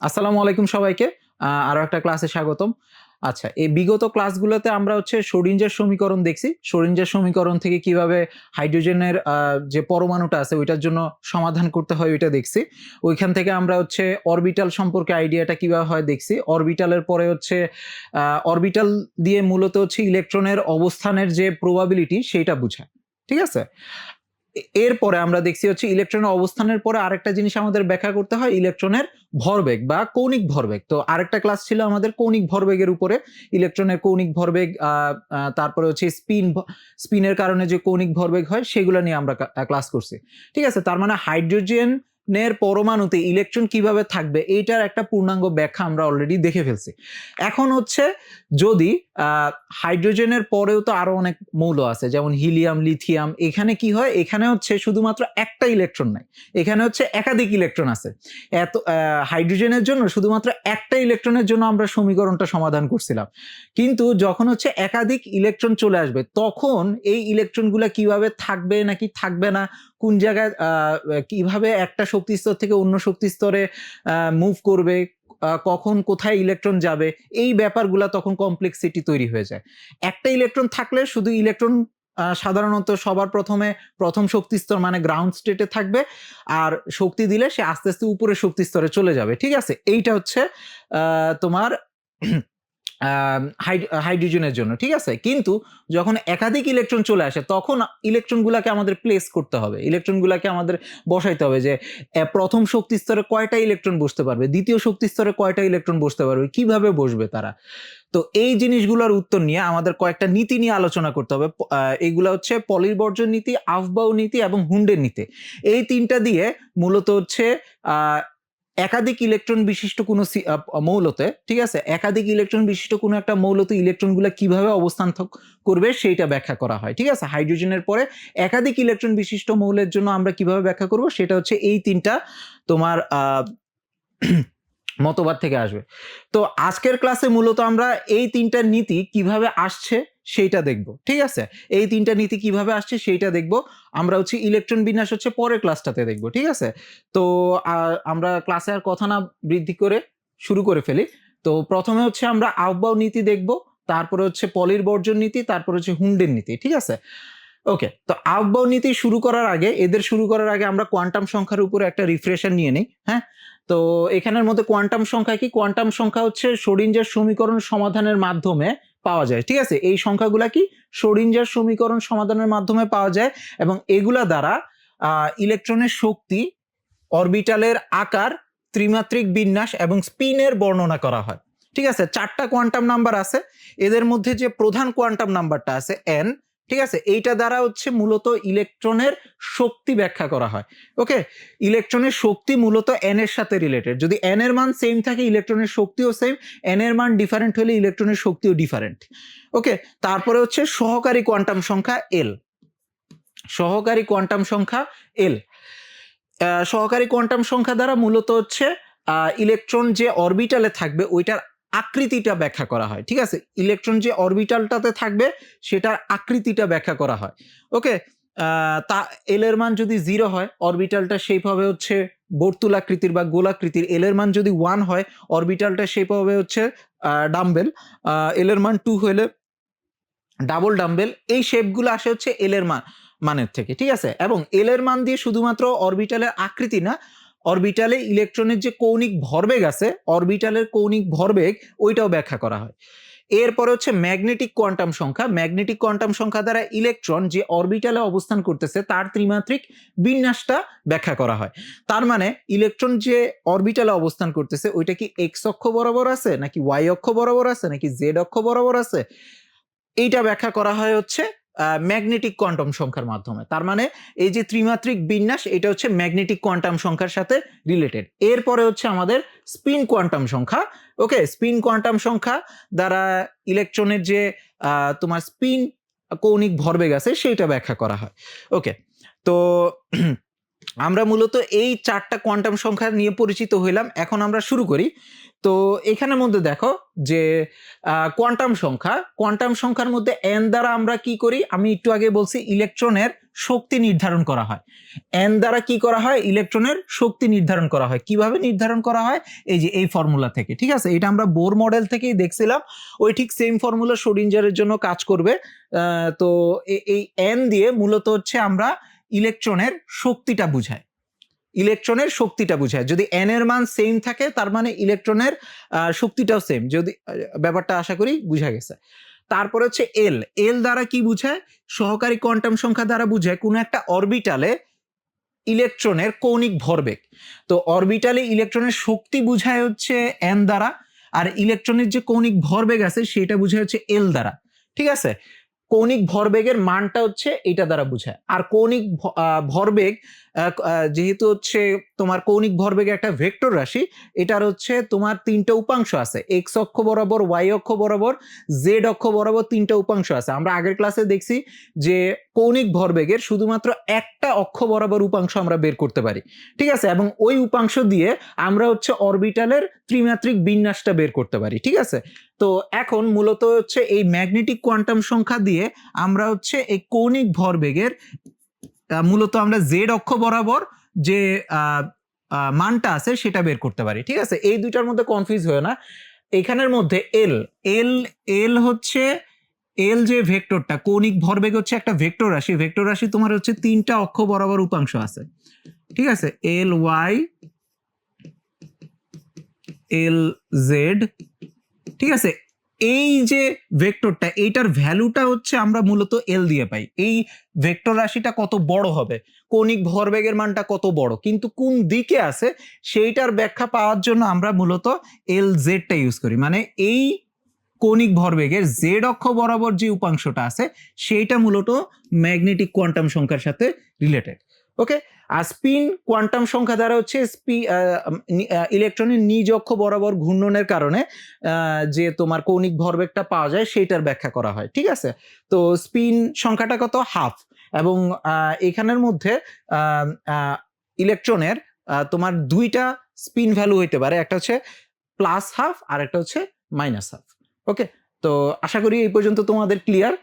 আসসালামু আলাইকুম সবাইকে। আরো একটা ক্লাসে স্বাগতম। আচ্ছা, এই বিগত ক্লাসগুলোতে আমরা শ্রোডিঞ্জার সমীকরণ দেখছি। শ্রোডিঞ্জার সমীকরণ থেকে কিভাবে হাইড্রোজেনের যে পরমাণুটা আছে ওইটার জন্য সমাধান করতে হয় ওইটা দেখছি। ওইখান থেকে আমরা অরবিটাল সম্পর্কে আইডিয়াটা কিভাবে হয় দেখছি। অরবিটালের পরে অরবিটাল দিয়ে মূলত ইলেকট্রনের অবস্থানের যে প্রবাবিলিটি সেইটা বুঝায়। ঠিক আছে? এরপরে আমরা দেখছি ইলেকট্রনের অবস্থানের পরে আরেকটা জিনিস আমাদের ব্যাখ্যা করতে হয়, ইলেকট্রনের ভরবেগ বা কৌণিক ভরবেগ। তো আরেকটা ক্লাস ছিল আমাদের কৌণিক ভরবেগের উপরে, ইলেকট্রনের কৌণিক ভরবেগ, তারপরে স্পিনের কারণে যে কৌণিক ভরবেগ হয় সেগুলো নিয়ে আমরা ক্লাস করছি। ঠিক আছে, তার মানে হাইড্রোজেনের পরমাণুতে ইলেকট্রন কিভাবে থাকবে এইটার একটা পূর্ণাঙ্গ ব্যাখ্যা আমরা অলরেডি দেখে ফেলছি। এখন যদি হাইড্রোজেনের পরেও তো আরো অনেক মৌল আছে, যেমন হিলিয়াম, লিথিয়াম। এখানে কি হয়, এখানে শুধুমাত্র একটা ইলেকট্রন নাই, এখানে একাধিক ইলেকট্রন আছে। এত হাইড্রোজেনের জন্য শুধুমাত্র একটা ইলেকট্রনের জন্য আমরা সমীকরণটা সমাধান করছিলাম, কিন্তু যখন একাধিক ইলেকট্রন চলে আসবে তখন এই ইলেকট্রনগুলো কিভাবে থাকবে নাকি থাকবে না, কোন জায়গায় কিভাবে একটা শক্তি স্তর থেকে অন্য শক্তি স্তরে মুভ করবে, কখন কোথায় ইলেকট্রন যাবে, এই ব্যাপারগুলো তখন কমপ্লেক্সিটি তৈরি হয়ে যায়। একটা ইলেকট্রন থাকলে শুধু ইলেকট্রন সাধারণত সবার প্রথমে প্রথম শক্তি স্তর মানে গ্রাউন্ড স্টেটে থাকবে, আর শক্তি দিলে সে আস্তে আস্তে উপরের শক্তি স্তরে চলে যাবে। ঠিক আছে, এইটা তোমার হাইড্রোজেনের জন্য। ঠিক আছে, কিন্তু যখন একাধিক ইলেকট্রন চলে আসে তখন ইলেকট্রনগুলোকে আমাদের প্লেস করতে হবে, ইলেকট্রনগুলোকে আমাদের বসাইতে হবে যে প্রথম শক্তি স্তরে কয়টা ইলেকট্রন বসতে পারবে, দ্বিতীয় শক্তি স্তরে কয়টা ইলেকট্রন বসতে পারবে, কিভাবে বসবে তারা। তো এই জিনিসগুলোর উত্তর নিয়ে আমাদের কয়েকটা নীতি নিয়ে আলোচনা করতে হবে। এইগুলো পলিবর্জন নীতি, আফবাউ নীতি এবং হুন্ডের নীতি। এই তিনটা দিয়ে মূলত একাধিক ইলেকট্রন বিশিষ্ট কোনো মৌলতে, ঠিক আছে, একাধিক ইলেকট্রন বিশিষ্ট কোনো একটা মৌলতে ইলেকট্রনগুলো কিভাবে অবস্থান করবে সেইটা ব্যাখ্যা করা হয়। ঠিক আছে, হাইড্রোজেনের পরে একাধিক ইলেকট্রন বিশিষ্ট মৌলের জন্য আমরা কিভাবে ব্যাখ্যা করব সেটা এই তিনটা তোমার মতবাদ থেকে আসবে। তো আজকের ক্লাসে মূলত আমরা এই তিনটা নীতি কিভাবে আসছে সেইটা দেখব। ঠিক আছে, এই তিনটা নীতি কিভাবে আসছে সেইটা দেখব। আমরা ইলেকট্রন বিন্যাস পরের ক্লাসটাতে দেখব। ঠিক আছে, তো আমরা ক্লাসে আর কথা না বৃদ্ধি করে শুরু করে ফেলি। তো প্রথমে আমরা আফবাউ নীতি দেখব, তারপরে পলির বর্জন নীতি, তারপর হুন্ডের নীতি। ঠিক আছে, ওকে। তো আফবাউ নীতি শুরু করার আগে, আমরা কোয়ান্টাম সংখ্যার উপরে একটা রিফ্রেশার নিয়ে নিই। হ্যাঁ, তো এখানের মধ্যে কোয়ান্টাম সংখ্যা কি, কোয়ান্টাম সংখ্যা শ্রোডিঞ্জার সমীকরণ সমাধানের মাধ্যমে পাওয়া যায়। ঠিক আছে, এই সংখ্যাগুলা কি শ্রোডিঞ্জার সমীকরণ সমাধানের মাধ্যমে পাওয়া যায়, এবং এগুলা দ্বারা ইলেকট্রনের শক্তি, অরবিটালের আকার, ত্রিমাত্রিক বিন্যাস এবং স্পিনের বর্ণনা করা হয়। ঠিক আছে, চারটা কোয়ান্টাম নাম্বার আছে, এদের মধ্যে যে প্রধান কোয়ান্টাম নাম্বারটা আছে n, ঠিক আছে, এইটা দ্বারা মূলত ইলেকট্রনের শক্তি ব্যাখ্যা করা হয়। ওকে, ইলেকট্রনের শক্তি মূলত n এর সাথে রিলেটেড। যদি n এর মান সেম থাকে ইলেকট্রনের শক্তিও সেম, n এর মান ডিফারেন্ট হলে ইলেকট্রনের শক্তিও ডিফারেন্ট। ওকে, তারপরে সহকারী কোয়ান্টাম সংখ্যা l, সহকারী কোয়ান্টাম সংখ্যা l। সহকারী কোয়ান্টাম সংখ্যা দ্বারা মূলত ইলেকট্রন যে অরবিটালে থাকবে ওইটার আকৃতিটা ব্যাখ্যা করা হয়। ঠিক আছে, ইলেকট্রন যে অরবিটালটাতে থাকবে সেটার আকৃতিটা ব্যাখ্যা করা হয়। ওকে, তা এল এর মান যদি 0 হয় অরবিটালটা শেপ হবে বর্তুলাকৃতির বা গোলাকৃতির। এল এর মান যদি 1 হয় অরবিটালটা শেপ হবে ডাম্বেল। এল এর মান 2 হলে ডাবল ডাম্বেল। এই শেপগুলো আসে এল এর মানের থেকে। ঠিক আছে, এবং এল এর মান দিয়ে শুধুমাত্র অরবিটালের আকৃতি না, অরবিটালে ইলেকট্রনের যে কৌণিক ভরবেগ আছে, অরবিটালের কৌণিক ভরবেগ ওইটাও ব্যাখ্যা করা হয়। এরপরে ম্যাগনেটিক কোয়ান্টাম সংখ্যা। ম্যাগনেটিক কোয়ান্টাম সংখ্যা দ্বারা ইলেকট্রন যে অরবিটালে অবস্থান করতেছে তার ত্রিমাত্রিক বিন্যাসটা ব্যাখ্যা করা হয়। তার মানে ইলেকট্রন যে অরবিটালে অবস্থান করতেছে ওইটা কি এক্স অক্ষ বরাবর আছে নাকি ওয়াই অক্ষ বরাবর আছে নাকি জেড অক্ষ বরাবর আছে, এইটা ব্যাখ্যা করা হয় ম্যাগনেটিক কোয়ান্টাম সংখ্যার মাধ্যমে। তার মানে এই যে ত্রিমাত্রিক বিন্যাস এটা ম্যাগনেটিক কোয়ান্টাম সংখ্যার সাথে রিলেটেড। এরপরে আমাদের স্পিন কোয়ান্টাম সংখ্যা। ওকে, স্পিন কোয়ান্টাম সংখ্যা দ্বারা ইলেকট্রনের যে তোমার স্পিন কৌণিক ভরবেগ আছে সেইটা ব্যাখ্যা করা হয়। ওকে, তো আমরা মূলত এই চারটা কোয়ান্টাম সংখ্যা নিয়ে পরিচিত হইলাম। এখন আমরা শুরু করি। তো এখানের মধ্যে দেখো যে কোয়ান্টাম সংখ্যার মধ্যে n দ্বারা আমরা কি করি, আমি একটু আগে বলছি ইলেকট্রনের শক্তি নির্ধারণ করা হয়। n দ্বারা কি করা হয়, ইলেকট্রনের শক্তি নির্ধারণ করা হয়। কিভাবে নির্ধারণ করা হয়, এই যে এই ফর্মুলা থেকে, ঠিক আছে। এটা আমরা বোর মডেল থেকেই দেখছিলাম, ওই ঠিক সেম ফর্মুলা শ্রোডিঞ্জারের জন্য কাজ করবে। তো এই n দিয়ে মূলত হচ্ছে আমরা ইলেকট্রনের শক্তিটা বুঝাই, যদি n এর মান সেম থাকে তার মানে ইলেকট্রনের শক্তিটাও সেম। যদি ব্যাপারটা আশা করি বুঝা গেছে। তারপর হচ্ছে এল দ্বারা কি বুঝায়, সহকারী কোয়ান্টাম সংখ্যা দ্বারা বুঝায় কোন একটা অরবিটালে ইলেকট্রনের কৌণিক ভরবেগ। তো অরবিটালে ইলেকট্রনের শক্তি বুঝায় হচ্ছে n দ্বারা, আর ইলেকট্রনের যে কৌণিক ভরবেগ আছে সেটা বুঝায় হচ্ছে এল দ্বারা, ঠিক আছে। কৌণিক ভরবেগের মানটা হচ্ছে এটা দ্বারা বুঝায়। আর কৌণিক ভরবেগ যেহেতু হচ্ছে তোমার কৌণিক ভরবেগ একটা ভেক্টর রাশি, এটার হচ্ছে তোমার তিনটা উপাংশ আছে, এক্স অক্ষ বরাবর, ওয়াই অক্ষ বরাবর, জেড অক্ষ বরাবর তিনটা উপাংশ আছে। আমরা আগের ক্লাসে দেখছি যে কৌণিক ভরবেগের শুধুমাত্র একটা অক্ষ বরাবর উপাংশ আমরা বের করতে পারি, ঠিক আছে। এবং ওই উপাংশ দিয়ে আমরা হচ্ছে অরবিটালের ত্রিমাত্রিক বিন্যাসটা বের করতে পারি, ঠিক আছে। তো এখন মূলত হচ্ছে এই ম্যাগনেটিক কোয়ান্টাম সংখ্যা দিয়ে আমরা হচ্ছে এই কৌণিক ভরবেগের মূলত আমরা জেড অক্ষ বরাবর যে মানটা আছে সেটা বের করতে পারি, ঠিক আছে। এই দুইটার মধ্যে কনফিউজ হয় না। এখানের মধ্যে এল হচ্ছে যে ভেক্টরটা, কৌণিক ভরবেগ হচ্ছে একটা ভেক্টর রাশি, তোমার হচ্ছে তিনটা অক্ষ বরাবর উপাংশ আছে, ঠিক আছে। এল ওয়াই, এল জেড, ঠিক আছে। এই যে ভেক্টরটা, এইটার ভ্যালুটা হচ্ছে আমরা মূলত এল দিয়ে পাই। এই ভেক্টর রাশিটা কত বড় হবে, কৌণিক ভরবেগের মানটা কত বড়, কিন্তু কোন দিকে আছে সেইটার ব্যাখ্যা পাওয়ার জন্য আমরা মূলত এল জেডটা ইউজ করি। মানে এই কৌণিক ভরবেগের জেড অক্ষ বরাবর যে উপাংশটা আছে সেইটা মূলত ম্যাগনেটিক কোয়ান্টাম সংখ্যার সাথে রিলেটেড, ওকে। আর স্পিন কোয়ান্টাম সংখ্যা দ্বারা হচ্ছে ইলেকট্রনের নিজ অক্ষ বরাবর ঘূর্ণনের কারণে যে তোমার কৌণিক ভরবেগটা পাওয়া যায় সেইটার ব্যাখ্যা করা হয়, ঠিক আছে। তো স্পিন সংখ্যাটা কত, হাফ। এবং এখানের মধ্যে ইলেকট্রনের তোমার দুইটা স্পিন ভ্যালু হইতে পারে, একটা হচ্ছে প্লাস হাফ আর একটা হচ্ছে মাইনাস হাফ, ওকে। তো আশা করি এই পর্যন্ত তোমাদের ক্লিয়ার।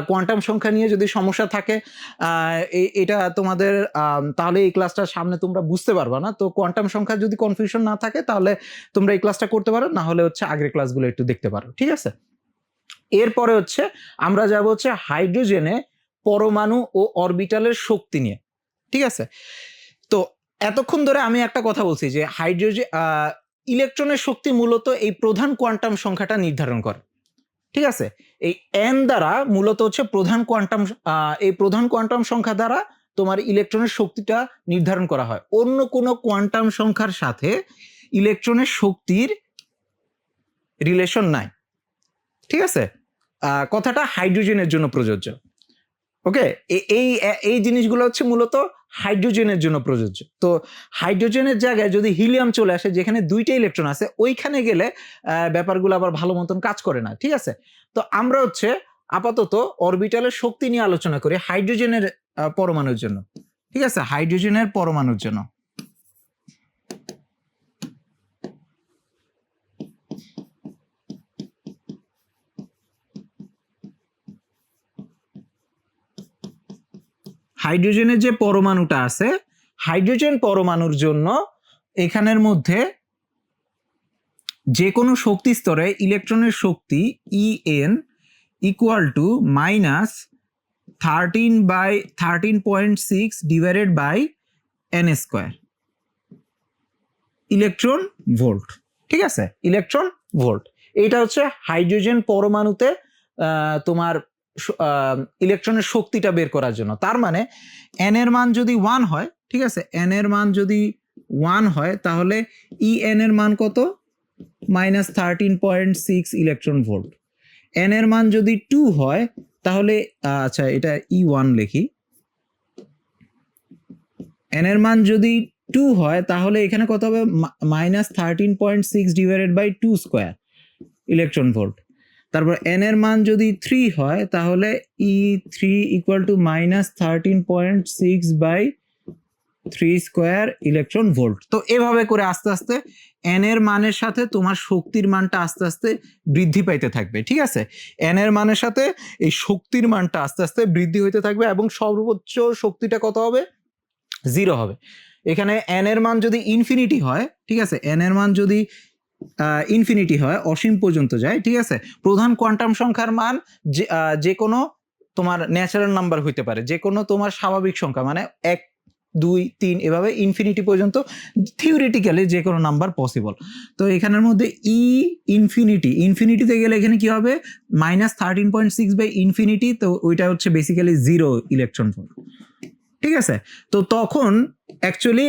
কোয়ান্টাম সংখ্যা নিয়ে যদি সমস্যা থাকে এটা তোমাদের তাহলে এই ক্লাসটা সামনে তোমরা বুঝতে পারবে না। তো কোয়ান্টাম সংখ্যা যদি কনফিউশন না থাকে তাহলে তোমরা এই ক্লাসটা করতে পারো, না হলে হচ্ছে আগের ক্লাসগুলো একটু দেখতে পারো, ঠিক আছে। এরপরে হচ্ছে আমরা যাব হচ্ছে হাইড্রোজেনে পরমাণু ও অরবিটালের শক্তি নিয়ে, ঠিক আছে। তো এতক্ষণ ধরে আমি একটা কথা বলছি যে হাইড্রোজেন ইলেকট্রনের শক্তি মূলত এই প্রধান কোয়ান্টাম সংখ্যাটা নির্ধারণ করে, ঠিক আছে। এই n দ্বারা মূলত হচ্ছে এই প্রধান কোয়ান্টাম সংখ্যা দ্বারা তোমার ইলেকট্রনের শক্তিটা নির্ধারণ করা হয়। অন্য কোনো কোয়ান্টাম সংখ্যার সাথে ইলেকট্রনের শক্তির রিলেশন নাই, ঠিক আছে। কথাটা হাইড্রোজেনের জন্য প্রযোজ্য, ওকে। এই জিনিসগুলো হচ্ছে মূলত হাইড্রোজেনের জন্য প্রযোজ্য। তো হাইড্রোজেনের জায়গায় যদি হিলিয়াম চলে আসে, যেখানে দুইটা ইলেকট্রন আছে, ওইখানে গেলে ব্যাপারগুলো আবার ভালো মতন কাজ করে না, ঠিক আছে। তো আমরা হচ্ছে আপাতত অরবিটালের শক্তি নিয়ে আলোচনা করি হাইড্রোজেনের পরমাণুর জন্য, ঠিক আছে। হাইড্রোজেনের পরমাণুর জন্য হাইড্রোজেনের যে পরমাণুটা আছে, হাইড্রোজেন পরমাণুর জন্য এখানের মধ্যে যে কোনো শক্তি স্তরে ইলেকট্রনের শক্তি En equal to minus 13/13.6 divided by n square electron volt, ঠিক আছে। ইলেকট্রন ভোল্ট, এটা হচ্ছে হাইড্রোজেন পরমাণুতে তোমার ইলেকট্রনের শক্তিটা বের করার জন্য। তার মানে n এর মান যদি 1 হয়, ঠিক আছে, n এর মান যদি 1 হয় তাহলে En এর মান কত, মাইনাস 13.6 ইলেকট্রন ভোল্ট। n এর মান যদি 2 হয় তাহলে আচ্ছা এটা E1 লিখি, n এর মান যদি 2 হয় তাহলে এখানে কত হবে, minus 13.6 divided by 2 square electron volt. তারপর n এর মান যদি 3 হয় তাহলে E3 equal to minus 13.6 by 3 square electron volt. তো এভাবে করে আস্তে আস্তে n এর মানের সাথে তোমার শক্তির মানটা আস্তে আস্তে বৃদ্ধি পাইতে থাকবে, ঠিক আছে? n এর মানের সাথে এই শক্তির মানটা আস্তে আস্তে বৃদ্ধি হইতে থাকবে এবং সর্বোচ্চ শক্তিটা কত হবে? 0 হবে। এখানে n এর মান যদি ইনফিনিটি হয়, ঠিক আছে, n এর মান যদি ইনফিনিটি হয়, অসীম পর্যন্ত যায়, ঠিক আছে, প্রধান কোয়ান্টাম সংখ্যার মান যে কোনো তোমার ন্যাচারাল নাম্বার হইতে পারে, যে কোনো তোমার স্বাভাবিক সংখ্যা, মানে 1 2 3 এভাবে ইনফিনিটি পর্যন্ত থিওরিটিক্যালি যে কোনো নাম্বার পসিবল। তো এখানের মধ্যে ইনফিনিটিতে গেলে এখানে কি হবে? -13.6 বাই ইনফিনিটি, তো ওইটা হচ্ছে বেসিক্যালি 0 ইলেকট্রন ভোল্ট, ঠিক আছে? তো তখন অ্যাকচুয়ালি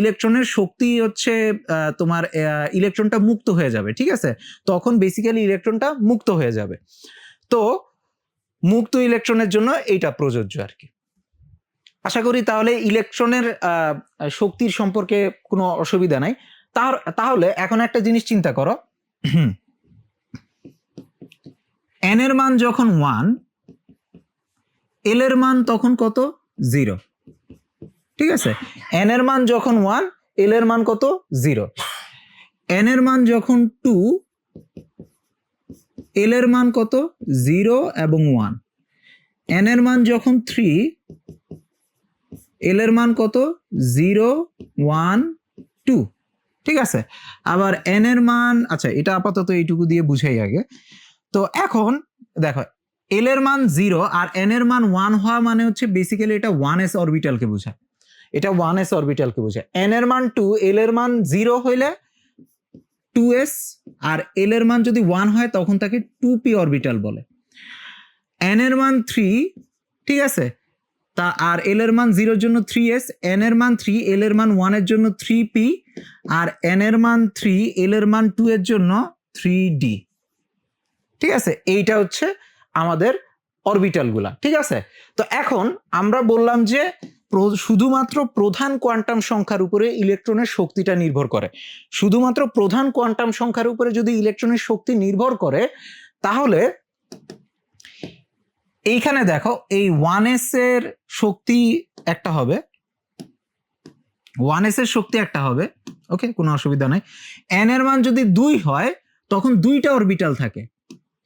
ইলেকট্রনের শক্তি হচ্ছে তোমার ইলেকট্রনটা মুক্ত হয়ে যাবে, ঠিক আছে? তখন বেসিক্যালি ইলেকট্রনটা মুক্ত হয়ে যাবে। তো মুক্ত ইলেকট্রনের জন্য এইটা প্রযোজ্য আর কি। আশা করি তাহলে ইলেকট্রনের শক্তির সম্পর্কে কোনো অসুবিধা নাই। তাহলে এখন একটা জিনিস চিন্তা করো, n এর মান যখন 1, l এর মান তখন কত? 0, ঠিক আছে? n এর মান যখন 1, l এর মান কত? 0। n এর মান যখন 2, l এর মান কত? 0 এবং 1। n এর মান যখন 3, l এর মান কত? 0 1 2, ঠিক আছে? আবার n এর মান, আচ্ছা এটা আপাতত এইটুকু দিয়ে বুঝাই আগে। তো এখন দেখো, l এর মান 0 আর n এর মান 1 হওয়া মানে হচ্ছে বেসিক্যালি এটা 1s অরবিটালকে বোঝায়, এটা 1s অরবিটালকে বোঝায়। n এর মান 2, l এর মান 0 হইলে 2s, আর l এর মান যদি 1 হয় তখন তাকে 2p অরবিটাল বলে। n এর মান 3, ঠিক আছে, তা আর l এর মান 0 এর জন্য 3s, n এর মান 3, l এর মান 1 এর জন্য 3p, আর n এর মান 3, l এর মান 2 এর জন্য 3d, ঠিক আছে? এইটা হচ্ছে আমাদের অরবিটালগুলা, ঠিক আছে? তো এখন আমরা বললাম যে শুধুমাত্র প্রধান কোয়ান্টাম সংখ্যার উপরে ইলেকট্রনের শক্তিটা নির্ভর করে। শুধুমাত্র প্রধান কোয়ান্টাম সংখ্যার উপরে যদি ইলেকট্রনের শক্তি নির্ভর করে, তাহলে এইখানে দেখো এই 1s এর শক্তি একটা হবে, 1s এর শক্তি একটা হবে, ওকে, কোনো অসুবিধা নাই। n এর মান যদি 2 হয় তখন 2টা অরবিটাল থাকে,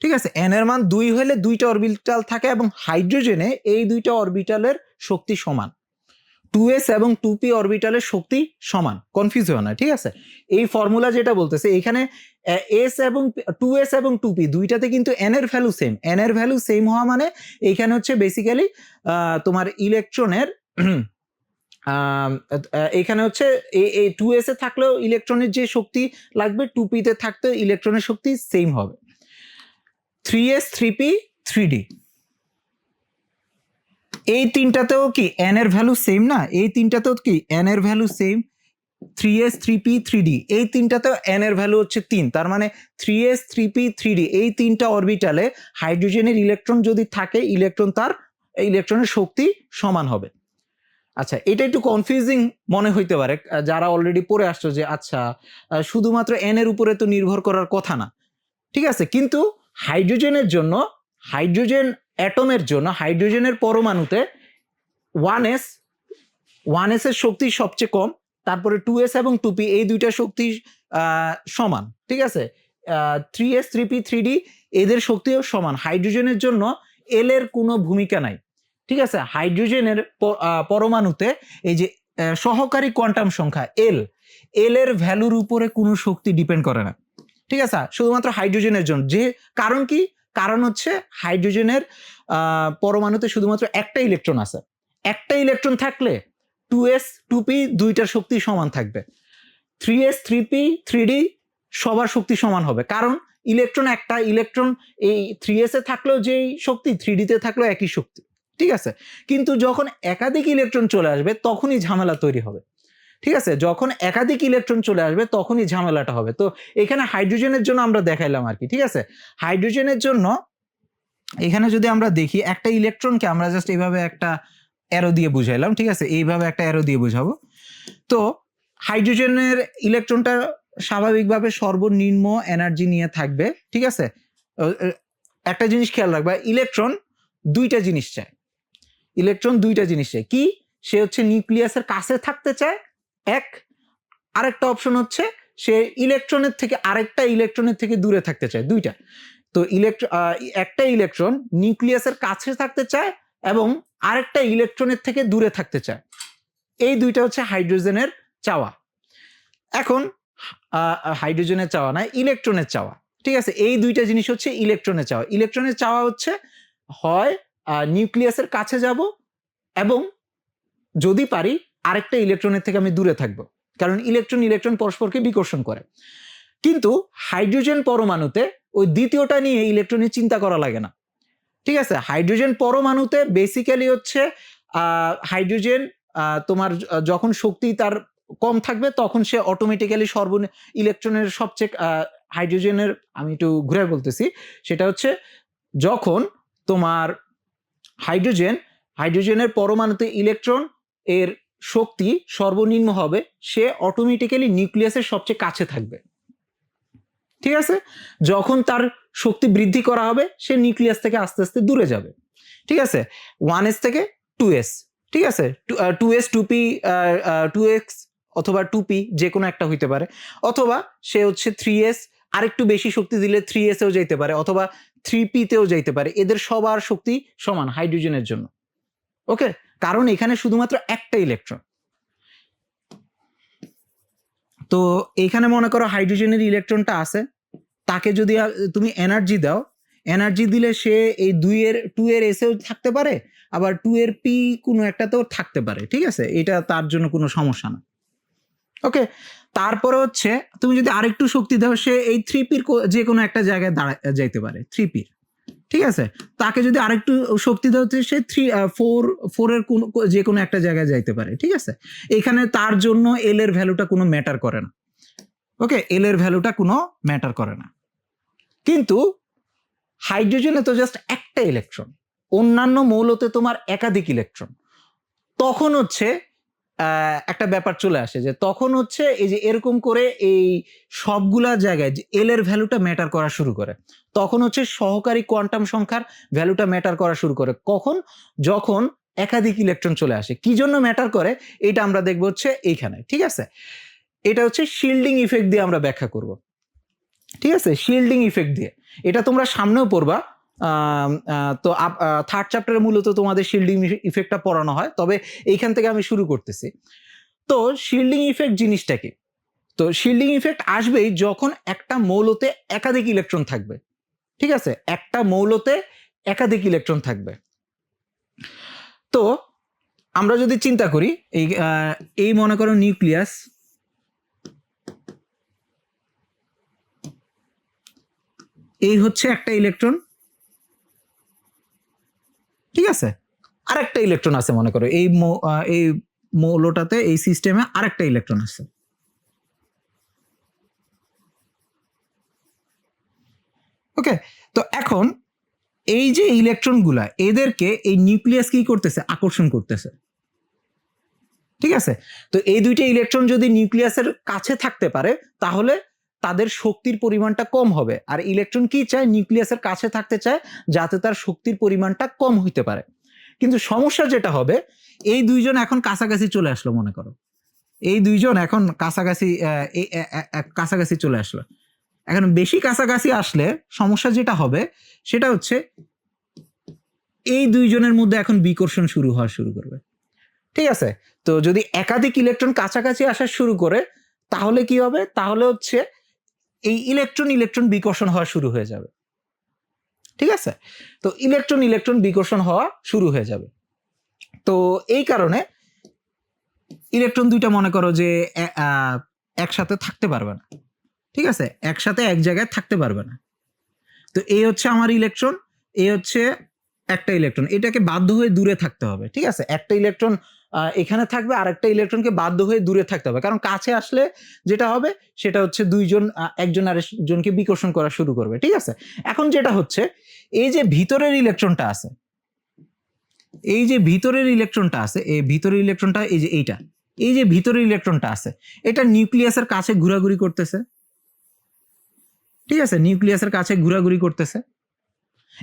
ঠিক আছে? n এর মান 2 হলে 2টা অরবিটাল থাকে এবং হাইড্রোজেনে এই 2টা অরবিটালের শক্তি সমান। 2s এবং 2p অরবিটালের শক্তি সমান, কনফিউজ হয় না, ঠিক আছে? এই ফর্মুলা যেটা বলতেছে এখানে s এবং 2s এবং 2p দুইটাতে কিন্তু n এর ভ্যালু সেম। n এর ভ্যালু সেম হওয়া মানে এইখানে হচ্ছে বেসিক্যালি তোমার ইলেকট্রনের এখানে হচ্ছে এই 2s এ থাকলেও ইলেকট্রনের যে শক্তি লাগবে 2p তে থাকতেও ইলেকট্রনের শক্তি সেম হবে। 3s 3p 3d, এই তিনটাতেও কি n এর ভ্যালু সেম না? এই তিনটাতেও কি n এর value same, 3s 3p 3d, এই তিনটাতেও n এর ভ্যালু হচ্ছে 3। তার মানে 3s 3p 3d এই তিনটা অরবিটালে হাইড্রোজেনের ইলেকট্রন যদি থাকে, ইলেকট্রনের শক্তি সমান হবে। আচ্ছা, এটা একটু কনফিউজিং মনে হইতে পারে যারা অলরেডি পড়ে আসছো যে আচ্ছা শুধুমাত্র n এর উপরে তো নির্ভর করার কথা না, ঠিক আছে? কিন্তু হাইড্রোজেনের জন্য, হাইড্রোজেন অ্যাটমের জন্য, হাইড্রোজেনের পরমাণুতে 1s এর শক্তি সবচেয়ে কম, তারপরে 2s এবং 2p এই দুইটা শক্তি সমান, ঠিক আছে? 3s 3p 3d এদের শক্তিও সমান। হাইড্রোজেনের জন্য l এর কোনো ভূমিকা নাই, ঠিক আছে? হাইড্রোজেনের পরমাণুতে এই যে সহকারী কোয়ান্টাম সংখ্যা l এর ভ্যালুর উপরে কোনো শক্তি ডিপেন্ড করে না, ঠিক আছে? শুধুমাত্র হাইড্রোজেনের জন্য। যে কারণ কি? কারণ হচ্ছে হাইড্রোজেনের পরমাণুতে শুধুমাত্র একটা ইলেকট্রন আছে। একটা ইলেকট্রন থাকলে 2s 2p দুইটার শক্তি সমান থাকবে, 3s 3p 3d সবার শক্তি সমান হবে, কারণ ইলেকট্রন একটা। ইলেকট্রন এই 3s এ থাকলেও যেই শক্তি 3d তে থাকলেও একই শক্তি, ঠিক আছে? কিন্তু যখন একাধিক ইলেকট্রন চলে আসবে তখনই ঝামেলা তৈরি হবে, ঠিক আছে? যখন একাধিক ইলেকট্রন চলে আসবে তখনই ঝামেলাটা হবে। তো এখানে হাইড্রোজেনের জন্য আমরা দেখাইলাম আর কি, ঠিক আছে? হাইড্রোজেনের জন্য এখানে যদি আমরা দেখি একটা ইলেকট্রনকে আমরা জাস্ট এইভাবে একটা অ্যারো দিয়ে বুঝাইলাম, ঠিক আছে? এইভাবে একটা অ্যারো দিয়ে বুঝাবো। তো হাইড্রোজেনের ইলেকট্রনটা স্বাভাবিকভাবে সর্বনিম্ন এনার্জি নিয়ে থাকবে, ঠিক আছে? একটা জিনিস খেয়াল রাখবা, ইলেকট্রন দুইটা জিনিস চায়। ইলেকট্রন দুইটা জিনিস চায়, কি? সে হচ্ছে নিউক্লিয়াসের কাছে থাকতে চায়, এক। আরেকটা অপশন হচ্ছে সে ইলেকট্রনের থেকে আরেকটা ইলেকট্রনের থেকে দূরে থাকতে চায়, দুইটা। তো একটা ইলেকট্রন নিউক্লিয়াসের কাছে থাকতে চায় এবং আরেকটা ইলেকট্রনের থেকে দূরে থাকতে চায়। এই দুইটা হচ্ছে হাইড্রোজেনের চাওয়া। এখন হাইড্রোজেনের চাওয়া না, ইলেকট্রনের চাওয়া, ঠিক আছে? এই দুইটা জিনিস হচ্ছে ইলেকট্রনের চাওয়া। ইলেকট্রনের চাওয়া হচ্ছে হয় নিউক্লিয়াসের কাছে যাব এবং যদি পারি আরেকটা ইলেকট্রনের থেকে আমি দূরে থাকবো, কারণ ইলেকট্রন পরস্পরকে বিকর্ষণ করে। কিন্তু হাইড্রোজেন পরমাণুতে ওই দ্বিতীয়টা নিয়ে ইলেকট্রনের চিন্তা করা লাগে না, ঠিক আছে? হাইড্রোজেন পরমাণুতে বেসিক্যালি হচ্ছে হাইড্রোজেন তোমার যখন শক্তি তার কম থাকবে তখন সে অটোমেটিক্যালি ইলেকট্রনের সবচেয়ে হাইড্রোজেনের, আমি একটু ঘুরে বলতেছি, সেটা হচ্ছে যখন তোমার হাইড্রোজেনের পরমাণুতে ইলেকট্রন এর শক্তি সর্বনিম্ন হবে, সে অটোমেটিক্যালি নিউক্লিয়াসের সবচেয়ে কাছে থাকবে, ঠিক আছে? যখন তার শক্তি বৃদ্ধি করা হবে সে নিউক্লিয়াস থেকে আস্তে আস্তে দূরে যাবে, ঠিক আছে? 1s থেকে 2s, ঠিক আছে? 2s 2p 2x অথবা 2p যে কোনো একটা হইতে পারে, অথবা সে হচ্ছে 3s, আরেকটু বেশি শক্তি দিলে 3s এও যাইতে পারে, অথবা 3p তেও যাইতে পারে। এদের সবার শক্তি সমান হাইড্রোজেনের জন্য, ওকে? কারণ এখানে শুধুমাত্র একটা ইলেকট্রন। তো এখানে মনে করো হাইড্রোজেনের ইলেকট্রনটা আছে, তাকে যদি তুমি এনার্জি দাও, এনার্জি দিলে সে এই 2 এর এসেও থাকতে পারে, আবার 2 এর পি কোনো একটাতেও থাকতে পারে, ঠিক আছে? এটা তার জন্য কোনো সমস্যা না, ওকে? তারপরে হচ্ছে তুমি যদি আরেকটু শক্তি দাও, সে এই 3p যে কোনো একটা জায়গায় যাইতে পারে, 3p, ঠিক আছে? তাকে যদি আরেকটু শক্তি দেওয়া হচ্ছে সে 4 এর যে কোনো একটা জায়গায় যাইতে পারে, ঠিক আছে? এখানে তার জন্য এল এর ভ্যালুটা কোনো ম্যাটার করে না, ওকে? এল এর ভ্যালুটা কোনো ম্যাটার করে না। কিন্তু হাইড্রোজেনে তো জাস্ট একটা ইলেকট্রন, অন্যান্য মৌলতে তোমার একাধিক ইলেকট্রন। তখন হচ্ছে একটা ব্যাপার চলে আসে যে তখন হচ্ছে এই যে এরকম করে এই সবগুলা জায়গায় যে এল এর ভ্যালুটা ম্যাটার করা শুরু করে, তখন হচ্ছে সহকারী কোয়ান্টাম সংখ্যার ভ্যালুটা ম্যাটার করা শুরু করে। কখন? যখন একাধিক ইলেকট্রন চলে আসে। কি জন্য ম্যাটার করে এটা আমরা দেখবো হচ্ছে এইখানে, ঠিক আছে? এটা হচ্ছে শিল্ডিং ইফেক্ট দিয়ে আমরা ব্যাখ্যা করব, ঠিক আছে? শিল্ডিং ইফেক্ট দিয়ে, এটা তোমরা সামনেও পড়বা। তো থার্ড চ্যাপ্টারে মূলত তোমাদের শিল্ডিং ইফেক্টটা পড়ানো হয়, তবে এইখান থেকে আমি শুরু করতেছি। তো শিল্ডিং ইফেক্ট জিনিসটা কি? তো শিল্ডিং ইফেক্ট আসবেই যখন একটা মৌলতে একাধিক ইলেকট্রন থাকবে, ঠিক আছে? একটা মৌলতে একাধিক ইলেকট্রন থাকবে। তো আমরা যদি চিন্তা করি এই মনে করো নিউক্লিয়াস, এই হচ্ছে একটা ইলেকট্রন, ঠিক আছে? আরেকটা ইলেকট্রন আছে মনে করো এই মৌলটাতে, এই সিস্টেমে আরেকটা ইলেকট্রন আছে, ওকে? তো এখন এই যে ইলেকট্রনগুলা, এদেরকে এই নিউক্লিয়াস কি করতেছে? আকর্ষণ করতেছে, ঠিক আছে? তো এই দুইটা ইলেকট্রন যদি নিউক্লিয়াসের কাছে থাকতে পারে তাহলে তাদের শক্তির পরিমাণটা কম হবে। আর ইলেকট্রন কি চায়? নিউক্লিয়াসের কাছে থাকতে চায় যাতে তার শক্তির পরিমাণটা কম হইতে পারে। কিন্তু সমস্যা যেটা হবে, এই দুইজন এখন কাছাকাছি চলে আসলো, মনে করো এই দুইজন এখন কাছাকাছি চলে আসলো। এখন বেশি কাছাকাছি আসলে সমস্যা যেটা হবে সেটা হচ্ছে এই দুইজনের মধ্যে এখন বিকর্ষণ শুরু করবে, ঠিক আছে? তো যদি একাধিক ইলেকট্রন কাছাকাছি আসা শুরু করে তাহলে কি হবে? তাহলে হচ্ছে এই ইলেকট্রন বিকর্ষণ হওয়া শুরু হয়ে যাবে, ঠিক আছে? তো ইলেকট্রন বিকর্ষণ হওয়া শুরু হয়ে যাবে। তো এই কারণে ইলেকট্রন দুইটা মনে করো যে একসাথে থাকতে পারবে না, ঠিক আছে? একসাথে এক জায়গায় থাকতে পারবে না। তো এই হচ্ছে আমার ইলেকট্রন, এই হচ্ছে একটা ইলেকট্রন, এটাকে বাধ্য হয়ে দূরে থাকতে হবে, ঠিক আছে? একটা ইলেকট্রন এখানে থাকবে, আর একটা ইলেকট্রনকে বাধ্য হয়ে দূরে থাকতে হবে, কারণ কাছে আসলে যেটা হবে সেটা হচ্ছে দুইজন একজন আরেকজনকে বিকর্ষণ করা শুরু করবে, ঠিক আছে? এখন যেটা হচ্ছে এই যে ভিতরের ইলেকট্রনটা আছে, এই যে ভিতরের ইলেকট্রনটা আছে, এই ভিতরের ইলেকট্রনটা এই যে এইটা, এই যে ভিতরের ইলেকট্রনটা আছে, এটা নিউক্লিয়াসের কাছে ঘোরাঘুরি করতেছে, ঠিক আছে? নিউক্লিয়াসের কাছে ঘোরাঘুরি করতেছে।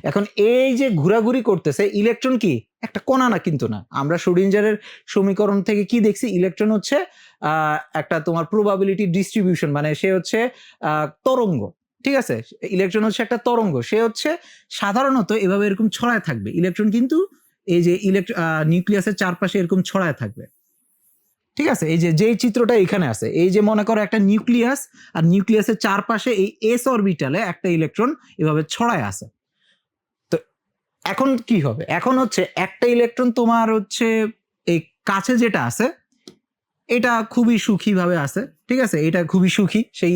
এখন এই যে ঘোরাঘুরি করতেছে, ইলেকট্রন কি একটা কণা না, কিন্তু না। আমরা শ্রোডিঞ্জারের সমীকরণ থেকে কি দেখছি, ইলেকট্রন হচ্ছে একটা তোমার প্রবাবিলিটি ডিস্ট্রিবিউশন, মানে সে হচ্ছে তরঙ্গ, ঠিক আছে। ইলেকট্রন হচ্ছে একটা তরঙ্গ, সে হচ্ছে সাধারণত এভাবে এরকম ছড়ায় থাকবে। ইলেকট্রন কিন্তু এই যে নিউক্লিয়াসের চারপাশে এরকম ছড়ায় থাকবে, ঠিক আছে। এই যে যেই চিত্রটা এখানে আছে, এই যে মনে করো একটা নিউক্লিয়াস, আর নিউক্লিয়াসের চারপাশে এই এস অরবিটালে একটা ইলেকট্রন এভাবে ছড়ায় আছে। তো এখন কি হবে, এখন হচ্ছে একটা ইলেকট্রন তোমার হচ্ছে এই কাছে যেটা আছে এটা খুবই সুখী ভাবে আছে, ঠিক আছে, এটা খুবই সুখী, সেই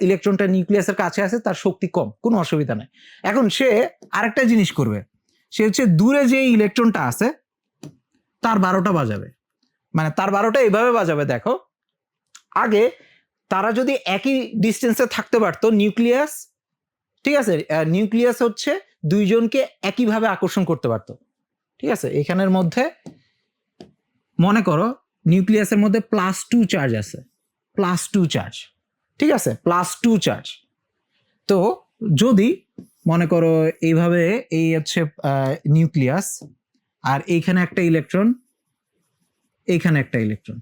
ইলেকট্রনটা নিউক্লিয়াসের কাছে আছে, তার শক্তি কম, কোনো অসুবিধা নাই। এখন সে আরেকটা জিনিস করবে, সে হচ্ছে দূরে যে ইলেকট্রনটা আছে তার 12টা বাজাবে। মানে তার 12টা এইভাবে বাজাবে, দেখো, আগে তারা যদি একই ডিস্টেন্সে থাকতে পারতো নিউক্লিয়াস, ঠিক আছে, নিউক্লিয়াস হচ্ছে দুইজনকে একইভাবে আকর্ষণ করতে পারতো, ঠিক আছে। এখানের মধ্যে মনে করো নিউক্লিয়াসের মধ্যে +2 চার্জ আছে, +2 চার্জ, ঠিক আছে, +2 চার্জ। তো যদি মনে করো এইভাবে, এই হচ্ছে নিউক্লিয়াস, আর এইখানে একটা ইলেকট্রন, এইখানে একটা ইলেকট্রন,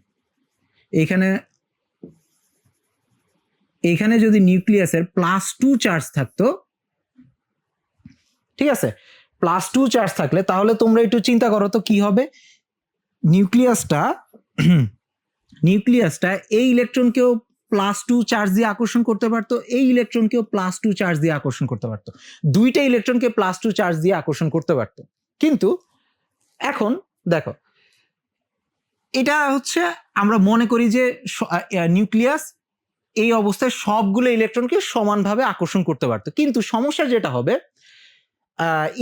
এইখানে যদি নিউক্লিয়াসের +2 চার্জ থাকতো, ঠিক আছে, +2 চার্জ থাকলে তাহলে তোমরা একটু চিন্তা করো তো কি হবে। নিউক্লিয়াসটা এই ইলেকট্রনকেও +2 চার্জ দিয়ে আকর্ষণ করতে পারতো, এই ইলেকট্রনকেও +2 চার্জ দিয়ে আকর্ষণ করতে পারতো, দুইটা ইলেকট্রনকে +2 চার্জ দিয়ে আকর্ষণ করতে পারতো। কিন্তু এখন দেখো, এটা হচ্ছে আমরা মনে করি যে নিউক্লিয়াস এই অবস্থায় সবগুলো ইলেকট্রনকে সমানভাবে আকর্ষণ করতে পারতো, কিন্তু সমস্যা যেটা হবে,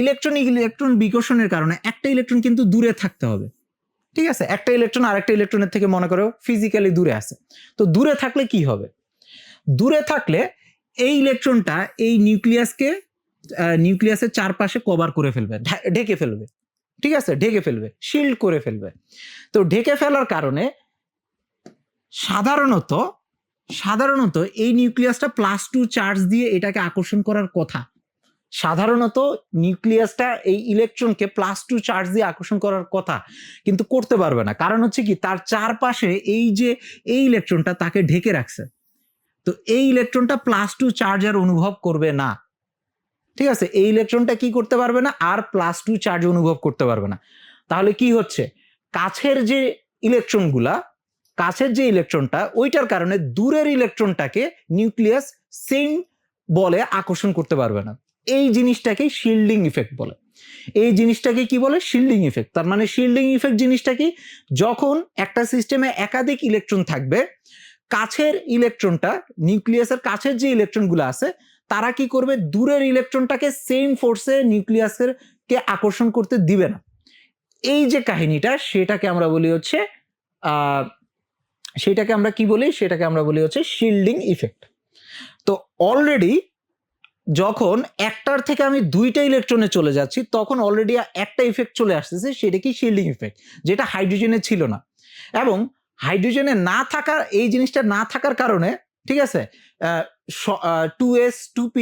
ইলেকট্রন বিকর্ষণের কারণে একটা ইলেকট্রন কিন্তু দূরে থাকতে হবে, ঠিক আছে। একটা ইলেকট্রন আরেকটা ইলেকট্রনের থেকে মনে করো ফিজিক্যালি দূরে আছে। তো দূরে থাকলে কি হবে, দূরে থাকলে এই ইলেকট্রনটা এই নিউক্লিয়াসের চারপাশে কভার করে ফেলবে, ঢেকে ফেলবে, ঠিক আছে, ঢেকে ফেলবে, শিল্ড করে ফেলবে। তো ঢেকে ফেলার কারণে সাধারণত এই নিউক্লিয়াসটা +2 চার্জ দিয়ে এটাকে আকর্ষণ করার কথা। সাধারণত নিউক্লিয়াসটা এই ইলেকট্রনকে +2 চার্জ দিয়ে আকর্ষণ করার কথা, কিন্তু করতে পারবে না। কারণ হচ্ছে কি, তার চারপাশে এই যে এই ইলেকট্রনটা তাকে ঢেকে রাখছে। তো এই ইলেকট্রনটা +2 চার্জ আর অনুভব করবে না, ঠিক আছে। এই ইলেকট্রনটা কি করতে পারবে না, আর +2 চার্জ অনুভব করতে পারবে না। তাহলে কি হচ্ছে, কাছের যে ইলেকট্রনটা ওইটার কারণে দূরের ইলেকট্রনটাকে নিউক্লিয়াস সেম বলে আকর্ষণ করতে পারবে না। এই জিনিসটাকে শিল্ডিং ইফেক্ট বলে। এই জিনিসটাকে কি বলে, শিল্ডিং ইফেক্ট। তার মানে শিল্ডিং ইফেক্ট জিনিসটা কি, যখন একটা সিস্টেমে একাধিক ইলেকট্রন থাকবে, কাছের ইলেকট্রনটা, নিউক্লিয়াসের কাছের যে ইলেকট্রনগুলো আছে তারা কি করবে, দূরের ইলেকট্রনটাকে সেম ফোর্সে নিউক্লিয়াসের কে আকর্ষণ করতে দিবে না। এই যে কাহিনীটা, সেটাকে আমরা বলি হচ্ছে শিল্ডিং ইফেক্ট। তো অলরেডি যখন একটার থেকে আমি দুইটা ইলেকট্রনে চলে যাচ্ছি, তখন অলরেডি একটা ইফেক্ট চলে আসতেছে, সেটা কি, শিল্ডিং ইফেক্ট, যেটা হাইড্রোজেনে ছিল না। এবং হাইড্রোজেনে না থাকার, এই জিনিসটা না থাকার কারণে, ঠিক আছে, 2s 2p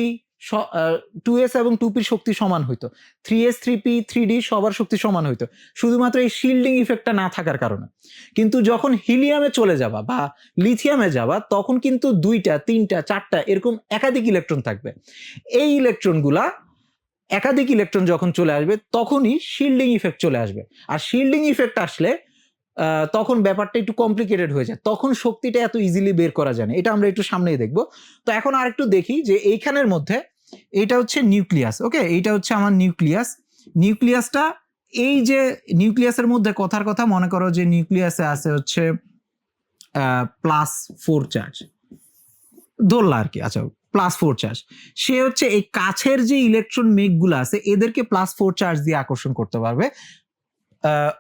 2s এবং 2p শক্তি সমান হইতো, 3s 3p 3d সবার শক্তি সমান হইতো, শুধুমাত্র এই শিল্ডিং ইফেক্টটা না থাকার কারণে। কিন্তু যখন হিলিয়ামে চলে যাবা বা লিথিয়ামে যাবা, তখন কিন্তু 2টা 3টা 4টা এরকম একাধিক ইলেকট্রন থাকবে। এই ইলেকট্রনগুলা, একাধিক ইলেকট্রন যখন চলে আসবে, তখনই শিল্ডিং ইফেক্ট চলে আসবে। আর শিল্ডিং ইফেক্ট আসলে তখন ব্যাপারটা একটু কমপ্লিকেটেড হয়ে যায়, তখন শক্তিটা এত ইজিলি বের করা যায় না। এটা আমরা একটু সামনেই দেখবো। তো এখন আরেকটু দেখি যে এইখানের মধ্যে, এটা হচ্ছে নিউক্লিয়াস, ওকে, এইটা হচ্ছে আমার নিউক্লিয়াসটা, এই যে নিউক্লিয়াসের মধ্যে কথার কথা, মনে করো যে নিউক্লিয়াসে আছে হচ্ছে +4 চার্জ, ধরলা আর কি, আচ্ছা, +4 চার্জ। সে হচ্ছে এই কাছের যে ইলেকট্রন মেঘগুলো আছে এদেরকে +4 চার্জ দিয়ে আকর্ষণ করতে পারবে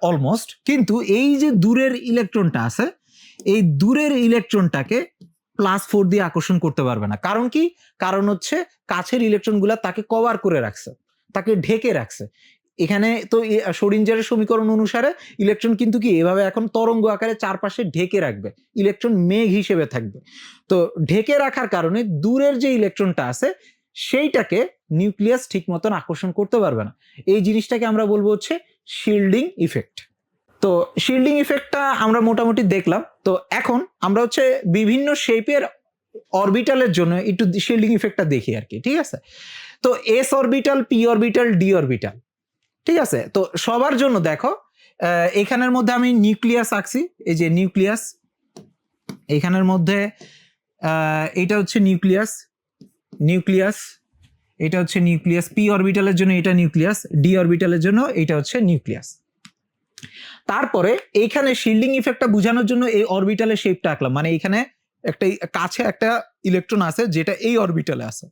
অলমোস্ট। কিন্তু এই যে দূরের ইলেকট্রনটা আছে, এই দূরের ইলেকট্রনটাকে +4 দিয়ে আকর্ষণ করতে পারবে না। কারণ কি, কারণ হচ্ছে কাছের ইলেকট্রনগুলা তাকে কভার করে রাখছে, তাকে ঢেকে রাখছে। এখানে তো শ্রোডিঞ্জারের সমীকরণ অনুসারে ইলেকট্রন কিন্তু কি এভাবে এখন তরঙ্গ আকারে চারপাশে ঢেকে রাখবে, ইলেকট্রন মেঘ হিসেবে থাকবে। তো ঢেকে রাখার কারণে দূরের যে ইলেকট্রনটা আছে সেইটাকে নিউক্লিয়াস ঠিক মতন আকর্ষণ করতে পারবে না। এই জিনিসটাকে আমরা বলবো হচ্ছে শিল্ডিং ইফেক্ট। তো শিল্ডিং ইফেক্টটা আমরা মোটামুটি দেখলাম। তো এখন আমরা হচ্ছে বিভিন্ন শেপের অরবিটালের জন্য একটু শিল্ডিং ইফেক্টটা দেখি আর কি, ঠিক আছে? তো S orbital, P orbital, D orbital, ঠিক আছে? তো সবার জন্য দেখো এখানের মধ্যে আমি নিউক্লিয়াস আঁকছি, এই যে নিউক্লিয়াস, এখানের মধ্যে এটা হচ্ছে নিউক্লিয়াস, নিউক্লিয়াস, এটা হচ্ছে নিউক্লিয়াস। পি অরবিটালের জন্য এটা নিউক্লিয়াস, ডি অরবিটালের জন্য এটা হচ্ছে নিউক্লিয়াস। তারপরে এইখানে শিল্ডিং ইফেক্টটা বোঝানোর জন্য এই অরবিটালের শেপটা আঁকলাম, মানে এখানে একটা কাছে একটা ইলেকট্রন আছে যেটা এই অরবিটালে আছে।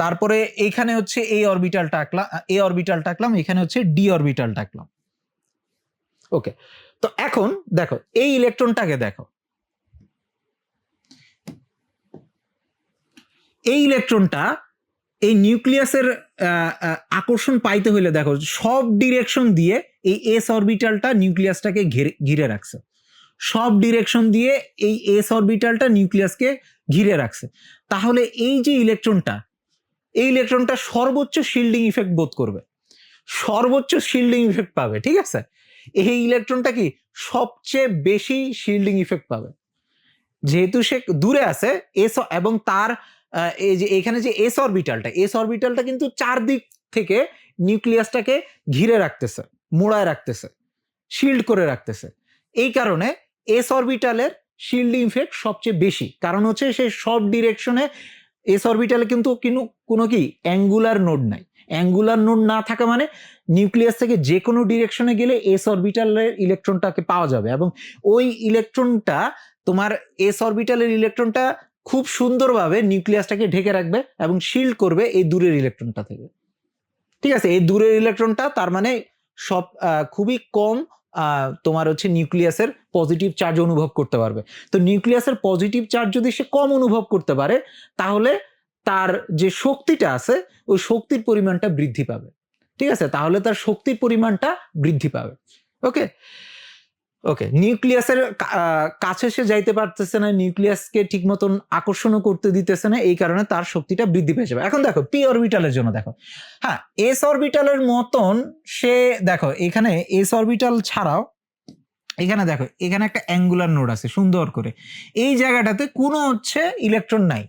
তারপরে এইখানে হচ্ছে এই অরবিটালটা আঁকলাম, এই অরবিটালটা আঁকলাম, এখানে হচ্ছে ডি অরবিটালটা আঁকলাম। ওকে, তো এখন দেখো এই ইলেকট্রনটাকে দেখো, এই ইলেকট্রনটা এই নিউক্লিয়াসের আকর্ষণ পাইতে হইলে দেখো সব ডিরেকশন দিয়ে এই এস অরবিটালটা নিউক্লিয়াসটাকে ঘিরে রাখছে, সব ডিরেকশন দিয়ে এই এস অরবিটালটা নিউক্লিয়াসকে ঘিরে রাখছে। তাহলে এই যে ইলেকট্রনটা, এই ইলেকট্রনটা সর্বোচ্চ শিল্ডিং ইফেক্ট বোধ করবে, সর্বোচ্চ শিল্ডিং ইফেক্ট পাবে, ঠিক আছে? এই ইলেকট্রনটা কি সবচেয়ে বেশি শিল্ডিং ইফেক্ট পাবে, যেহেতু সে দূরে আছে এস, এবং তার এই যে এখানে যে এস অরবিটালটা, এস অরবিটালটা কিন্তু চারদিক থেকে নিউক্লিয়াসটাকে ঘিরে রাখতেছে, মোড়ায় রাখতেছে, শিল্ড করে রাখতেছে। এই কারণে এস অরবিটালের শিল্ডিং ইফেক্ট সবচেয়ে বেশি, কারণ হচ্ছে সে সব ডিরেকশনে, এস অরবিটালে কিন্তু কোনো কি অ্যাঙ্গুলার নোড নাই। অ্যাঙ্গুলার নোড না থাকা মানে নিউক্লিয়াস থেকে যে কোনো ডিরেকশনে গেলে এস অরবিটালের ইলেকট্রনটাকে পাওয়া যাবে, এবং ওই ইলেকট্রনটা তোমার এস অরবিটালের ইলেকট্রনটা খুব সুন্দরভাবে নিউক্লিয়াসটাকে ঢেকে রাখবে এবং শিল্ড করবে এই দূরের ইলেকট্রনটা থেকে, ঠিক আছে? এই দূরের ইলেকট্রনটা তার মানে সব খুবই কম তোমার হচ্ছে নিউক্লিয়াসের পজিটিভ চার্জ অনুভব করতে পারবে। তো নিউক্লিয়াসের পজিটিভ চার্জ যদি সে কম অনুভব করতে পারে, তাহলে তার যে শক্তিটা আছে ওই শক্তির পরিমাণটা বৃদ্ধি পাবে, ঠিক আছে? তাহলে তার শক্তির পরিমাণটা বৃদ্ধি পাবে। ওকে ওকে, নিউক্লিয়াসের কাছে সে যাইতে পারতেছে না, নিউক্লিয়াসকে ঠিক মতন আকর্ষণও করতে দিতেছে না, এই কারণে তার শক্তিটা বৃদ্ধি পেয়ে যাবে। এখন দেখো পি অরবিটালের জন্য দেখো, হ্যাঁ এস অরবিটালের মতন সে দেখো এখানে এস অরবিটাল ছাড়াও এখানে দেখো এখানে একটা অ্যাঙ্গুলার নোড আছে সুন্দর করে, এই জায়গাটাতে কোনো হচ্ছে ইলেকট্রন নাই।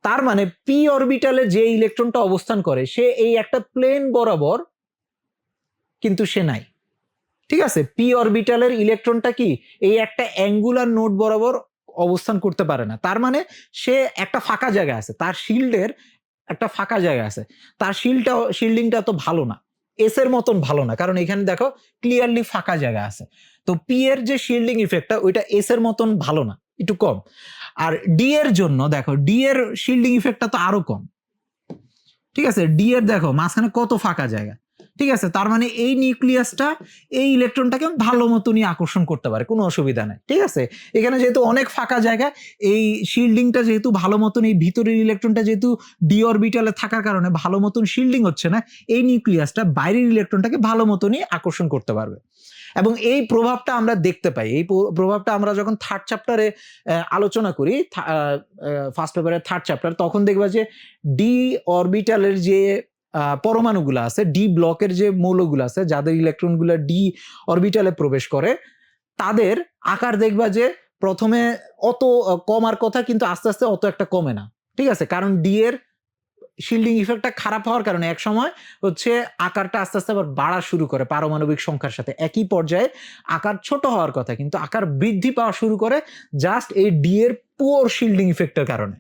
তার মানে পি অরবিটালে যে ইলেকট্রনটা অবস্থান করে সে এই একটা প্লেন বরাবর কিন্তু সে নাই, ঠিক আছে? পি অরবিটালের ইলেকট্রনটা কি এই একটা অ্যাঙ্গুলার নোড বরাবর অবস্থান করতে পারে না। তার মানে সে একটা ফাঁকা জায়গা আছে, তার শিল্ডের একটা ফাঁকা জায়গা আছে, তার শিল্ডিংটা তো ভালো না, এস এর মতন ভালো না, কারণ এখানে দেখো ক্লিয়ারলি ফাঁকা জায়গা আছে। তো পি এর যে শিল্ডিং ইফেক্টটা ওইটা এস এর মতন ভালো না, একটু কম। আর ডি এর জন্য দেখো ডি এর শিল্ডিং ইফেক্টটা তো আরো কম, ঠিক আছে? ডি এর দেখো মাঝখানে কত ফাঁকা জায়গা, ঠিক আছে? তার মানে এই নিউক্লিয়াসটা এই ইলেকট্রনটাকে ভালো মতনই আকর্ষণ করতে পারে, কোনো অসুবিধা নাই, ঠিক আছে? এখানে যেহেতু অনেক ফাঁকা জায়গা, এই শিল্ডিংটা যেহেতু ভালো মতন, এই ভিতরের ইলেকট্রনটা যেহেতু ডি অরবিটালে থাকার কারণে ভালো মতন শিল্ডিং হচ্ছে না, এই নিউক্লিয়াসটা বাইরের ইলেকট্রনটাকে ভালো মতনই আকর্ষণ করতে পারবে। এবং এই প্রভাবটা আমরা দেখতে পাই, এই প্রভাবটা আমরা যখন থার্ড চ্যাপ্টারে আলোচনা করি, ফার্স্ট পেপারের থার্ড চ্যাপ্টার, তখন দেখবা যে ডি অরবিটালের যে পরমাণুগুলো আছে, ডি ব্লকের যে মৌলগুলো আছে যাদের ইলেকট্রনগুলো ডি অরবিটালে প্রবেশ করে, তাদের আকার দেখবা যে প্রথমে অত কমার কথা কিন্তু আস্তে আস্তে অত একটা কমে না, ঠিক আছে? কারণ ডি এর শিল্ডিং ইফেক্টটা খারাপ হওয়ার কারণে এক সময় হচ্ছে আকারটা আস্তে আস্তে আবার বাড়া শুরু করে পারমাণবিক সংখ্যার সাথে, একই পর্যায়ে আকার ছোট হওয়ার কথা কিন্তু আকার বৃদ্ধি পাওয়া শুরু করে জাস্ট এই ডি এর পুয়ার শিল্ডিং ইফেক্টের কারণে,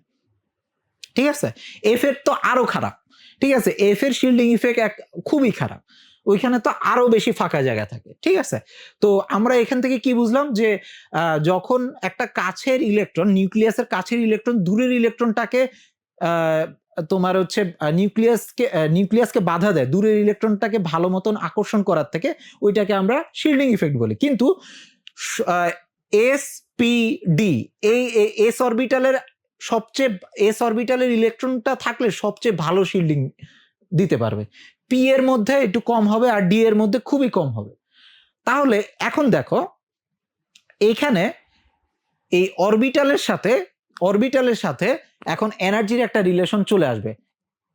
ঠিক আছে? এফ এর তো আরো খারাপ, ঠিক আছে? এফ এর শিল্ডিং ইফেক্ট খুবই খারাপ, ওইখানে তো আরো বেশি ফাঁকা জায়গা থাকে, ঠিক আছে? তো আমরা এখান থেকে কি বুঝলাম যে যখন একটা কাছের ইলেকট্রন, নিউক্লিয়াসের কাছের ইলেকট্রন দূরের ইলেকট্রনটাকে তোমার হচ্ছে নিউক্লিয়াসকে বাধা দেয়, দূরের ইলেকট্রনটাকে ভালো মতন আকর্ষণ করার থেকে, ওইটাকে আমরা শিল্ডিং ইফেক্ট বলি। কিন্তু এস পি ডি এই এস অরবিটালের ইলেকট্রনটা থাকলে সবচেয়ে ভালো শিল্ডিং দিতে পারবে, পি এর মধ্যে একটু কম হবে আর ডি এর মধ্যে খুবই কম হবে। তাহলে এখন দেখো এইখানে এই অরবিটালের সাথে অরবিটালের সাথে এখন এনার্জির একটা রিলেশন চলে আসবে।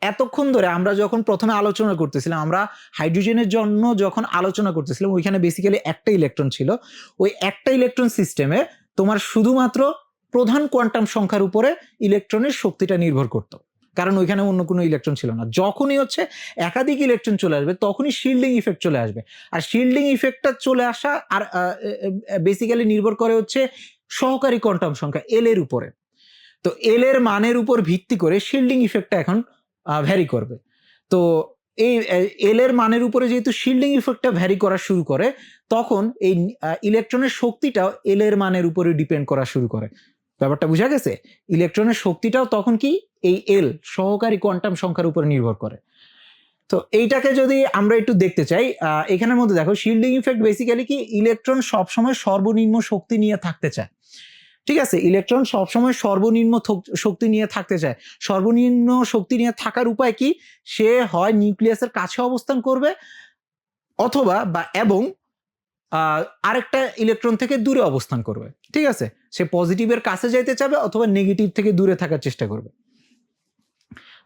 এতক্ষণ ধরে আমরা যখন প্রথমে আলোচনা করতেছিলাম, আমরা হাইড্রোজেনের জন্য যখন আলোচনা করতেছিলাম, ওইখানে বেসিক্যালি একটা ইলেকট্রন ছিল। ওই একটা ইলেকট্রন সিস্টেমে তোমার শুধুমাত্র প্রধান কোয়ান্টাম সংখ্যার উপরে ইলেকট্রনের শক্তিটা নির্ভর করতো, কারণ ওইখানে অন্য কোনো ইলেকট্রন ছিল না। যখনই হচ্ছে একাধিক ইলেকট্রন চলে আসবে তখনই শিল্ডিং ইফেক্ট চলে আসবে। আর শিল্ডিং ইফেক্টটা চলে আসা আর বেসিক্যালি নির্ভর করে হচ্ছে সহকারী কোয়ান্টাম সংখ্যা এল এর উপরে। তো এল এর মানের উপর ভিত্তি করে শিল্ডিং ইফেক্টটা এখন ভ্যারি করবে। তো এই এল এর মানের উপরে যেহেতু শিল্ডিং ইফেক্টটা ভ্যারি করা শুরু করে, তখন এই ইলেকট্রনের শক্তিটাও এল এর মানের উপরে ডিপেন্ড করা শুরু করে। ব্যাপারটা বুঝা গেছে? ইলেকট্রনের শক্তিটাও তখন কি এই এল সহকারী কোয়ান্টাম সংখ্যার উপরে নির্ভর করে। তো এইটাকে যদি আমরা একটু দেখতে চাই, এখানের মধ্যে দেখো শিল্ডিং ইফেক্ট বেসিক্যালি কি, ইলেকট্রন সবসময় সর্বনিম্ন শক্তি নিয়ে থাকতে চায়। ঠিক আছে, ইলেকট্রন সবসময় সর্বনিম্ন শক্তি নিয়ে থাকতে চায়। সর্বনিম্ন শক্তি নিয়ে থাকার উপায় কি, সে হয় নিউক্লিয়াসের কাছে অবস্থান করবে অথবা এবং আরেকটা ইলেকট্রন থেকে দূরে অবস্থান করবে। ঠিক আছে, সে পজিটিভের কাছে যাইতে চাবে অথবা নেগেটিভ থেকে দূরে থাকার চেষ্টা করবে।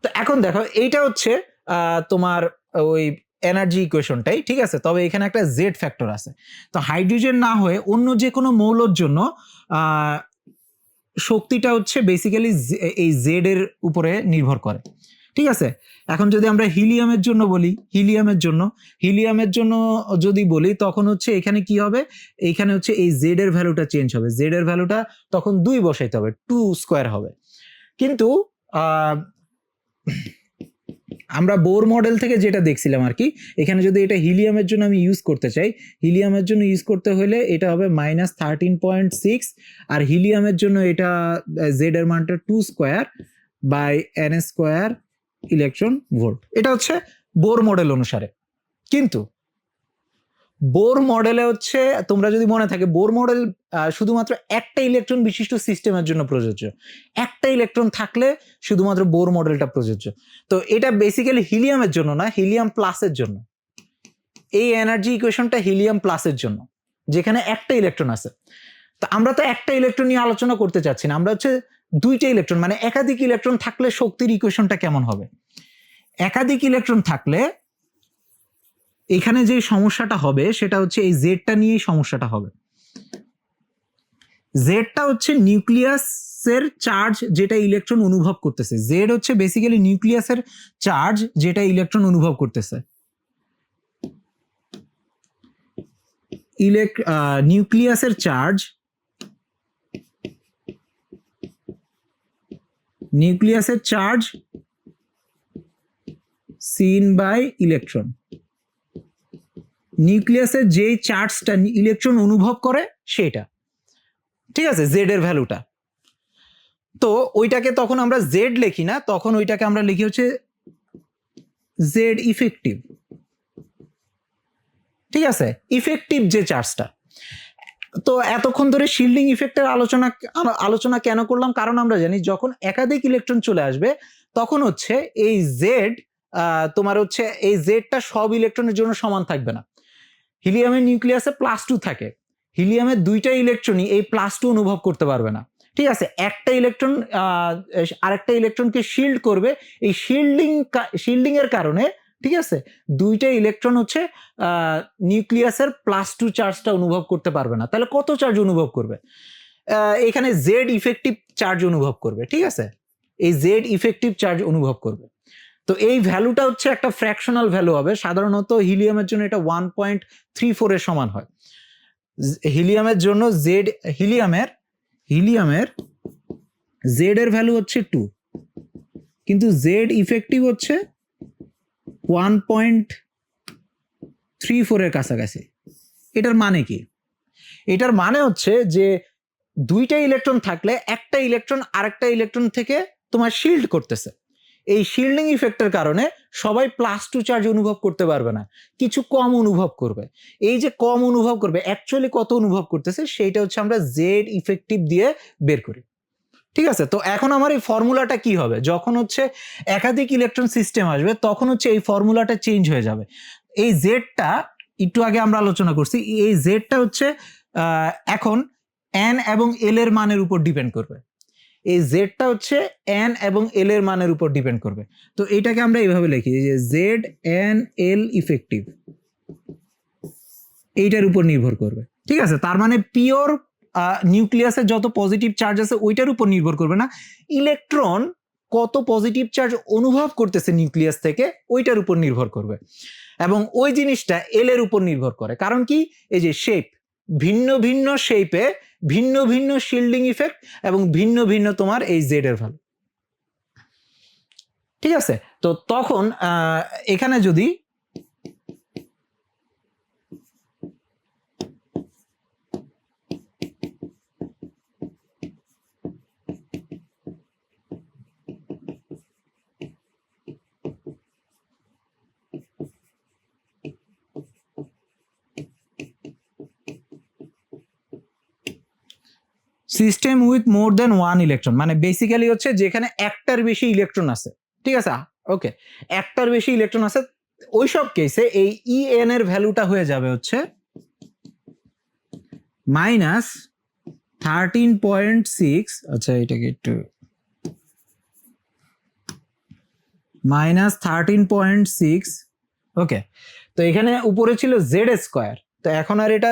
তো এখন দেখো এইটা হচ্ছে তোমার ওই এনার্জি ইকুয়েশনটাই, ঠিক আছে। তবে এখানে একটা জেড ফ্যাক্টর আছে। তো হাইড্রোজেন না হয়ে অন্য যে কোনো মৌলর জন্য শক্তিটা হচ্ছে বেসিক্যালি এই জেড এর উপরে নির্ভর করে। ঠিক আছে, এখন যদি আমরা হিলিয়ামের জন্য বলি, হিলিয়ামের জন্য যদি বলি, তখন হচ্ছে এখানে কি হবে, এইখানে হচ্ছে এই জেড এর ভ্যালুটা চেঞ্জ হবে। জেড এর ভ্যালুটা তখন 2 বসাইতে হবে, 2 স্কোয়ার হবে। কিন্তু আমরা বোর মডেল থেকে যেটা দেখছিলাম আর কি, এখানে যদি এটা হিলিয়ামের জন্য আমি ইউজ করতে চাই, হিলিয়ামের জন্য ইউজ করতে হলে এটা হবে -13.6, আর হিলিয়ামের জন্য এটা জেড এর মানটা 2 square by n square electron volt. এটা হচ্ছে বোর মডেল অনুসারে। কিন্তু বোর মডেলে হচ্ছে, তোমরা যদি মনে থাকে, বোর মডেল শুধুমাত্র একটা ইলেকট্রন বিশিষ্ট সিস্টেমের জন্য প্রযোজ্য। একটা ইলেকট্রন থাকলে শুধুমাত্র বোর মডেলটা প্রযোজ্য। তো এটা বেসিক্যালি হিলিয়ামের জন্য না, হিলিয়াম প্লাসের জন্য। এই এনার্জি ইকুয়েশনটা হিলিয়াম প্লাসের জন্য, যেখানে একটা ইলেকট্রন আছে। তো আমরা তো একটা ইলেকট্রন নিয়ে আলোচনা করতে চাচ্ছি না, আমরা হচ্ছে দুইটা ইলেকট্রন, মানে একাধিক ইলেকট্রন থাকলে শক্তির ইকুয়েশনটা কেমন হবে। একাধিক ইলেকট্রন থাকলে এখানে যে সমস্যাটা হবে সেটা হচ্ছে এই জেডটা নিয়েই সমস্যাটা হবে। জেডটা হচ্ছে নিউক্লিয়াসের চার্জ যেটা ইলেকট্রন অনুভব করতেছে। জেড হচ্ছে বেসিক্যালি নিউক্লিয়াসের চার্জ যেটা ইলেকট্রন অনুভব করতেছে। নিউক্লিয়াসের চার্জ সিন বাই ইলেকট্রন। নিউক্লিয়াসের যেই চার্জটা ইলেকট্রন অনুভব করে সেটা, ঠিক আছে, জেড এর ভ্যালুটা। তো ওইটাকে তখন আমরা জেড লিখি না, তখন ওইটাকে আমরা লিখি হচ্ছে জেড ইফেক্টিভ। ঠিক আছে, ইফেক্টিভ যে চার্জটা। তো এতক্ষণ ধরে শিল্ডিং ইফেক্টের আলোচনা কেন করলাম, কারণ আমরা জানি যখন একাধিক ইলেকট্রন চলে আসবে তখন হচ্ছে এই জেড, তোমার হচ্ছে এই জেডটা সব ইলেকট্রনের জন্য সমান থাকবে না। হিলিয়ামের নিউক্লিয়াসে +2 থাকে, হিলিয়ামের দুইটা ইলেকট্রনই এই +2 অনুভব করতে পারবে না। ঠিক আছে, একটা ইলেকট্রন আরেকটা ইলেকট্রনকে শিল্ড করবে। এই শিল্ডিং এর কারণে, ঠিক আছে, দুইটা ইলেকট্রন হচ্ছে নিউক্লিয়াসের +2 চার্জটা অনুভব করতে পারবে না। তাহলে কত চার্জ অনুভব করবে? এখানে জেড ইফেক্টিভ চার্জ অনুভব করবে। ঠিক আছে, এই জেড ইফেক্টিভ চার্জ অনুভব করবে। তো এই ভ্যালুটা হচ্ছে একটা ফ্র্যাকশনাল ভ্যালু হবে। সাধারণত হিলিয়ামের জন্য এটা 1.34 এর সমান হয়। হিলিয়ামের জন্য হিলিয়ামের জেড এর ভ্যালু হচ্ছে 2, কিন্তু জেড ইফেক্টিভ হচ্ছে 1.34 এর কাছাকাছি। এটার মানে কি? এটার মানে হচ্ছে যে দুইটা ইলেকট্রন থাকলে একটা ইলেকট্রন আরেকটা ইলেকট্রন থেকে তোমার শিল্ড করতেছে। এই শিল্ডিং ইফেক্টের কারণে সবাই +2 চার্জ অনুভব করতে পারবে না, কিছু কম অনুভব করবে। এই যে কম অনুভব করবে, অ্যাকচুয়ালি কত অনুভব করতেছে সেইটা হচ্ছে আমরা জেড ইফেক্টিভ দিয়ে বের করি। ঠিক আছে, তো এখন আমার এই ফর্মুলাটা কি হবে, যখন হচ্ছে একাধিক ইলেকট্রন সিস্টেম আসবে তখন হচ্ছে এই ফর্মুলাটা চেঞ্জ হয়ে যাবে। এই জেডটা একটু আগে আমরা আলোচনা করছি, এই জেডটা হচ্ছে এখন এন এবং এল এর মানের উপর ডিপেন্ড করবে। এই জেডটা হচ্ছে এন এবং এল এর মানের উপর ডিপেন্ড করবে। তো এইটাকে আমরা এইভাবে লিখি যে জেড এন এল ইফেক্টিভ এইটার উপর নির্ভর করবে, ঠিক আছে। তার মানে পিওর নিউক্লিয়াসের যত পজিটিভ চার্জ আছে ওইটার উপর নির্ভর করবে না, ইলেকট্রন কত পজিটিভ চার্জ অনুভব করতেছে নিউক্লিয়াস থেকে ওইটার উপর নির্ভর করবে। এবং ওই জিনিসটা এল এর উপর নির্ভর করে, কারণ কি এই যে শেপ, ভিন্ন ভিন্ন শেপে ভিন্ন ভিন্ন শিল্ডিং ইফেক্ট এবং ভিন্ন ভিন্ন তোমার এই জেড এর ভ্যালু, ঠিক আছে। তো তখন এখানে যদি system with more than one electron, মানে বেসিক্যালি হচ্ছে যেখানে একটার বেশি ইলেকট্রন আছে, ঠিক আছে, ওকে, একটার বেশি ইলেকট্রন আছে, ওইসব কেসে এই ইএন এর ভ্যালুটা হয়ে যাবে হচ্ছে -13.6, আচ্ছা এটাকে একটু -13.6, ওকে। তো এখানে উপরে ছিল জেড স্কোয়ার, তো এখন আর এটা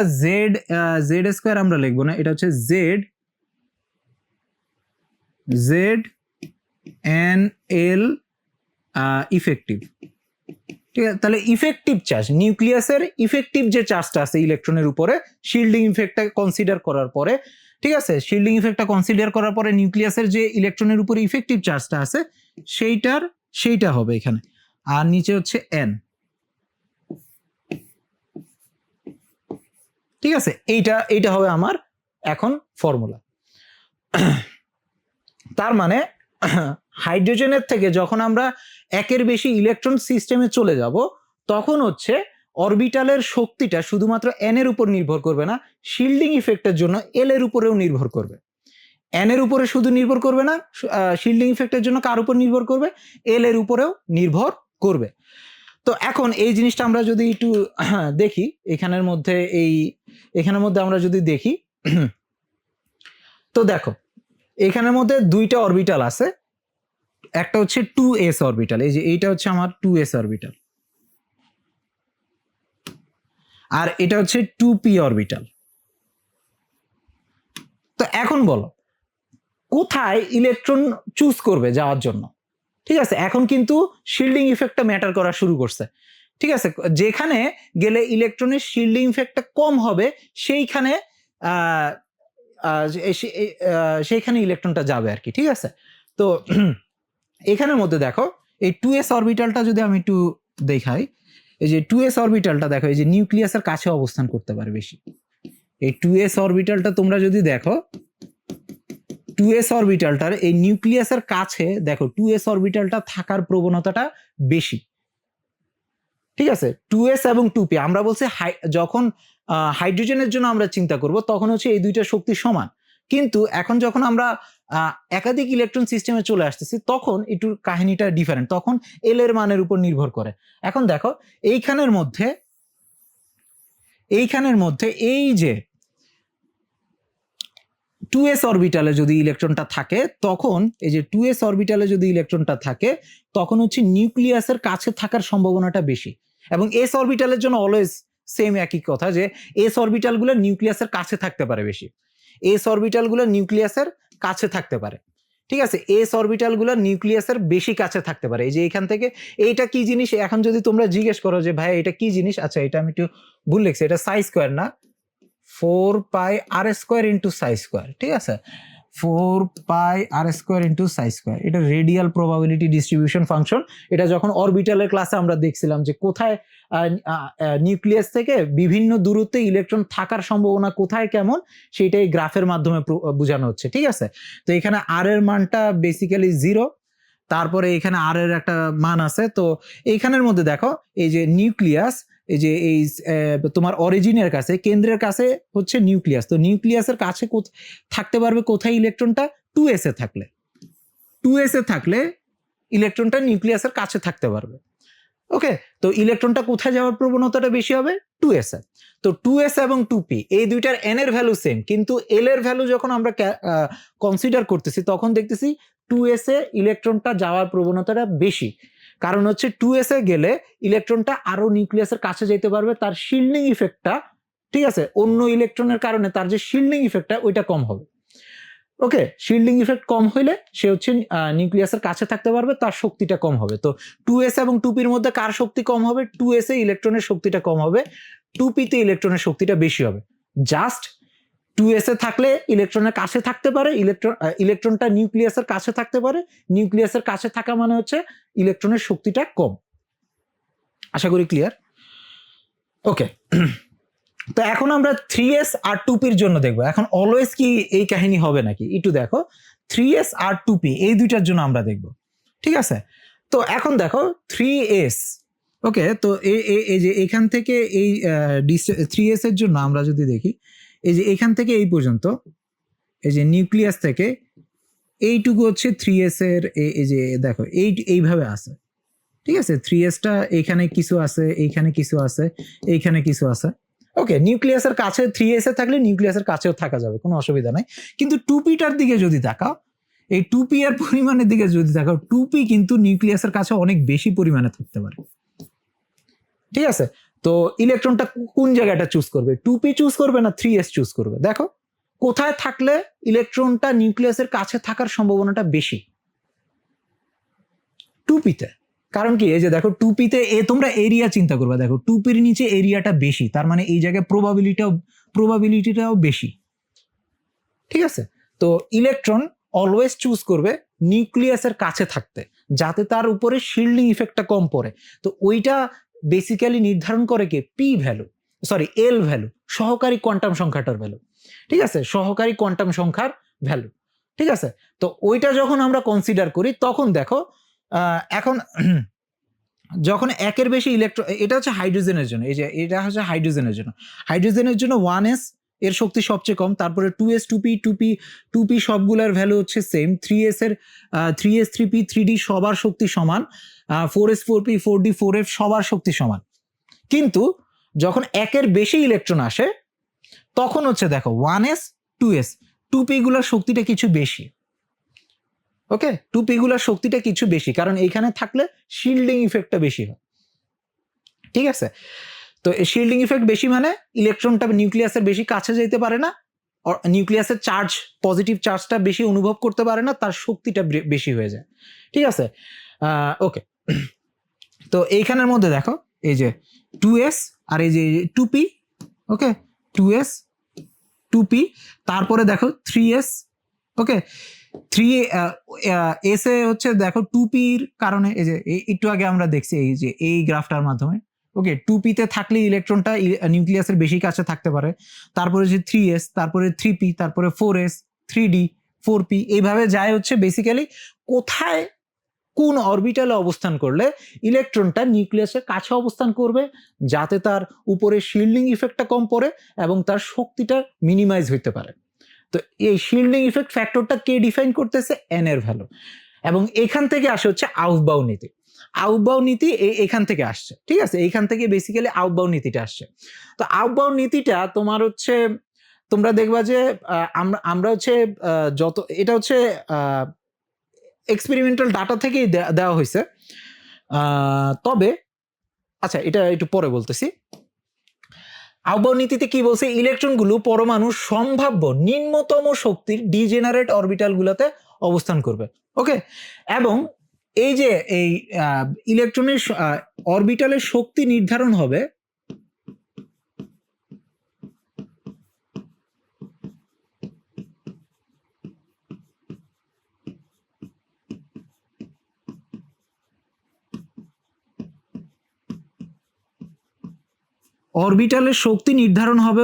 জেড স্কোয়ার আমরা লিখবো না, এটা হচ্ছে জেড এন এল ইফেক্টিভ, ঠিক আছে। তাহলে ইফেক্টিভ চার্জ, নিউক্লিয়াসের ইফেক্টিভ যে চার্জটা আছে ইলেকট্রনের উপরে শিল্ডিং ইফেক্টটা কনসিডার করার পরে, ঠিক আছে, শিল্ডিং ইফেক্টটা কনসিডার করার পরে নিউক্লিয়াসের যে ইলেকট্রনের উপরে ইফেক্টিভ চার্জটা আছে সেইটা হবে এখানে, আর নিচে হচ্ছে এন, ঠিক আছে। এইটা হবে আমার এখন ফর্মুলা। তার মানে হাইড্রোজেনের থেকে যখন আমরা একের বেশি ইলেকট্রন সিস্টেমে চলে যাব তখন হচ্ছে অরবিটালের শক্তিটা শুধুমাত্র এন এর উপর নির্ভর করবে না, শিল্ডিং ইফেক্টের জন্য এল এর উপরেও নির্ভর করবে। এন এর উপরে শুধু নির্ভর করবে না, শিল্ডিং ইফেক্টের জন্য কার উপর নির্ভর করবে, এল এর উপরেও নির্ভর করবে। তো এখন এই জিনিসটা আমরা যদি একটু দেখি এখানের মধ্যে আমরা যদি দেখি, তো দেখো এখানের মধ্যে দুইটা অরবিটাল আছে, একটা হচ্ছে 2s অরবিটাল, এই যে এইটা হচ্ছে আমার 2s অরবিটাল, আর এটা হচ্ছে 2p অরবিটাল। তো এখন বলো কোথায় ইলেকট্রন চুজ করবে যাওয়ার জন্য, ঠিক আছে। এখন কিন্তু শিল্ডিং ইফেক্টটা ম্যাটার করা শুরু করছে, ঠিক আছে। যেখানে গেলে ইলেকট্রনের শিল্ডিং ইফেক্টটা কম হবে সেইখানে ইলেকট্রনটা যাবে আর কি, ঠিক আছে। তো এখানের মধ্যে দেখো এই 2s অরবিটালটা যদি আমি একটু দেখাই, এই যে 2s অরবিটালটা দেখো এই যে নিউক্লিয়াসের কাছে অবস্থান করতে পারে বেশি। এই 2s অরবিটালটা তোমরা যদি দেখো, 2s অরবিটালটার এই নিউক্লিয়াসের কাছে দেখো 2s অরবিটালটা থাকার প্রবণতাটা বেশি, ঠিক আছে। 2s এবং 2p আমরা বলছি যখন হাইড্রোজেনের জন্য আমরা চিন্তা করব তখন হচ্ছে এই দুইটা শক্তি সমান, কিন্তু এখন যখন আমরা একাধিক ইলেকট্রন সিস্টেমে চলে আসতেছি তখন একটু কাহিনীটা ডিফারেন্ট, তখন এল এর মানের উপর নির্ভর করে। এখন দেখো এইখানের মধ্যে এই যে 2s অরবিটালে যদি ইলেকট্রনটা থাকে তখন এই যে 2s অরবিটালে যদি ইলেকট্রনটা থাকে তখন হচ্ছে নিউক্লিয়াসের কাছে থাকার সম্ভাবনাটা বেশি, এবং s অরবিটালের জন্য অলওয়েজ সেম একই কথা যে s অরবিটালগুলো নিউক্লিয়াসের কাছে থাকতে পারে বেশি, s অরবিটালগুলো নিউক্লিয়াসের কাছে থাকতে পারে, ঠিক আছে। s অরবিটালগুলো নিউক্লিয়াসের বেশি কাছে থাকতে পারে। এই যে এখান থেকে এইটা কি জিনিস, এখন যদি তোমরা জিজ্ঞেস করো যে ভাই এটা কি জিনিস, আচ্ছা এটা আমি একটু ভুল লিখছি, এটা সাই স্কোয়ার না, 4 pi r স্কোয়ার ইন্টু সাই স্কোয়ার, ঠিক আছে, 4 pi r স্কোয়ার ইন্টু সাই স্কোয়ার, এটা রেডিয়াল প্রবাবিলিটি ডিস্ট্রিবিউশন ফাংশন। এটা যখন অরবিটালের ক্লাসে আমরা দেখছিলাম যে কোথায় নিউক্লিয়াস থেকে বিভিন্ন দূরত্বে ইলেকট্রন থাকার সম্ভাবনা কোথায় কেমন, সেইটাই গ্রাফের মাধ্যমে বোঝানো হচ্ছে, ঠিক আছে। তো এখানে আর এর মানটা বেসিক্যালি 0, তারপরে এখানে আর এর একটা মান আছে। তো এইখানের মধ্যে দেখো এই যে নিউক্লিয়াস, এই যে এই তোমার অরিজিনের কাছে কেন্দ্রের কাছে হচ্ছে নিউক্লিয়াস, তো নিউক্লিয়াসের কাছে থাকতে পারবে কোথায় ইলেকট্রনটা, 2s এ থাকলে, 2s এ থাকলে ইলেকট্রনটা নিউক্লিয়াসের কাছে থাকতে পারবে। ওকে, তো ইলেকট্রনটা কোথায় যাওয়ার প্রবণতাটা বেশি হবে? 2s এ। তো 2s এবং 2p এই দুইটার n এর ভ্যালু সেম, কিন্তু l এর ভ্যালু যখন আমরা কনসিডার করতেছি তখন দেখতেছি 2s এ ইলেকট্রনটা যাওয়ার প্রবণতাটা বেশি। কারণ হচ্ছে 2s এ গেলে ইলেকট্রনটা আরো নিউক্লিয়াসের কাছে যেতে পারবে, তার শিল্ডিং ইফেক্টটা, ঠিক আছে, অন্য ইলেকট্রনের কারণে তার যে শিল্ডিং ইফেক্টটা ওইটা কম হবে। ওকে, শিল্ডিং ইফেক্ট কম হইলে সে হচ্ছে নিউক্লিয়াসের কাছে থাকতে পারবে, তার শক্তিটা কম হবে। তো 2s এবং 2pর মধ্যে কার শক্তি কম হবে? 2s এ ইলেকট্রনের শক্তিটা কম হবে, 2p তে ইলেকট্রনের শক্তিটা বেশি হবে। জাস্ট 2s এ থাকলে ইলেকট্রনের কাছে থাকতে পারে, ইলেকট্রনটা নিউক্লিয়াসের কাছে থাকতে পারে, নিউক্লিয়াসের কাছে থাকা মানে হচ্ছে ইলেকট্রনের শক্তিটা কম। আশা করি ক্লিয়ার। ওকে, তো এখন আমরা 3s আর 2pর জন্য দেখবো। এখন অলওয়েজ কি এই কাহিনী হবে নাকি? একটু দেখো, 3s আর 2p এই দুইটার জন্য আমরা দেখব, ঠিক আছে? তো এখন দেখো 3s, ওকে, তো এই যে এখান থেকে এই 3s এর জন্য আমরা যদি দেখি, এই যে এখান থেকে এই পর্যন্ত, এই যে নিউক্লিয়াস থেকে এইটুকু হচ্ছে 3s এর, এই যে দেখো এইভাবে আছে, ঠিক আছে? 3sটা এখানে কিছু আছে, এইখানে কিছু আছে, এইখানে কিছু আছে। ওকে, নিউক্লিয়াসের কাছে 3s এ থাকলে নিউক্লিয়াসের কাছেও থাকা যাবে, কোনো অসুবিধা নাই। কিন্তু 2pটার দিকে যদি তাকাও, এই 2p এর পরিমাণের দিকে যদি তাকাও, 2p কিন্তু নিউক্লিয়াসের কাছে অনেক বেশি পরিমাণে থাকতে পারে, ঠিক আছে? তো ইলেকট্রনটা কোন জায়গাটা চুজ করবে? 2p চুজ করবে না 3s চুজ করবে? দেখো কোথায় থাকলে ইলেকট্রনটা নিউক্লিয়াসের কাছে থাকার সম্ভাবনাটা বেশি? 2p তে। কারণ কি? এই যে দেখো 2p তে তোমরা এরিয়া চিন্তা করবে, দেখো 2pর নিচে এরিয়াটা বেশি, তার মানে এই জায়গায় প্রবাবিলিটিটাও বেশি, ঠিক আছে? তো ইলেকট্রন অলওয়েজ চুজ করবে নিউক্লিয়াসের কাছে থাকতে, যাতে তার উপরে শিল্ডিং ইফেক্টটা কম পড়ে। তো ওইটা বেসিক্যালি নির্ধারণ করে কি? পি ভ্যালু, সরি এল ভ্যালু, সহকারী কোয়ান্টাম সংখ্যাটার ভ্যালু, ঠিক আছে? সহকারী কোয়ান্টাম সংখ্যার ভ্যালু, ঠিক আছে? তো ওইটা যখন আমরা কনসিডার করি তখন দেখো এখন যখন একের বেশি ইলেকট্রন, এটা হচ্ছে হাইড্রোজেনের জন্য, এই যে এটা হচ্ছে হাইড্রোজেনের জন্য, হাইড্রোজেনের জন্য 1s এর শক্তি সবচেয়ে কম, তারপরে 2s 2p সবগুলোর ভ্যালু হচ্ছে সেম, 3s এর 3s 3p 3d সবার শক্তি সমান, 4s 4p 4d 4f সবার শক্তি সমান। কিন্তু যখন একের বেশি ইলেকট্রন আসে তখন হচ্ছে দেখো 1s 2s 2p গুলোর শক্তিটা কিছু বেশি। ওকে, 2p গুলোর শক্তিটা কিছু বেশি, কারণ এইখানে থাকলে শিল্ডিং ইফেক্টটা বেশি হয়, ঠিক আছে? তো শিল্ডিং ইফেক্ট বেশি মানে ইলেকট্রনটা নিউক্লিয়াসের বেশি কাছে যেতে পারে না, নিউক্লিয়াসের চার্জ, পজিটিভ চার্জটা বেশি অনুভব করতে পারে না, তার শক্তিটা বেশি হয়ে যায়, ঠিক আছে? ওকে, তো এইখানের মধ্যে দেখো এই যে 2s আর এই যে 2p, ওকে, 2s 2p, তারপরে দেখো 3s, ওকে, 3s এ হচ্ছে দেখো 2pর কারণে, এই যে একটু আগে আমরা দেখছি এই যে এই গ্রাফটার মাধ্যমে, ওকে, 2p তে থাকলে ইলেকট্রনটা নিউক্লিয়াসের বেশি কাছে থাকতে পারে, তারপরে যে 3s, তারপরে 3p, তারপরে 4s 3d 4p, এইভাবে যায় হচ্ছে বেসিক্যালি কোথায় কোন অরবিটালে অবস্থান করলে ইলেকট্রনটা নিউক্লিয়াসের কাছে অবস্থান করবে, যাতে তার উপরে শিল্ডিং ইফেক্টটা কম পড়ে এবং তার শক্তিটা মিনিমাইজ হইতে পারে। তো এই শিল্ডিং ইফেক্ট ফ্যাক্টরটা কে ডিফাইন করতেছে? এন এর ভ্যালু। এবং এখান থেকে আসে হচ্ছে আউফবাউ নীতি। আউফবাউ নীতি এখান থেকে আসছে, ঠিক আছে? এইখান থেকে বেসিক্যালি আউফবাউ নীতিটা আসছে। তো আউফবাউ নীতিটা তোমার হচ্ছে, তোমরা দেখবা যে আমরা হচ্ছে যত, এটা হচ্ছে এক্সপেরিমেন্টাল ডাটা থেকেই দেওয়া হয়েছে, তবে আচ্ছা এটা একটু পরে বলতেছি। আউফবাউ নীতিতে কি বলছে? ইলেকট্রনগুলো পরমাণুর সম্ভাব্য নিম্নতম শক্তির ডিজেনারেট অরবিটালগুলোতে অবস্থান করবে, ওকে, এবং এই যে এই ইলেকট্রনের অরবিটালের শক্তি নির্ধারণ হবে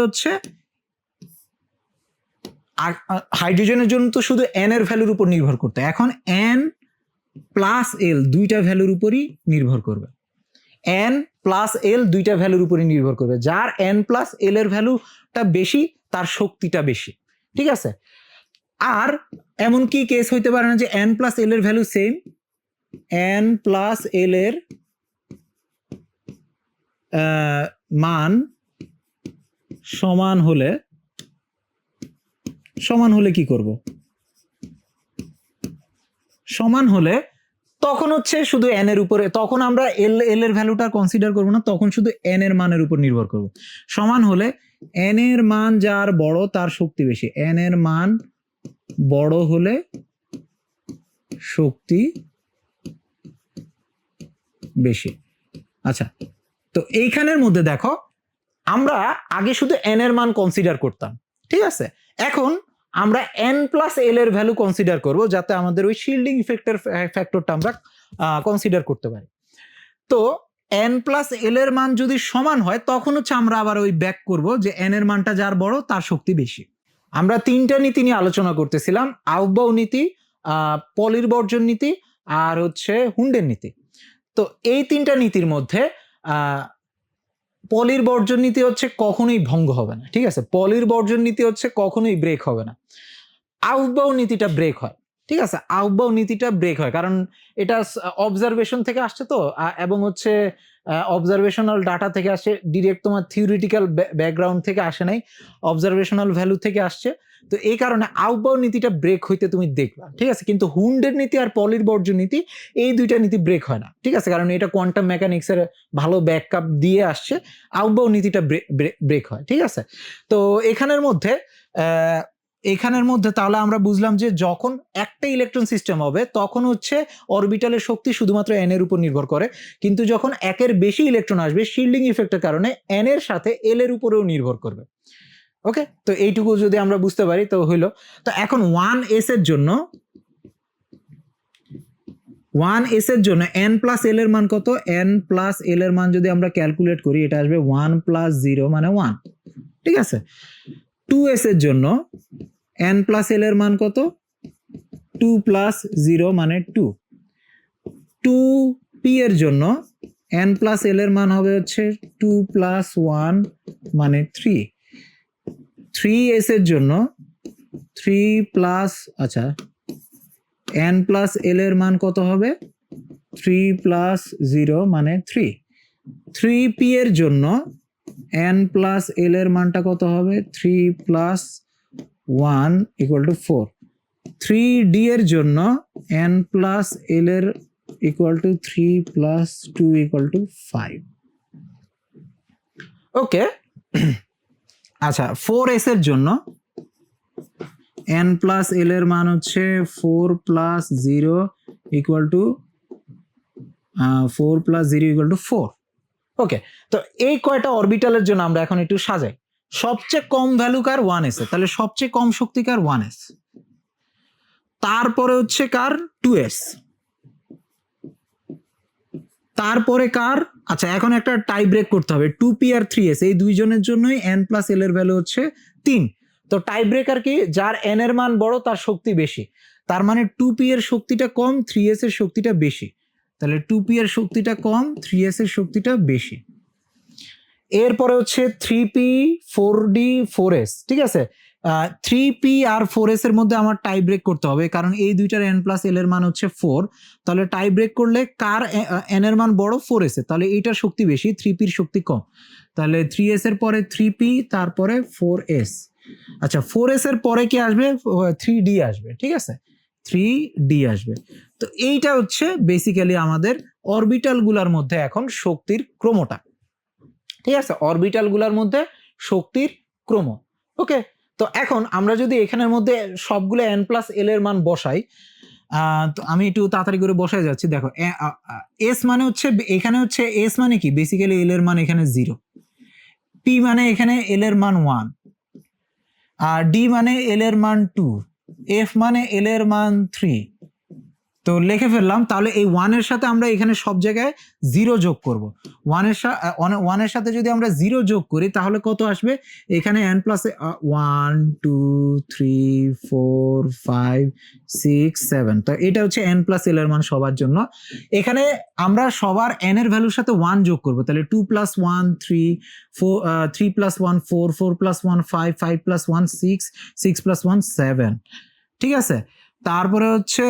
হচ্ছে, আর হাইড্রোজেনের জন্য তো শুধু এন এর ভ্যালুর উপর নির্ভর করতে, এখন এন প্লাস এল দুইটা ভ্যালুর উপরই নির্ভর করবে, এন প্লাস এল দুইটা ভ্যালুর উপরই নির্ভর করবে, যার এন প্লাস এল এর ভ্যালুটা বেশি তার শক্তিটা বেশি, ঠিক আছে? আর এমন কি কেস হইতে পারে না যে এন প্লাস এল এর value same, N plus L এর মান সমান হলে কি করব? সমান হলে তখন হচ্ছে শুধু n এর উপরে, তখন আমরা l এর ভ্যালুটা কনসিডার করব না, তখন শুধু n এর মানের উপর নির্ভর করব। সমান হলে n এর মান যার বড় তার শক্তি বেশি, n এর মান বড় হলে শক্তি বেশি। আচ্ছা, তো এইখানের মধ্যে দেখো আমরা আগে শুধু n এর মান কনসিডার করতাম, ঠিক আছে? এখন আমরা n প্লাস l এর ভ্যালু কনসিডার করব, যাতে আমাদের ওই শিল্ডিং ইফেক্টের ফ্যাক্টরটা আমরা কনসিডার করতে পারি। তো n প্লাস l এর মান যদি সমান হয় তখন হচ্ছে আমরা আবার ওই ব্যাক করব যে n এর মানটা যার বড় তার শক্তি বেশি। আমরা তিনটা নীতি নিয়ে আলোচনা করতেছিলাম, আউফবাউ নীতি, পলির বর্জন নীতি আর হচ্ছে হুন্ডের নীতি। তো এই তিনটা নীতির মধ্যে পলির বর্জন নীতি হচ্ছে কখনোই ভঙ্গ হবে না, ঠিক আছে? পলির বর্জন নীতি হচ্ছে কখনোই ব্রেক হবে না। আউফবাউ নীতিটা ব্রেক হয়, ঠিক আছে? আউফবাউ নীতিটা ব্রেক হয় কারণ এটা অবজারভেশন থেকে আসছে, তো এবং হচ্ছে অবজারভেশনাল ডাটা থেকে আসছে, ডিরেক্ট তোমার থিওরিটিক্যাল ব্যাকগ্রাউন্ড থেকে আসে নাই, অবজারভেশনাল ভ্যালু থেকে আসছে। তো এই কারণে আউফবাউ নীতিটা ব্রেক হইতে তুমি দেখবা, ঠিক আছে? কিন্তু হুন্ডের নীতি আর পলির বর্জন নীতি, এই দুইটা নীতি ব্রেক হয় না, ঠিক আছে? কারণ এটা কোয়ান্টাম মেকানিক্সের ভালো ব্যাকআপ দিয়ে আসছে, আউফবাউ নীতিটা ব্রেক হয়, ঠিক আছে? তো এখানের মধ্যে তাহলে আমরা বুঝলাম যে যখন একটা ইলেকট্রন সিস্টেম হবে তখন হচ্ছে অরবিটালের শক্তি শুধুমাত্র n এর উপর নির্ভর করে, কিন্তু যখন একের বেশি ইলেকট্রন আসবে শিল্ডিং ইফেক্টের কারণে n এর সাথে l এর উপরেও নির্ভর করবে। ওকে, তো এইটুকু যদি আমরা বুঝতে পারি তো হইলো। তো এখন 1s এর জন্য n প্লাস l এর মান কত? n প্লাস l এর মান যদি আমরা ক্যালকুলেট করি এটা আসবে 1 প্লাস 0 মানে 1, ঠিক আছে? 2s এর জন্য n প্লাস l এর মান কত? 2 প্লাস 0 মানে 2। 2p এর জন্য n প্লাস l এর মান হবে হচ্ছে 2 প্লাস 1 মানে 3। 3s এর জন্য 3 প্লাস, আচ্ছা, n প্লাস l এর মান কত হবে? 3 প্লাস 0 মানে 3। 3p এর জন্য n প্লাস l এর মানটা কত হবে? 3 প্লাস 1 ইকুয়াল টু 4। 3d এর জন্য n প্লাস l এর equal to 3 plus 2 equal to 5। ওকে, আচ্ছা, 4s এর জন্য n প্লাস l এর মান হচ্ছে 4 plus 0 equal to 4 plus 0 equal to 4। ওকে, তো এই কয়টা অরবিটালের জন্য আমরা এখন একটু সাজাই। সবচেয়ে কম ভ্যালু কার? 1s এর, তাহলে সবচেয়ে কম শক্তি কার? 1s। তারপরে হচ্ছে কার? 2s। তারপরে কার? আচ্ছা, এখন একটা টাই ব্রেক করতে হবে, 2p আর 3s এই দুইজনের জন্যই n প্লাস l এর ভ্যালু হচ্ছে 3। তো টাই ব্রেকার কি? যার n এর মান বড় তার শক্তি বেশি, তার মানে 2p এর শক্তিটা কম, 3s এর শক্তিটা বেশি। তাহলে 2p এর শক্তিটা কম, 3s এর শক্তিটা বেশি। এরপরে হচ্ছে 3p 4d 4s, ঠিক আছে? 3p আর 4s এর মধ্যে আমার টাই ব্রেক করতে হবে, কারণ এই দুইটার n প্লাস l এর মান হচ্ছে 4। তাহলে টাই ব্রেক করলে কার n এর মান বড়? 4s এর, তাহলে এইটার শক্তি বেশি, 3p এর শক্তি কম। তাহলে 3s এর পরে 3p, তারপরে 4s। আচ্ছা, 4s এর পরে কি আসবে? 3d আসবে, ঠিক আছে? 3d আসবে। তো এইটা হচ্ছে বেসিক্যালি আমাদের অরবিটাল গুলার মধ্যে এখন শক্তির ক্রমটা, ঠিক আছে? অরবিটাল গুলার মধ্যে শক্তির ক্রম। ওকে, তো এখন আমরা যদি এখানের মধ্যে সবগুলো n প্লাস l এর মান বসাই, তো আমি একটু তাড়াতাড়ি করে বসাই যাচ্ছি। দেখো, s মানে হচ্ছে, এখানে হচ্ছে s মানে কি? বেসিক্যালি l এর মান এখানে 0, p মানে এখানে l এর মান 1, আর d মানে l এর মান 2, f মানে l এর মান 3। তো লিখে ফেললাম। তাহলে এই 1 এর সাথে আমরা এখানে সব জায়গায় 0 যোগ করব। 1 এর সাথে যদি আমরা 0 যোগ করি তাহলে কত আসবে? এখানে n প্লাস 1 2 3 4 5 6 7। তো এটা হচ্ছে n প্লাস l এর মান সবার জন্য। এখানে আমরা সবার n এর ভ্যালুর সাথে 1 যোগ করব। তাহলে 2 plus 1 3 4 3 plus 1 4 4 plus 1 5 5 plus 1 6 6 plus 1 7, ঠিক আছে? তারপরে হচ্ছে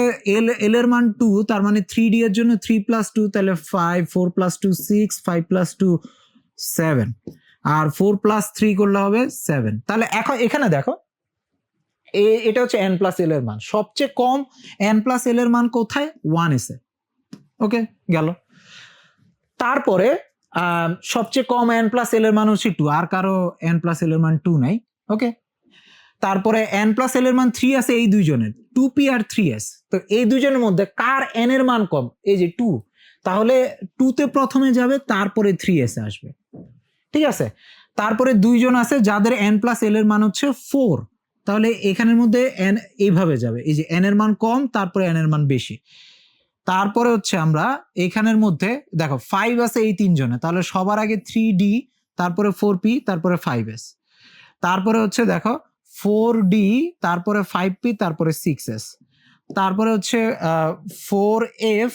l এর মান 2, তার মানে 3d এর জন্য 3 প্লাস 2, তাহলে 5 4 প্লাস 2 6 5 প্লাস 2 7, আর 4 প্লাস 3 করলে হবে 7। তাহলে এখন এখানে দেখো এটা হচ্ছে n প্লাস l এর মান, সবচেয়ে কম n প্লাস l এর মান কোথায়? 1s এ। ওকে, গেল। তারপরে সবচেয়ে কম n প্লাস l এর মান হচ্ছে 2, আর কারো n প্লাস l এর মান 2 নাই। ওকে, তারপরে n প্লাস l এর মান 3 আছে এই দুইজনের, 2p আর 3s। তো এই দুইজনের মধ্যে কার n এর মান কম? এই যে 2, তাহলে 2 তে প্রথমে যাবে, তারপরে 3s এ আসবে। ঠিক আছে, তারপরে দুইজন আছে যাদের n প্লাস l এর মান হচ্ছে 4, তাহলে এখানের মধ্যে n এইভাবে যাবে, এই যে n এর মান কম, তারপরে n এর মান বেশি। তারপরে হচ্ছে আমরা এখানের মধ্যে দেখো 5 আছে এই তিনজনে, তাহলে সবার আগে 3d, তারপরে 4p, তারপরে 5s। তারপরে হচ্ছে দেখো 4d, তারপরে 5p, তারপরে 6s। তারপরে হচ্ছে 4f,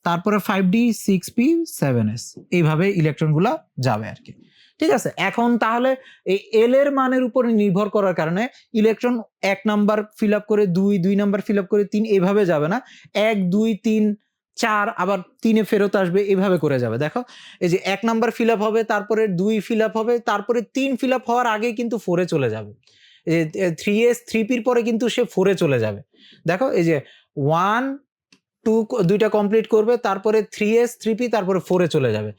তারপরে 5d, 6p, 7s। এইভাবে ইলেকট্রনগুলো যাবে আর কি। ঠিক আছে, এখন তাহলে এই এল এর মানের উপর নির্ভর করার কারণে ইলেকট্রন 1 নাম্বার ফিল আপ করে 2 নাম্বার ফিল আপ করে 3, এইভাবে যাবে না। 1 2 3 4 আবার 3-এ ফেরত আসবে, এইভাবে করে যাবে। দেখো এই যে 1 নাম্বার ফিল আপ হবে, তারপরে 2 ফিল আপ হবে, তারপরে 3 ফিল আপ হওয়ার আগে কিন্তু 4-এ চলে যাবে। 3s 3pর পরে কিন্তু সে 4-এ চলে যাবে। দেখো এই যে 1 2 দুইটা কমপ্লিট করবে, তারপরে 3s 3p, তারপরে 4-এ চলে যাবে।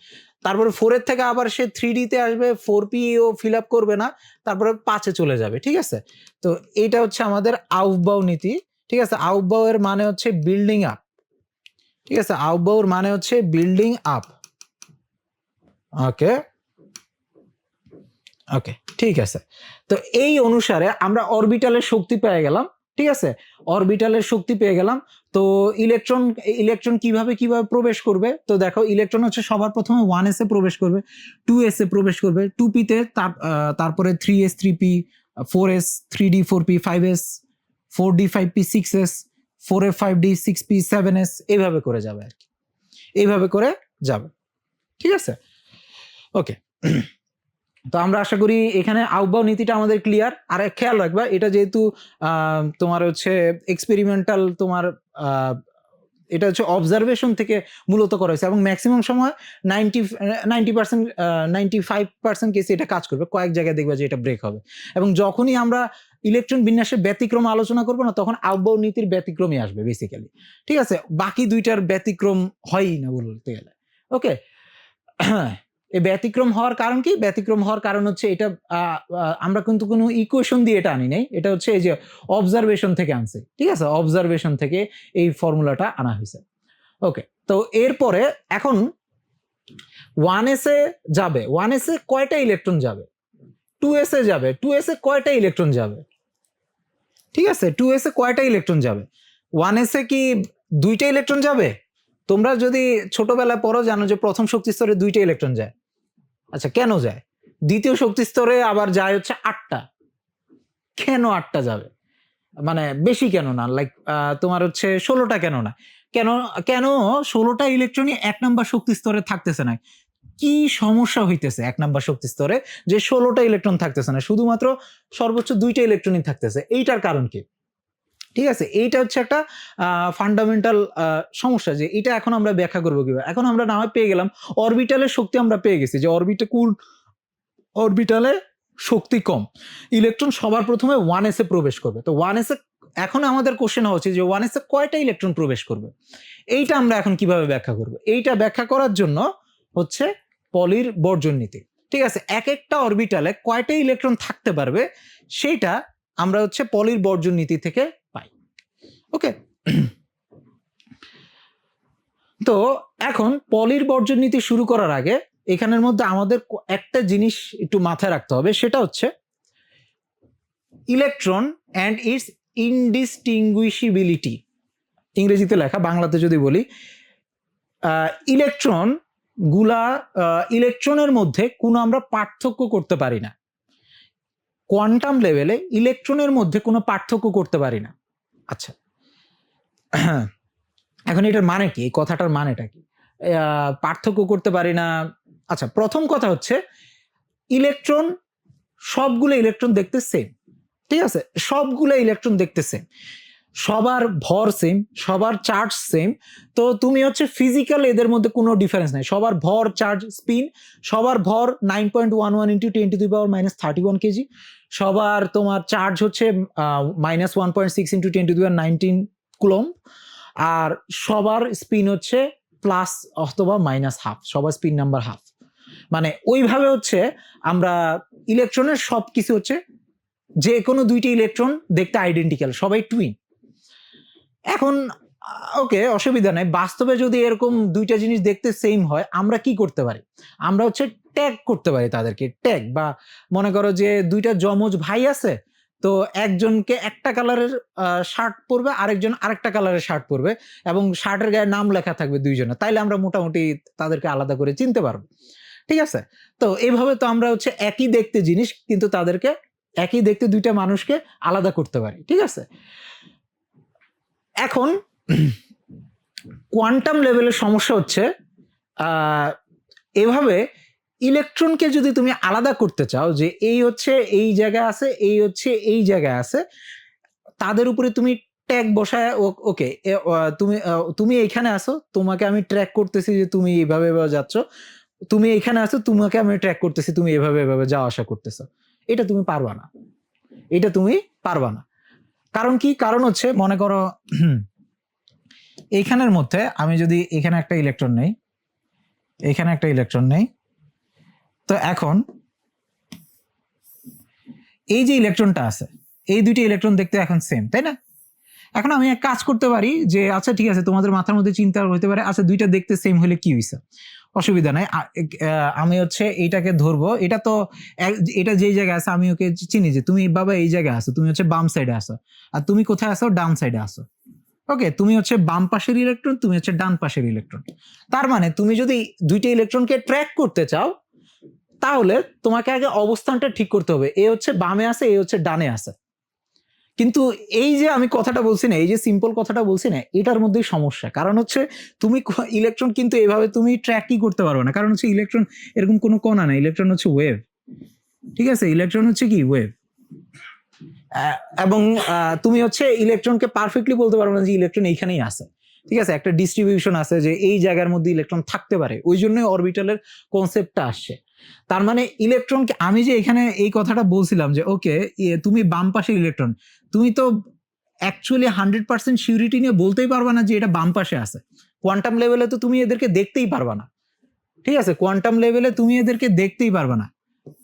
তারপরে 4-এর থেকে আবার সে 3d তে আসবে, 4p ও ফিল আপ করবে না, তারপরে 5-এ চলে যাবে। ঠিক আছে, তো এইটা হচ্ছে আমাদের আউফবাউ নীতি। ঠিক আছে, আউফবাউ এর মানে হচ্ছে বিল্ডিং আপ। ঠিক আছে, আউফবাউর মানে হচ্ছে বিল্ডিং আপ। ওকে ওকে, ঠিক আছে। তো এই অনুসারে আমরা অরবিটালের শক্তি পেয়ে গেলাম। ঠিক আছে, অরবিটালের শক্তি পেয়ে গেলাম। তো ইলেকট্রন কিভাবে প্রবেশ করবে? তো দেখো ইলেকট্রন হচ্ছে সবার প্রথমে 1s এ প্রবেশ করবে, 2s এ প্রবেশ করবে, 2p তে, তারপরে 3s 3p, 4s 3d 4p, 5s 4d 5p, 6s 4f 5d, 6p 7s, এইভাবে করে যাবে আর কি, এইভাবে করে যাবে। ঠিক আছে, ওকে। তো আমরা আশা করি এখানে আউফবাউ নীতিটা আমাদের ক্লিয়ার। আর খেয়াল রাখবা, এটা যেহেতু তোমার হচ্ছে এক্সপেরিমেন্টাল, তোমার এটা হচ্ছে অবজারভেশন থেকে মূলত করা হয়েছে, এবং ম্যাক্সিমাম সময় 90% 95% কেসে এটা কাজ করবে। কয়েক জায়গায় দেখবা যে এটা ব্রেক হবে, এবং যখনই আমরা ইলেকট্রন বিন্যাসের ব্যতিক্রম আলোচনা করবো না, তখন আউফবাউ নীতির ব্যতিক্রমই আসবে বেসিক্যালি। ঠিক আছে, বাকি দুইটার ব্যতিক্রম হয়ই না বলতে গেলে। ওকে, এই ব্যতিক্রম হওয়ার কারণ কি? ব্যতিক্রম হওয়ার কারণ হচ্ছে এটা আমরা কিন্তু কোনো ইকুয়েশন দিয়ে এটা আনি নাই, এটা হচ্ছে এই যে অবজারভেশন থেকে আনছে। ঠিক আছে, অবজারভেশন থেকে এই ফর্মুলাটা আনা হয়েছে। ওকে, তো এরপরে এখন 1s এ যাবে, 1s এ কয়টা ইলেকট্রন যাবে? 2s এ যাবে, 2s এ কয়টা ইলেকট্রন যাবে? ঠিক আছে, 2s এ কয়টা ইলেকট্রন যাবে? 1s এ কি 2টা ইলেকট্রন যাবে? তোমরা যদি ছোটবেলায় পড়ো জানো যে প্রথম শক্তি স্তরে 2টা ইলেকট্রন যায়। আচ্ছা, কেন যায়? দ্বিতীয় শক্তি স্তরে আবার যায় হচ্ছে 8টা। কেন 8টা যাবে? মানে বেশি কেন না? লাইক তোমার হচ্ছে 16টা কেন না? কেন কেন 16টা ইলেকট্রনই 1 নাম্বার শক্তি স্তরে থাকতেছে না? কি সমস্যা হইতেছে 1 নাম্বার শক্তি স্তরে যে 16টা ইলেকট্রন থাকতেছে না, শুধুমাত্র সর্বোচ্চ 2টা ইলেকট্রনই থাকতেছে? এইটার কারণ কি? ঠিক আছে, এইটা হচ্ছে একটা ফান্ডামেন্টাল সমস্যা, যে এটা এখন আমরা ব্যাখ্যা করবো কিভাবে। এখন আমরা না হয় পেয়ে গেলাম অরবিটালের শক্তি, আমরা পেয়ে গেছি যে অরবিটালে শক্তি কম, ইলেকট্রন সবার প্রথমে 1s এ প্রবেশ করবে। তো 1s এ এখন আমাদের কোশ্চেন হচ্ছে যে 1s এ কয়টা ইলেকট্রন প্রবেশ করবে? এইটা আমরা এখন কিভাবে ব্যাখ্যা করব? এইটা ব্যাখ্যা করার জন্য হচ্ছে পলির বর্জন নীতি। ঠিক আছে, এক একটা অরবিটালে কয়টা ইলেকট্রন থাকতে পারবে সেইটা আমরা হচ্ছে পলির বর্জন নীতি থেকে পাই। ওকে, তো এখন পলির বর্জন নীতি শুরু করার আগে এখানের মধ্যে আমাদের একটা জিনিস একটু মাথায় রাখতে হবে, সেটা হচ্ছে ইলেকট্রন অ্যান্ড ইটস ইনডিস্টিংগুইশিবিলিটি। ইংরেজিতে লেখা, বাংলাতে যদি বলি, ইলেকট্রনের মধ্যে কোনো আমরা পার্থক্য করতে পারি না। কোয়ান্টাম লেভেলে ইলেকট্রনের মধ্যে কোনো পার্থক্য করতে পারি না। আচ্ছা, এখন এটার মানে কি? এই কথাটার মানেটা কি? পার্থক্য করতে পারি না। আচ্ছা, প্রথম কথা হচ্ছে সবগুলো ইলেকট্রন দেখতে সেম। ঠিক আছে, সবগুলো ইলেকট্রন দেখতে সেম। সবার ভর সেম, সবার চার্জ সেম। তো তুমি হচ্ছে ফিজিক্যাল এদের মধ্যে কোনো ডিফারেন্স নাই, সবার ভর চার্জ স্পিন, সবার ভর 9.11 ইন্টু 10⁻31 কেজি, সবার তোমার চার্জ হচ্ছে -1.6 ইন্টু 10⁻19 কুলম্ব, আর সবার স্পিন হচ্ছে প্লাস অথবা -½ সবার স্পিন নাম্বার হাফ। মানে ওইভাবে হচ্ছে আমরা ইলেকট্রনের সব কিছু হচ্ছে যে কোনো দুইটি ইলেকট্রন দেখতে আইডেন্টিক্যাল, সবাই টুইন। এখন ওকে, অসুবিধা নাই, বাস্তবে যদি এরকম দুইটা জিনিস দেখতে সেম হয় আমরা কি করতে পারি, আমরা হচ্ছে ট্যাগ করতে পারি তাদেরকে, ট্যাগ। বা মনে করো যে দুইটা যমজ ভাই আছে, তো একজনকে একটা কালারের শার্ট পরবে, আরেকজন আরেকটা কালারের শার্ট পরবে, এবং শার্টের গায়ে নাম লেখা থাকবে দুইজনের, তাইলে আমরা মোটামুটি তাদেরকে আলাদা করে চিনতে পারবো। ঠিক আছে, তো এইভাবে তো আমরা হচ্ছে একই দেখতে জিনিস কিন্তু তাদেরকে, একই দেখতে দুইটা মানুষকে আলাদা করতে পারি। ঠিক আছে, এখন কোয়ান্টাম লেভেলের সমস্যা হচ্ছে এভাবে ইলেকট্রনকে যদি তুমি আলাদা করতে চাও, যে এই হচ্ছে এই জায়গায় আছে, এই হচ্ছে এই জায়গায় আছে, তাদের উপরে তুমি ট্যাগ বসায়, ওকে তুমি এইখানে আসো, তোমাকে আমি ট্র্যাক করতেছি যে তুমি এইভাবে যাচ্ছ, তুমি এইখানে আসো, তোমাকে আমি ট্র্যাক করতেছি তুমি এভাবে এভাবে যাওয়া আসা করতেছো। এটা তুমি পারবা না, এটা তুমি পারবা না। কারণ কি? কারণ হচ্ছে মনে করো এইখানের মধ্যে আমি যদি এখানে একটা ইলেকট্রন নেই, এখানে একটা ইলেকট্রন নেই, তো এখন এই যে ইলেকট্রনটা আছে, এই দুইটা ইলেকট্রন দেখতে এখন সেম, তাই না? এখন আমি এক কাজ করতে পারি যে আচ্ছা ঠিক আছে, তোমাদের মাথার মধ্যে চিন্তা হতে পারে আচ্ছা দুইটা দেখতে সেম হলে কি হইছে, অসুবিধা নাই, আমি হচ্ছে এইটাকে ধরবো, এটা তো এটা যেই জায়গায় আছে আমি ওকে চিনি যে তুমি বাবা এই জায়গায় আছো, তুমি হচ্ছে বাম সাইডে আসো, আর তুমি কোথায় আসো? ডান সাইডে আসো। ওকে, তুমি হচ্ছে বাম পাশের ইলেকট্রন, তুমি হচ্ছে ডান পাশের ইলেকট্রন। তার মানে তুমি যদি দুইটা ইলেকট্রনকে ট্র্যাক করতে চাও, তাহলে তোমাকে আগে অবস্থানটা ঠিক করতে হবে, এ হচ্ছে বামে আছে, এ হচ্ছে ডানে আছে। কিন্তু এই যে আমি কথাটা বলছি না, এই যে সিম্পল কথাটা বলছি না, এটার মধ্যেই সমস্যা। কারণ হচ্ছে তুমি ইলেকট্রন কিন্তু এভাবে তুমি ট্র্যাকই করতে পারবে না, কারণ হচ্ছে ইলেকট্রন এরকম কোনো কণা না, ইলেকট্রন হচ্ছে ওয়েভ। ঠিক আছে, ইলেকট্রন হচ্ছে কি ওয়েভ, এবং তুমি হচ্ছে ইলেকট্রনকে পারফেক্টলি বলতে পারবে না যে ইলেকট্রন এইখানেই আছে। ঠিক আছে, একটা ডিস্ট্রিবিউশন আছে যে এই জায়গার মধ্যে ইলেকট্রন থাকতে পারে, ওই জন্যই অরবিটালের কনসেপ্টটা আসছে। তার মানে ইলেকট্রনকে আমি যে এখানে এই কথাটা বলছিলাম যে ওকে তুমি বাম পাশের ইলেকট্রন, তুমি তো অ্যাকচুয়ালি 100% সিউরিটি নিয়ে বলতেই পারবা না যে এটা বাম পাশে আছে। কোয়ান্টাম লেভেলে তো তুমি এদেরকে দেখতেই পারবা না। ঠিক আছে, কোয়ান্টাম লেভেলে তুমি এদেরকে দেখতেই পারবা না।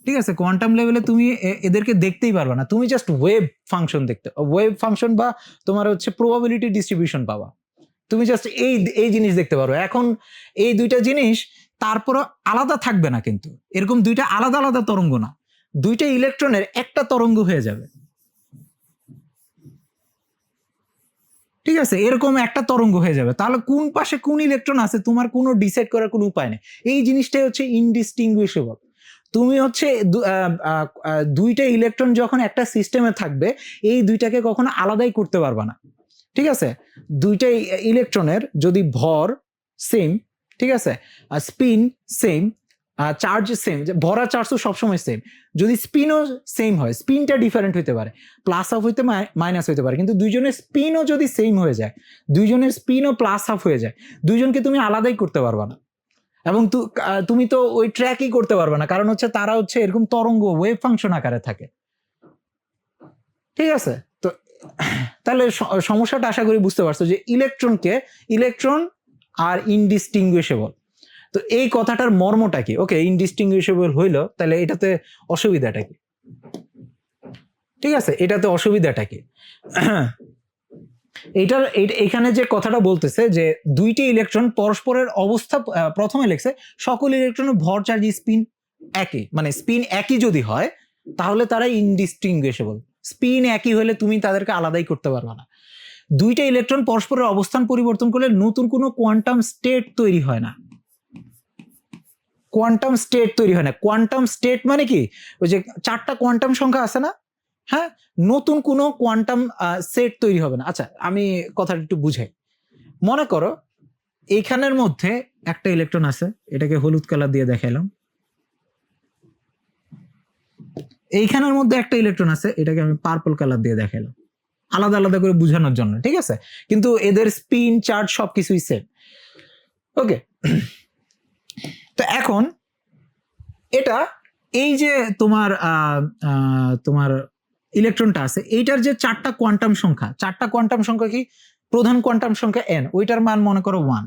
ঠিক আছে, কোয়ান্টাম লেভেলে তুমি এদেরকে দেখতেই পারবা না, তুমি জাস্ট ওয়েভ ফাংশন দেখতে, ওয়েভ ফাংশন বা তোমার হচ্ছে প্রবাবিলিটি ডিস্ট্রিবিউশন পাবা, তুমি জাস্ট এই এই জিনিস দেখতে পারো। এখন এই দুইটা জিনিস তারপরও আলাদা থাকবে না, কিন্তু এরকম দুইটা আলাদা আলাদা তরঙ্গ না, দুইটা ইলেকট্রনের একটা তরঙ্গ হয়ে যাবে। ঠিক আছে, এরকম একটা তরঙ্গ হয়ে যাবে, তাহলে কোন পাশে কোন ইলেকট্রন আছে তোমার কোনো ডিসাইড করার কোনো উপায় নেই। এই জিনিসটাই হচ্ছে ইনডিস্টিংগুইশেবল। তুমি হচ্ছে দুইটা ইলেকট্রন যখন একটা সিস্টেমে থাকবে, এই দুইটাকে কখনো আলাদাই করতে পারবা না। ঠিক আছে, দুইটা ইলেকট্রনের যদি ভর সেম, ঠিক আছে, আর স্পিন সেম, চার্জ সেম, ভরা চার্জ তো সবসময় সেম, যদি স্পিনও সেম হয়, স্পিনটা ডিফারেন্ট হইতে পারে, প্লাস হাফ হইতে মাইনাস হইতে পারে, কিন্তু দুইজনের স্পিনও যদি সেম হয়ে যায়, দুইজনের স্পিনও প্লাস হাফ হয়ে যায়, দুইজনকে তুমি আলাদাই করতে পারবা না। এবং তুমি তো ওই ট্র্যাকই করতে পারবে না, কারণ হচ্ছে তারা হচ্ছে এরকম তরঙ্গ ওয়েভ ফাংশন আকারে থাকে। ঠিক আছে, তো তাহলে সমস্যাটা আশা করি বুঝতে পারছো যে ইলেকট্রন আর ইনডিস্টিংগুইশেবল। তো এই কথাটার মর্মটা কি? ওকে, ইনডিস্টিংগুইশেবল হইলো, তাহলে এটাতে অসুবিধাটা কি? ঠিক আছে, এটাতে অসুবিধাটা কি? এখানে যে কথাটা বলতেছে যে দুইটি ইলেকট্রন পরস্পরের অবস্থা, প্রথমে লেখছে সকল ইলেকট্রনের ভর চার্জ স্পিন একই, মানে স্পিন একই যদি হয় তাহলে তারা ইনডিস্টিংগুইশেবল। স্পিন একই হলে তুমি তাদেরকে আলাদাই করতে পারবে না। দুইটা ইলেকট্রন পরস্পরের অবস্থান পরিবর্তন করলে নতুন কোনো কোয়ান্টাম স্টেট তৈরি হয় না। কোয়ান্টাম স্টেট তৈরি হয় না। কোয়ান্টাম স্টেট মানে কি? ওই যে 4টা কোয়ান্টাম সংখ্যা আছে না, হ্যাঁ, নতুন কোনো কোয়ান্টাম সেট তৈরি হবে না। আচ্ছা, আমি কথাটা একটু বুঝাই। মনে করো এইখানের মধ্যে একটা ইলেকট্রন আছে, এটাকে হলুদ কালার দিয়ে দেখাইলাম। এইখানের মধ্যে একটা ইলেকট্রন আছে, এটাকে আমি পার্পল কালার দিয়ে দেখাইলাম। আলাদা আলাদা করে বোঝানোর জন্য, ঠিক আছে, কিন্তু এদের স্পিন চার্জ সবকিছুই সেম। ওকে, তো এখন এটা এই যে তোমার তোমার ইলেকট্রনটা আছে, এইটার যে চারটা কোয়ান্টাম সংখ্যা কি, প্রধান কোয়ান্টাম সংখ্যা n, ওইটার মান মনে করো 1,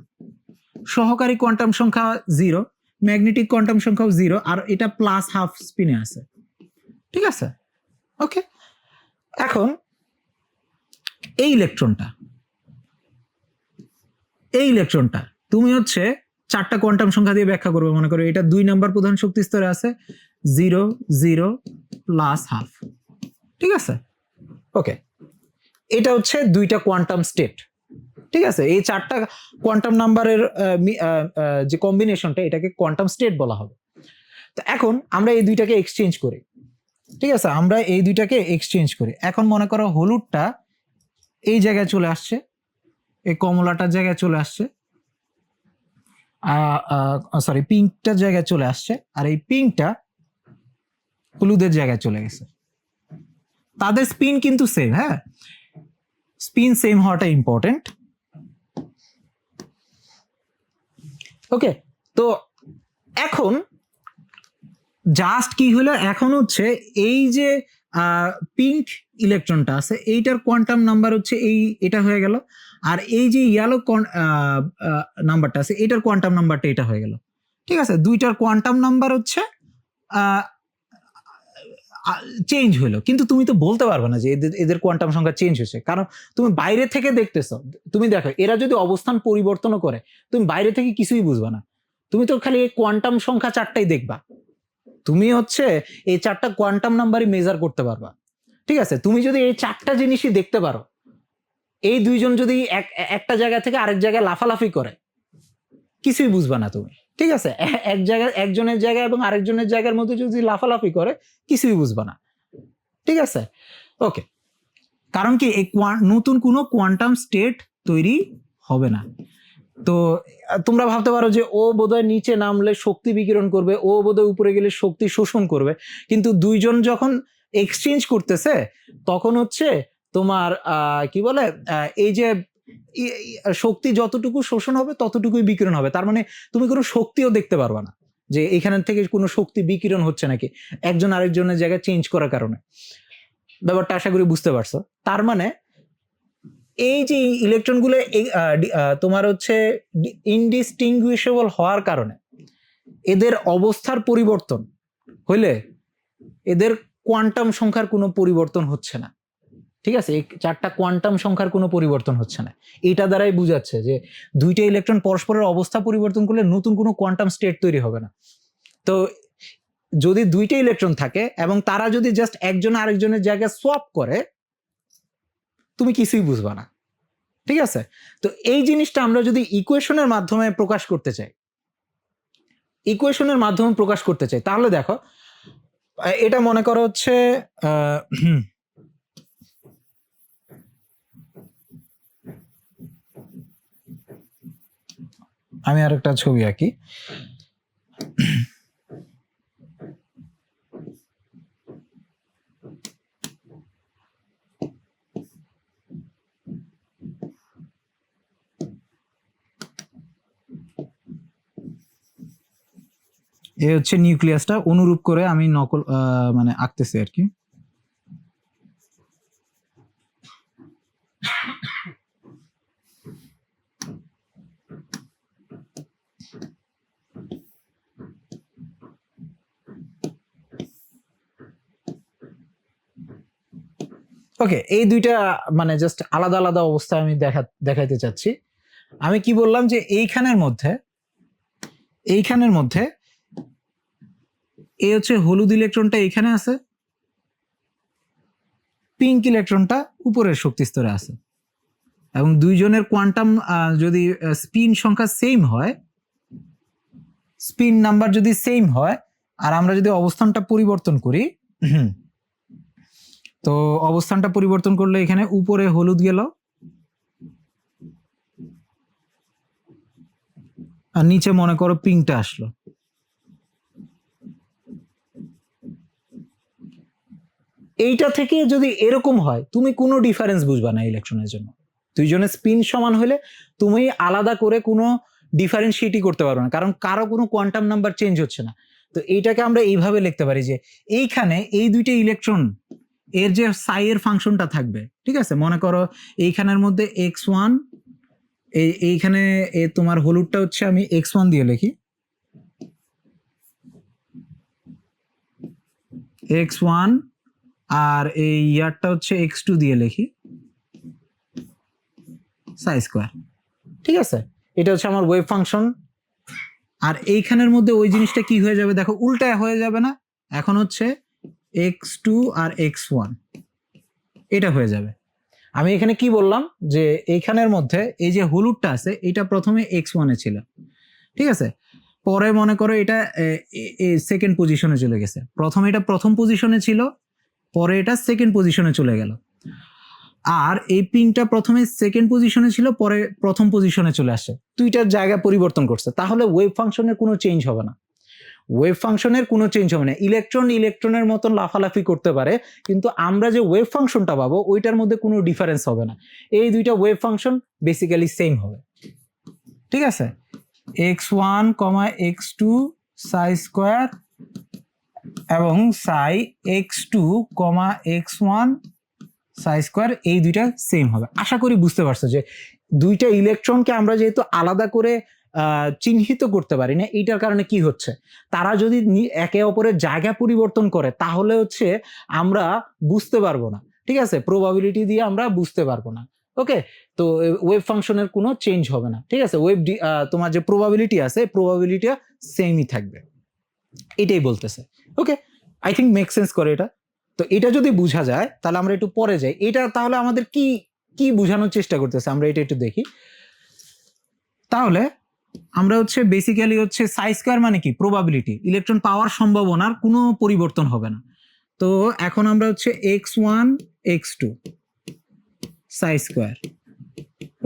সহকারী কোয়ান্টাম সংখ্যা 0, ম্যাগনেটিক কোয়ান্টাম সংখ্যাও 0, আর এটা প্লাস হাফ স্পিনে আছে, ঠিক আছে। ওকে, এখন এই ইলেকট্রনটা তুমি হচ্ছে চারটা কোয়ান্টাম সংখ্যা দিয়ে ব্যাখ্যা করবে। মনে করো এটা 2 নাম্বার প্রধান শক্তি স্তরে আছে, 0 0 প্লাস হাফ, ঠিক আছে। ওকে, এটা হচ্ছে দুইটা কোয়ান্টাম স্টেট, ঠিক আছে। এই চারটা কোয়ান্টাম নাম্বারের যে কম্বিনেশনটা, এটাকে কোয়ান্টাম স্টেট বলা হবে। তো এখন আমরা এই দুইটাকে এক্সচেঞ্জ করি, ঠিক আছে, আমরা এই দুইটাকে এক্সচেঞ্জ করি। এখন মনে করো হলুদটা এই জায়গায় চলে আসছে, এই কমলাটার জায়গায় চলে আসছে, সরি পিঙ্কটার জায়গায় চলে আসছে, আর এই পিঙ্কটা হলুদের জায়গায় চলে গেছে। তাদের স্পিন কিন্তু সেম, হ্যাঁ, স্পিন সেম হওয়াটা ইম্পর্টেন্ট। ওকে, তো এখন জাস্ট কি হলো, এখন হচ্ছে এই যে পিঙ্ক ইলেকট্রনটা আছে, এইটার কোয়ান্টাম নাম্বার হচ্ছে এটা হয়ে গেল, আর এই যে ইয়েলো নাম্বারটা আছে, এটার কোয়ান্টাম নাম্বারটা এটা হয়ে গেল, ঠিক আছে। দুইটার কোয়ান্টাম নাম্বার হচ্ছে চেঞ্জ হলো, কিন্তু তুমি তো বলতে পারবে না যে এদের কোয়ান্টাম সংখ্যা চেঞ্জ হয়েছে, কারণ তুমি বাইরে থেকে দেখতেছো। তুমি দেখো, এরা যদি অবস্থান পরিবর্তনও করে, তুমি বাইরে থেকে কিছুই বুঝবা না, তুমি তো খালি কোয়ান্টাম সংখ্যা চারটাই দেখবা, তুমি হচ্ছে এই চারটা কোয়ান্টাম নাম্বারই মেজার করতে পারবা, ঠিক আছে। তুমি যদি এই চারটা জিনিসই দেখতে পারো, এই দুইজন যদি একটা জায়গা থেকে আরেক জায়গায় লাফালাফি করে, কিছুই বুঝবা না তুমি, ঠিক আছে। এক জায়গায় একজনের জায়গা এবং আরেকজনের জায়গার মধ্যে যদি লাফালাফি করে, কিছুই বুঝবা না, ঠিক আছে। ওকে, কারণ কি এই নতুন কোনো কোয়ান্টাম স্টেট তৈরি হবে না। তো তোমরা ভাবতে পারো যে ও বোধহয় নিচে নামলে শক্তি বিকিরণ করবে, ও বোধহয় উপরে গেলে শক্তি শোষণ করবে, কিন্তু দুইজন যখন এক্সচেঞ্জ করতেছে, তখন হচ্ছে তোমার কি বলে, এই যে শক্তি যতটুকু শোষণ হবে ততটুকুই বিকিরণ হবে। তার মানে তুমি কোনো শক্তিও দেখতে পারবে না যে এখান থেকে কোনো শক্তি বিকিরণ হচ্ছে নাকি একজন আরেকজনের জায়গায় চেঞ্জ করার কারণে। ব্যাপারটা আশা করি বুঝতে পারছো। তার মানে এই যে ইলেকট্রনগুলো তোমার হচ্ছে ইনডিস্টিংগুইশেবল হওয়ার কারণে, এদের অবস্থার পরিবর্তন হইলে এদের কোয়ান্টাম সংখ্যার কোনো পরিবর্তন হচ্ছে না, ঠিক আছে। এই চারটা কোয়ান্টাম সংখ্যার কোনো পরিবর্তন হচ্ছে না। এটা দ্বারাই বুঝাচ্ছে যে দুইটা ইলেকট্রন পরস্পরের অবস্থা পরিবর্তন করলে নতুন কোনো কোয়ান্টাম স্টেট তৈরি হবে না। তো যদি দুইটা ইলেকট্রন থাকে এবং তারা যদি জাস্ট একজন আরেকজনের জায়গায় সোয়াপ করে, তুমি কিছুই বুঝবা না, ঠিক আছে। তো এই জিনিসটা আমরা যদি ইকুয়েশনের মাধ্যমে প্রকাশ করতে চাই, তাহলে দেখো, এটা মনে করো হচ্ছে আমি আরেকটা ছবি আঁকি। এ হচ্ছে নিউক্লিয়াসটা অনুরূপ করে আমি নকল মানে আঁকতেছি আর কি। ওকে, এই দুইটা মানে জাস্ট আলাদা আলাদা অবস্থা আমি দেখাইতে চাচ্ছি। আমি কি বললাম যে এইখানের মধ্যে এই হচ্ছে হলুদ ইলেকট্রনটা এখানে আছে, পিঙ্ক ইলেকট্রনটা উপরের শক্তি স্তরে আছে, এবং দুইজনের কোয়ান্টাম যদি স্পিন সংখ্যা সেম হয়, স্পিন নাম্বার যদি সেম হয়, আর আমরা যদি অবস্থানটা পরিবর্তন করি, তো অবস্থানটা পরিবর্তন করলে এখানে উপরে হলুদ গেল আর নিচে মনে করো পিঙ্কটা আসলো। এইটা থেকে যদি এরকম হয় তুমি কোনো ডিফারেন্স বুঝবা না ইলেকট্রনের জন্য। দুইজনের স্পিন সমান হলে তুমি আলাদা করে কোনো ডিফারেন্সিয়েটই করতে পারবে না, কারণ কারো কোনো কোয়ান্টাম নাম্বার চেঞ্জ হচ্ছে না। তো এইটাকে আমরা এইভাবে লিখতে পারি যে এইখানে এই দুইটা ইলেকট্রন এর যে সাই এর ফাংশনটা থাকবে, ঠিক আছে, মনে করো এইখানের মধ্যে x1, এইখানে তোমার হলুদটা হচ্ছে আমি x1 দিয়ে লিখি, x1, আর এই ইয়ারটা হচ্ছে x2 দিয়ে লিখি সাই স্কয়ার, ঠিক আছে। এটা হচ্ছে আমার ওয়েভ ফাংশন। আর এইখানের মধ্যে ওই জিনিসটা কি হয়ে যাবে দেখো, উল্টায় হয়ে যাবে না, এখন হচ্ছে x2 আর x1 এটা হয়ে যাবে। আমি এখানে কি বললাম যে এইখানের মধ্যে এই যে হলুদটা আছে এটা প্রথমে x1 এ ছিল, ঠিক আছে, পরে মনে করো এটা সেকেন্ড পজিশনে চলে গেছে। প্রথমে এটা প্রথম পজিশনে ছিল, পরে এটা সেকেন্ড পজিশনে চলে গেল। আর এই পিনটা প্রথমে সেকেন্ড পজিশনে ছিল, পরে প্রথম পজিশনে চলে আসছে, দুইটার জায়গা পরিবর্তন করছে, তাহলে ওয়েভ ফাংশনের কোনো চেঞ্জ হবে না। ওয়েভ ফাংশনের কোনো চেঞ্জ হবে না। ইলেকট্রনের মতন লাফালাফি করতে পারে, কিন্তু আমরা যে ওয়েভ ফাংশনটা পাবো ওইটার মধ্যে কোনো ডিফারেন্স হবে না। এই দুইটা ওয়েভ ফাংশন বেসিক্যালি সেম হবে, ঠিক আছে। x1, x2 সাই স্কয়ার এবং সাই x2, x1 সাই স্কয়ার, এই দুইটা সেম হবে। আশা করি বুঝতে পারছো যে দুইটা ইলেকট্রনকে আমরা যেহেতু আলাদা করে চিহ্নিত করতে পারি না, এইটার কারণে কি হচ্ছে, তারা যদি একে অপরের জায়গা পরিবর্তন করে তাহলে হচ্ছে আমরা বুঝতে পারবো না, ঠিক আছে, প্রবাবিলিটি দিয়ে আমরা বুঝতে পারবো না। ওকে, তো ওয়েভ ফাংশনের কোনো চেঞ্জ হবে না, ঠিক আছে। তোমার যে প্রবাবিলিটি আছে প্রবাবিলিটিটা সেমই থাকবে, এটাই বলতেছে। ওকে, আই থিঙ্ক মেক সেন্স করে এটা। তো এটা যদি বোঝা যায় তাহলে আমরা একটু পরে যাই। এটা তাহলে আমাদের কি কি বোঝানোর চেষ্টা করতেছে আমরা এটা একটু দেখি। তাহলে আমরা হচ্ছে বেসিক্যালি হচ্ছে সাই স্কয়ার মানে কি, প্রবাবিলিটি, ইলেকট্রন পাওয়ার সম্ভাবনার কোনো পরিবর্তন হবে না। তো এখন আমরা হচ্ছে x1 x2 সাই স্কয়ার,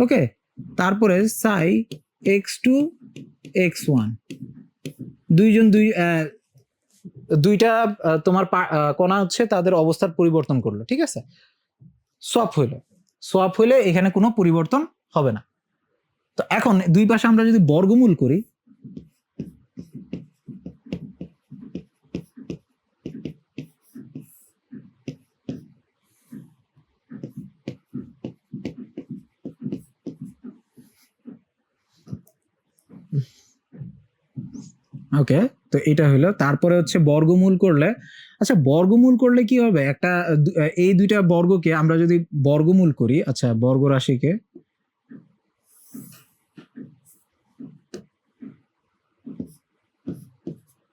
ওকে, তারপরে সাই x2 x1, দুইটা তোমার কণা হচ্ছে তাদের অবস্থার পরিবর্তন করলো, ঠিক আছে, সোয়াপ হইলে এখানে কোনো পরিবর্তন হবে না। তো এখন দুই পাশে আমরা যদি বর্গমূল করি, ওকে, তো এটা হলো, তারপরে হচ্ছে বর্গমূল করলে, আচ্ছা বর্গমূল করলে কি হবে, একটা এই দুইটা বর্গকে আমরা যদি বর্গমূল করি, আচ্ছা বর্গ রাশিকে,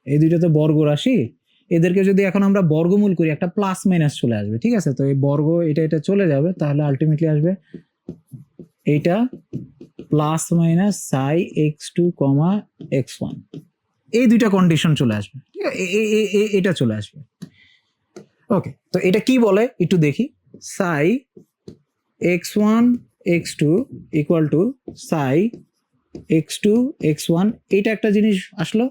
এই দুইটা তো বর্গ রাশি, এদেরকে যদি এখন আমরা বর্গমূল করি একটা প্লাস মাইনাস চলে আসবে, ঠিক আছে। তো এই বর্গ এটা চলে যাবে, তাহলে আলটিমেটলি আসবে এইটা প্লাস মাইনাস সাই x2, x1, এই দুইটা কন্ডিশন চলে আসবে, ঠিক আছে, এটা চলে আসবে। ওকে, তো এটা কি বলে একটু দেখি, সাই x1 x2 equal to Sai x2 x1, এইটা একটা জিনিস আসলো।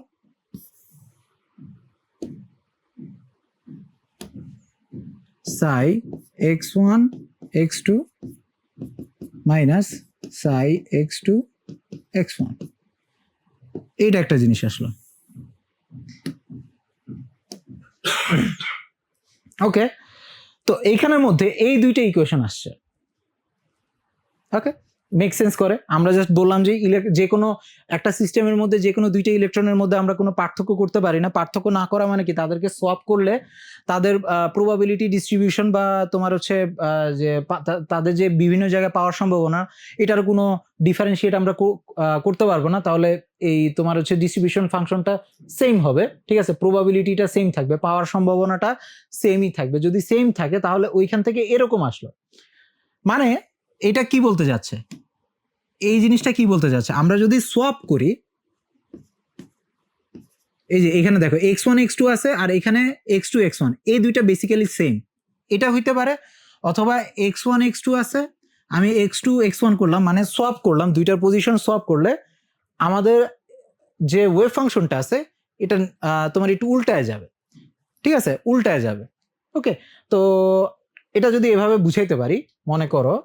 সাই x1 x2 মাইনাস সাই x2 x1, এইটা একটা জিনিস আসলো। ওকে, তো এইখানের মধ্যে এই দুইটা ইকুয়েশন আসছে। ওকে, মেক সেন্স করে। আমরা জাস্ট বললাম যে যে কোনো একটা সিস্টেমের মধ্যে যে কোনো দুইটা ইলেকট্রনের মধ্যে আমরা কোনো পার্থক্য করতে পারি না। পার্থক্য না করা মানে কি, তাদেরকে সোয়াপ করলে তাদের প্রবাবিলিটি ডিস্ট্রিবিউশন বা তোমার হচ্ছে যে তাদের যে বিভিন্ন জায়গায় পাওয়ার সম্ভাবনা, এটার কোনো ডিফারেন্সিয়েট আমরা করতে পারবো না। তাহলে এই তোমার হচ্ছে ডিস্ট্রিবিউশন ফাংশনটা সেম হবে, ঠিক আছে, প্রবাবিলিটিটা সেম থাকবে, পাওয়ার সম্ভাবনাটা সেমই থাকবে। যদি সেম থাকে তাহলে ওইখান থেকে এরকম আসলো, মানে এটা কি বলতে যাচ্ছে, এই জিনিসটা কি বলতে যাচ্ছে, আমরা যদি সোয়াপ করি, এই যে এখানে দেখো x1 x2 আছে আর এখানে x2 x1, এই দুইটা বেসিক্যালি সেম, এটা হইতে পারে। অথবা x1 x2 আছে, আমি x2 x1 করলাম, মানে সোয়াপ করলাম, দুইটার পজিশন সোয়াপ করলে আমাদের যে ওয়েভ ফাংশনটা আছে এটা তোমার একটু উল্টায় যাবে, ঠিক আছে, উল্টায় যাবে। ওকে, তো এটা যদি এভাবে বুঝাইতে পারি, মনে করো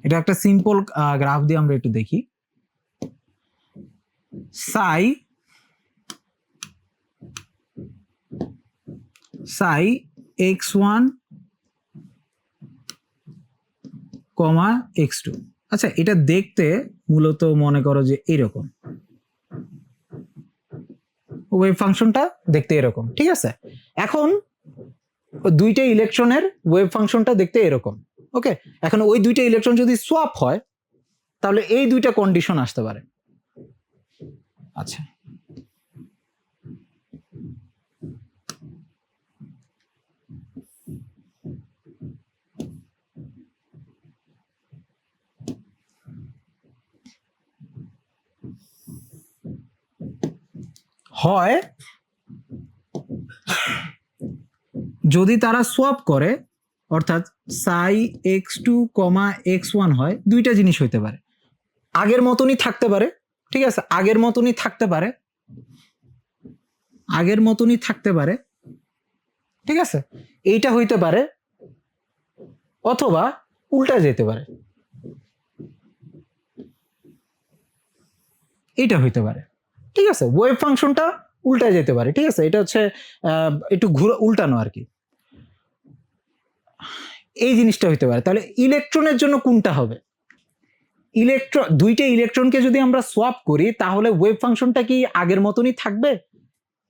এটা একটা সিম্পল গ্রাফ দিয়ে আমরা একটু দেখি। সাই x1, x2। আচ্ছা, এটা দেখতে মূলত মনে করো যে এরকম, ওয়েভ ফাংশনটা দেখতে এরকম, ঠিক আছে। এখন দুইটা ইলেকট্রনের ওয়েভ ফাংশনটা দেখতে এরকম। ওকে, এখন ওই দুইটা ইলেকট্রন যদি সোয়াপ হয় তাহলে এই দুইটা কন্ডিশন আসতে পারে। আচ্ছা, হয় যদি তারা সোয়াপ করে, অর্থাৎ সাই x2, x1 হয়, দুইটা জিনিস হইতে পারে। আগের মতনই থাকতে পারে, ঠিক আছে, আগের মতনই থাকতে পারে, আগের মতনই থাকতে পারে, ঠিক আছে, এইটা হইতে পারে, অথবা উল্টা যেতে পারে, এইটা হইতে পারে, ঠিক আছে। ওয়েভ ফাংশনটা উল্টা যেতে পারে, ঠিক আছে, এটা হচ্ছে একটু উল্টানো আর কি, এই জিনিসটা হইতে পারে। তাহলে ইলেকট্রনের জন্য কোনটা হবে? দুইটা ইলেকট্রনকে যদি আমরা সোয়াপ করি তাহলে ওয়েভ ফাংশনটা কি আগের মতনই থাকবে?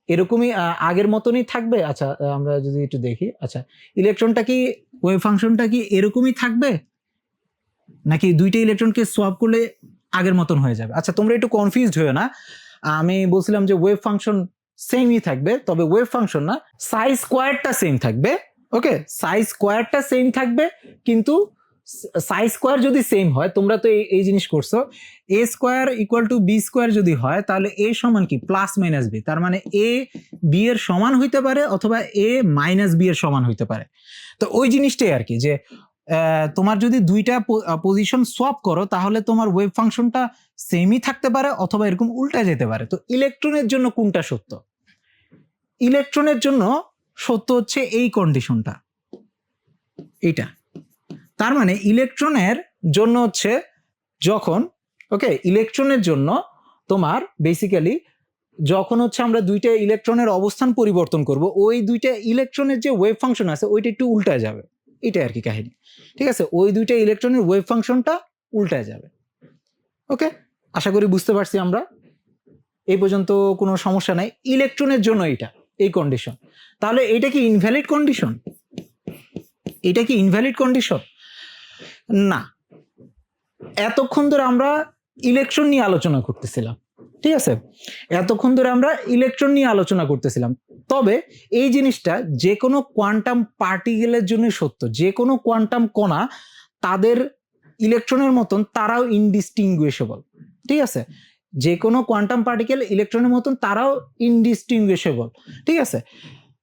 এরকমই আগের মতনই থাকবে। আচ্ছা, আমরা যদি একটু দেখি, আচ্ছা, ইলেকট্রনটা কি, ওয়েভ ফাংশনটা কি এরকমই থাকবে, নাকি দুইটা ইলেকট্রনকে সোয়াপ করলে আগের মতন হয়ে যাবে? আচ্ছা, তোমরা একটু কনফিউজড হয়েও না, আমি বলছিলাম যে ওয়েভ ফাংশন সেমই থাকবে, তবে ওয়েভ ফাংশন না, সাই স্কোয়ারটা সেম থাকবে। ওকে, সাই স্কোয়ারটা সেম থাকবে, কিন্তু সাই স্কোয়ার যদি সেম হয়, তোমরা তো এই জিনিস করছো, A square equal to B square যদি হয় তাহলে এ সমান কি প্লাস মাইনাস বি, তার মানে এ বি এর সমান হইতে পারে অথবা এ মাইনাস বি এর সমান হইতে পারে। তো ওই জিনিসটাই আর কি, যে তোমার যদি দুইটা পজিশন সোয়াপ করো তাহলে তোমার ওয়েভ ফাংশনটা সেমই থাকতে পারে অথবা এরকম উল্টা যেতে পারে। তো ইলেকট্রনের জন্য কোনটা সত্য? ইলেকট্রনের জন্য সত্য হচ্ছে এই কন্ডিশনটা, এইটা। তার মানে ইলেকট্রনের জন্য হচ্ছে যখন, ওকে, ইলেকট্রনের জন্য তোমার বেসিক্যালি যখন হচ্ছে আমরা দুইটা ইলেকট্রনের অবস্থান পরিবর্তন করব, ওই দুইটা ইলেকট্রনের যে ওয়েভ ফাংশন আছে ওইটা একটু উল্টায় যাবে, এটাই আর কি কাহিনী, ঠিক আছে। ওই দুইটা ইলেকট্রনের ওয়েভ ফাংশনটা উল্টায় যাবে। ওকে, আশা করি বুঝতে পারছি আমরা, এই পর্যন্ত কোনো সমস্যা নাই। ইলেকট্রনের জন্য এটা এই কন্ডিশন, তাহলে এটা কি ইনভ্যালিড কন্ডিশন? এটা কি ইনভ্যালিড কন্ডিশন? না, এতক্ষণ ধরে আমরা ইলেকট্রন নিয়ে আলোচনা করতেছিলাম, ঠিক আছে, এতক্ষণ ধরে আমরা ইলেকট্রন নিয়ে আলোচনা করতেছিলাম। তবে এই জিনিসটা যে কোনো কোয়ান্টাম পার্টিকেলের জন্য সত্য, যে কোনো কোয়ান্টাম কণা তাদের ইলেকট্রনের মতন তারাও ইনডিস্টিংগুইশেবল, ঠিক আছে, যে কোনো কোয়ান্টাম পার্টিকেল ইলেকট্রনের মতন তারাও ইনডিস্টিংগুইশেবল, ঠিক আছে।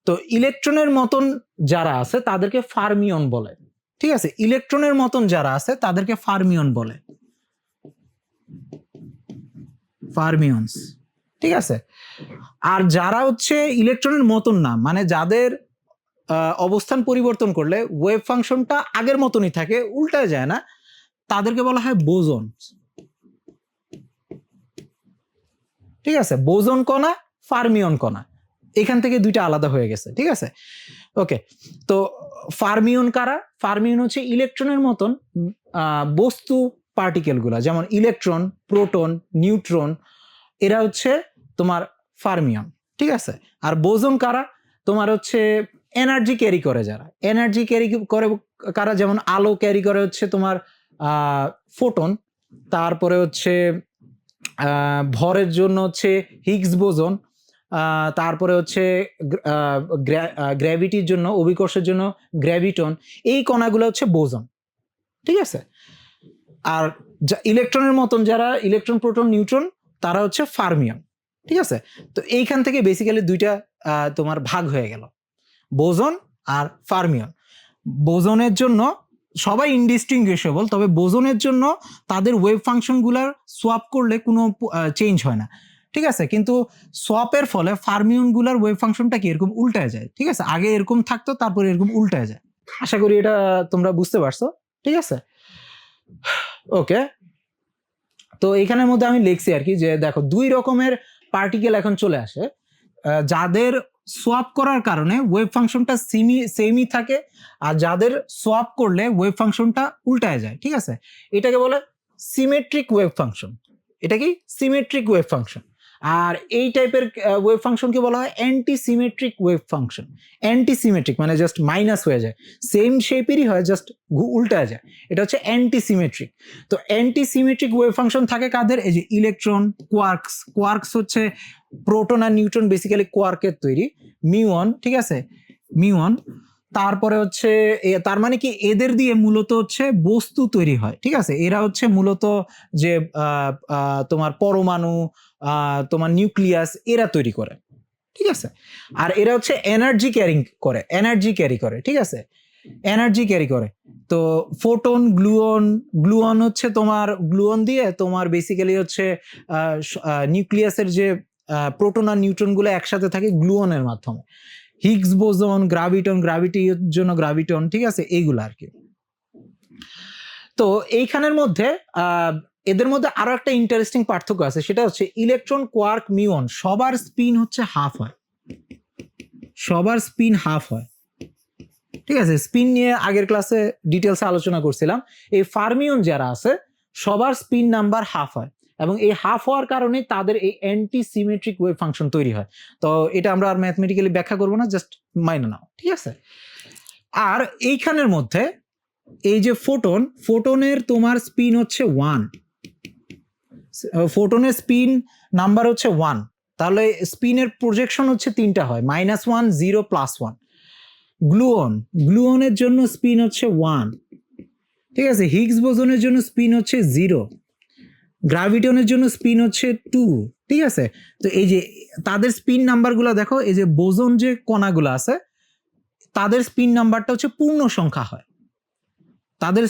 তো ইলেকট্রনের মতন যারা আছে তাদেরকে ফার্মিয়ন বলে, ঠিক আছে, ইলেকট্রনের মতন যারা আছে তাদেরকে ফার্মিয়ন বলে, ফার্মিয়নস, ঠিক আছে। আর যারা হচ্ছে ইলেকট্রনের মতন না, মানে যাদের অবস্থান পরিবর্তন করলে ওয়েভ ফাংশনটা আগের মতনই থাকে, উল্টায় যায় না, তাদেরকে বলা হয় বোজন, ঠিক আছে। বোজন কণা, ফার্মিয়ন কণা, এখান থেকে দুইটা আলাদা হয়ে গেছে, ঠিক আছে। ওকে, তো ফার্মিয়ন কারা? ফার্মিয়ন হচ্ছে ইলেকট্রনের মতন বস্তু পার্টিকেল গুলা, যেমন ইলেকট্রন, প্রোটন, নিউট্রন, এরা হচ্ছে তোমার ফার্মিয়ন, ঠিক আছে। আর বোজন কারা? তোমার হচ্ছে এনার্জি ক্যারি করে যারা, এনার্জি ক্যারি করে কারা, যেমন আলো ক্যারি করে হচ্ছে তোমার ফোটন, তারপরে হচ্ছে ভরের জন্য হচ্ছে হিগস বোজন, তারপরে হচ্ছে গ্র্যাভিটির জন্য, অভিকর্ষের জন্য গ্র্যাভিটন, এই কণাগুলো হচ্ছে বোজন, ঠিক আছে। আর ইলেকট্রনের মতন যারা ইলেকট্রন, প্রোটন, নিউট্রন, তারা হচ্ছে ফার্মিয়ন, ঠিক আছে। তো এইখান থেকে বেসিক্যালি দুইটা তোমার ভাগ হয়ে গেল, বোজন আর ফার্মিয়ন। বোজনের জন্য সবাই ইনডিস্টিংগুইশেবল, তবে বোজনের জন্য তাদের ওয়েভ ফাংশনগুলার সোয়াপ করলে কোনো চেঞ্জ হয় না, ঠিক আছে, কিন্তু সোয়াপের ফলে ফার্মিয়নগুলোর ওয়েভ ফাংশনটা কি এরকম উল্টায় যায়। ঠিক আছে, আগে এরকম থাকতো তারপরে এরকম উল্টায় যায়। আশা করি এটা তোমরা বুঝতে পারছো। ঠিক আছে, ওকে। তো এখানের মধ্যে আমি লিখছি আর কি যে দেখো দুই রকমের পার্টিকেল এখন চলে আসে, যাদের সোয়াপ করার কারণে ওয়েভ ফাংশনটা সেমই থাকে, আর যাদের সোয়াপ করলে ওয়েভ ফাংশনটা উল্টায় যায়। ঠিক আছে, এটাকে বলে সিমেট্রিক ওয়েভ ফাংশন। এটা কি সিমেট্রিক ওয়েভ ফাংশন। আর এই টাইপের ওয়েভ ফাংশনকে বলা হয় anti symmetric wave function. Anti symmetric মানে জাস্ট মাইনাস হয়ে যায়, সেম শেপেরই হয়, জাস্ট উল্টায় যায়, এটা হচ্ছে অ্যান্টি সিমেট্রিক। তো অ্যান্টি সিমেট্রিক ওয়েভ ফাংশন থাকে কাদের? এই যে ইলেকট্রন, কোয়ার্কস। কোয়ার্কস হচ্ছে প্রোটন আর নিউট্রন বেসিক্যালি কোয়ার্কের তৈরি, মিউন। ঠিক আছে, মিউন। তারপরে হচ্ছে তার মানে কি এদের দিয়ে মূলত হচ্ছে বস্তু তৈরি হয়। ঠিক আছে, এরা হচ্ছে মূলত যে তোমার পরমাণু, তোমার নিউক্লিয়াস এরা তৈরি করে। ঠিক আছে, আর এরা হচ্ছে এনার্জি ক্যারি করে। ঠিক আছে, এনার্জি ক্যারি করে। তো ফোটন, গ্লুয়ন হচ্ছে তোমার, গ্লুয়ন দিয়ে তোমার বেসিক্যালি হচ্ছে নিউক্লিয়াসের যে প্রোটন আর নিউট্রন গুলো একসাথে থাকে গ্লুয়নের মাধ্যমে। হিগস বোসন, গ্রাভিটির জন্য গ্রাভিটন। ঠিক আছে, এইগুলো আর কি। তো এইখানের মধ্যে এদের মধ্যে আরো একটা ইন্টারেস্টিং পার্থক্য আছে, সেটা হচ্ছে ইলেকট্রন, কোয়ার্ক, মিউন সবার স্পিন হচ্ছে হাফ হয়, সবার স্পিন হাফ হয়। ঠিক আছে, স্পিন নিয়ে আগের ক্লাসে ডিটেলসে আলোচনা করছিলাম। এই ফার্মিয়ন যারা আছে সবার স্পিন নাম্বার হাফ হয়, এবং এই হাফ হওয়ার কারণে তাদের এই অ্যান্টি সিমেট্রিক ওয়েভ ফাংশন তৈরি হয়। তো এটা আমরা আর ম্যাথমেটিক্যালি ব্যাখ্যা করবো না, জাস্ট মাইনে নাও। ঠিক আছে, আর এইখানের মধ্যে এই যে ফোটনের তোমার স্পিন হচ্ছে 1, ফোটনের স্পিন নাম্বার হচ্ছে 1। তাহলে স্পিনের প্রজেকশন হচ্ছে 3টা হয়, -1, 0, +1। গ্লুয়নের জন্য স্পিন হচ্ছে 1। ঠিক আছে, হিগস বোসনের জন্য স্পিন হচ্ছে 0, গ্রাভিটনের জন্য স্পিন হচ্ছে 2। ঠিক আছে, তো এই যে তাদের স্পিন নাম্বারগুলো দেখো, এই যে বোসন যে কণাগুলো আছে তাদের স্পিন নাম্বারটা হচ্ছে পূর্ণ সংখ্যা হয়, তাদের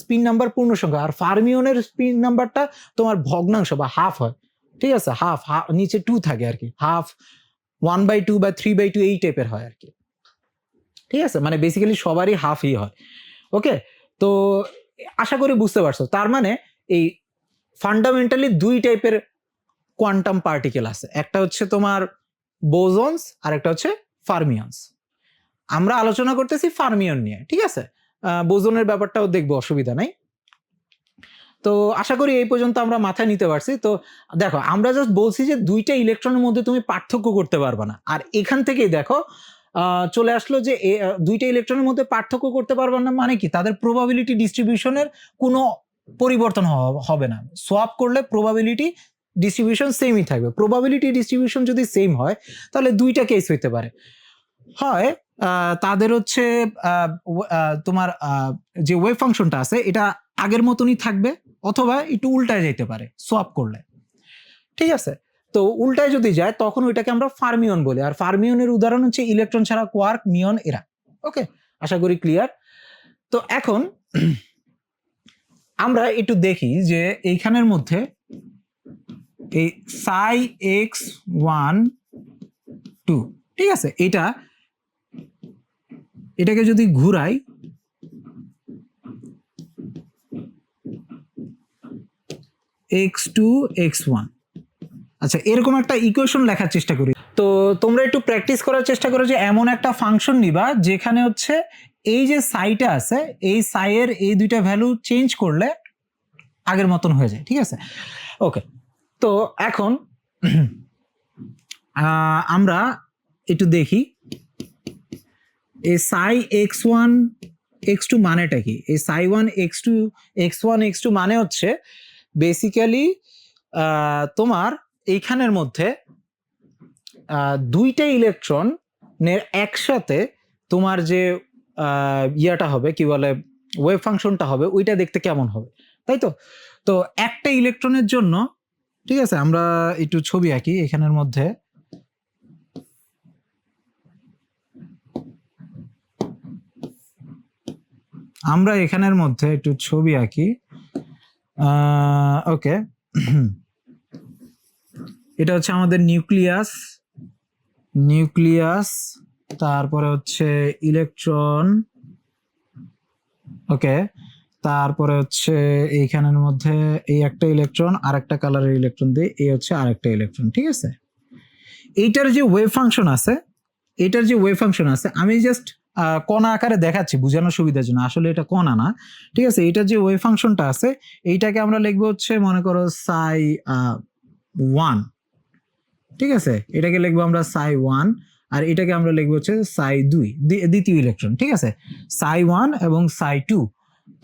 স্পিন নাম্বার পূর্ণ সংখ্যা। আর ফার্মিয়নের স্পিন নাম্বারটা তোমার ভগ্নাংশ বা হাফ হয়। ঠিক আছে, হাফ, নিচে 2 থাকে আর কি, হাফ, 1/2 বা 3/2 এই টাইপের হয় আর কি। ঠিক আছে, মানে বেসিক্যালি সবারই হাফই হয়। ওকে, তো আশা করি বুঝতে পারছো। তার মানে এই ফান্ডামেন্টালি দুই টাইপের কোয়ান্টাম পার্টিকেল আছে, একটা হচ্ছে তোমার বোসনস আর একটা হচ্ছে ফার্মিয়নস। আমরা আলোচনা করতেছি ফার্মিয়ন নিয়ে। ঠিক আছে, বোসনের ব্যাপারটাও দেখবো, অসুবিধা নাই। তো আশা করি এই পর্যন্ত আমরা মাথায় নিতে পারছি। তো দেখো, আমরা জাস্ট বলছি যে দুইটা ইলেকট্রনের মধ্যে তুমি পার্থক্য করতে পারবে না, আর এখান থেকেই দেখো চলে আসলো যে দুইটা ইলেকট্রনের মধ্যে পার্থক্য করতে পারবে না মানে কি, তাদের প্রবাবিলিটি ডিস্ট্রিবিউশনের কোনো পরিবর্তন হবে না। সোয়াপ করলে প্রবাবিলিটি ডিস্ট্রিবিউশন সেমই থাকবে। প্রবাবিলিটি ডিস্ট্রিবিউশন যদি সেম হয় তাহলে দুইটা কেস হইতে পারে, হয় তাদের হচ্ছে তোমার যে ওয়েভ ফাংশনটা আছে এটা আগের মতনই থাকবে, অথবা একটু উল্টায় যেতে পারে সোয়াপ করলে। ঠিক আছে, তো উল্টায় যদি যায় তখন ওইটাকে আমরা ফার্মিয়ন বলি। আর ফার্মিয়নের উদাহরণ হচ্ছে ইলেকট্রন ছাড়া কোয়ার্ক, নিয়ন এরা। ওকে, আশা করি ক্লিয়ার। তো এখন আমরা একটু দেখি যে এইখানের মধ্যে এই সাই x1 2, ঠিক আছে, এটাকে যদি ঘুরাই, x2 x1, আচ্ছা এরকম একটা ইকুয়েশন লেখার চেষ্টা করি। তো তোমরা একটু প্র্যাকটিস করার চেষ্টা করো যে এমন একটা ফাংশন নিবা যেখানে হচ্ছে এই যে সাইটা আছে, এই সাইয়ের এই দুইটা ভ্যালু চেঞ্জ করলে আগের মতন হয়ে যায়। ঠিক আছে, ওকে। তো এখন আমরা একটু দেখি এই সাই x1 x2 মানেটা কি। এই সাই 1 x2 x1 x2 মানে হচ্ছে বেসিক্যালি তোমার এইখানের মধ্যে দুইটা ইলেকট্রনের একসাথে তোমার যে ইয়াটা হবে, কি বলে, ওয়েভ ফাংশনটা হবে, ওইটা দেখতে কেমন হবে, তাই তো। তো একটা ইলেকট্রনের জন্য, ঠিক আছে, আমরা একটু ছবি আঁকি এখানের মধ্যে। আমরা এখানের মধ্যে একটু ছবি আঁকি। ওকে, এটা হচ্ছে আমাদের নিউক্লিয়াস, তারপরে হচ্ছে ইলেকট্রন, ওকে, তারপরে হচ্ছে এইখানের মধ্যে এই একটা ইলেকট্রন, আরেকটা কালারের ইলেকট্রন দিয়ে এই হচ্ছে আরেকটা ইলেকট্রন, ঠিক আছে। এইটার যে ওয়েভ ফাংশন আছে, আমি জাস্ট কণা আকারে দেখাচ্ছি বোঝানোর সুবিধার জন্য, আসলে এটা কণা না, ঠিক আছে। এটার যে ওয়েভ ফাংশনটা আছে এইটাকে আমরা লিখবো হচ্ছে মনে করো সাই 1, ঠিক আছে, এটাকে লিখবো আমরা সাই 1, আর এটাকে আমরা লিখবো হচ্ছে সাই 2, দ্বিতীয় ইলেকট্রন, ঠিক আছে, সাই 1 এবং সাই 2।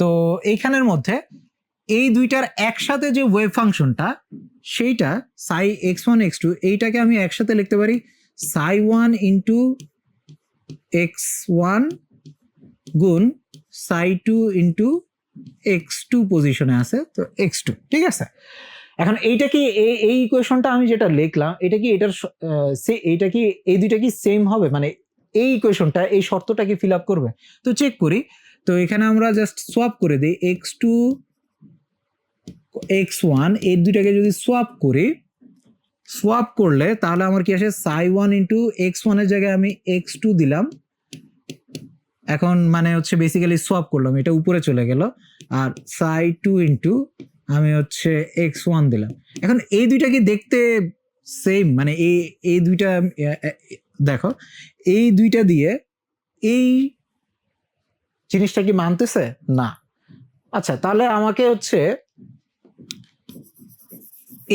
তো এইখানের মধ্যে এই দুইটার একসাথে যে ওয়েভ ফাংশনটা সেইটা সাই x1 x2, এইটাকে আমি একসাথে লিখতে পারি সাই 1 ইন্টু x1 গুণ সাই 2 ইন্টু x2 পজিশনে আছে, তো x2, ঠিক আছে। এখন এইটা কি এই ইকুয়েশনটা আমি যেটা লিখলাম এটা কি এইটা কি এই দুইটা কি সেম হবে, মানে এই ইকুয়েশনটা এই শর্তটা কি ফিল আপ করবে? তো চেক করি। তো এখানে আমরা জাস্ট সোয়াপ করে দিই x2 x1, এই দুইটাকে যদি সোয়াপ করলে তাহলে আমার কি আসে সাই 1 ইন্টু x1 এর জায়গায় আমি x2 দিলাম, এখন মানে হচ্ছে বেসিক্যালি সোয়াপ করলাম, এটা উপরে চলে গেল, আর সাই 2 ইন্টু আমি হচ্ছে x1 দিলাম। এখন এই দুইটা কি দেখতে সেম, মানে এই দুইটা দেখো এই দুইটা দিয়ে এই জিনিসটা কি মানতেছে না? আচ্ছা, তাহলে আমাকে হচ্ছে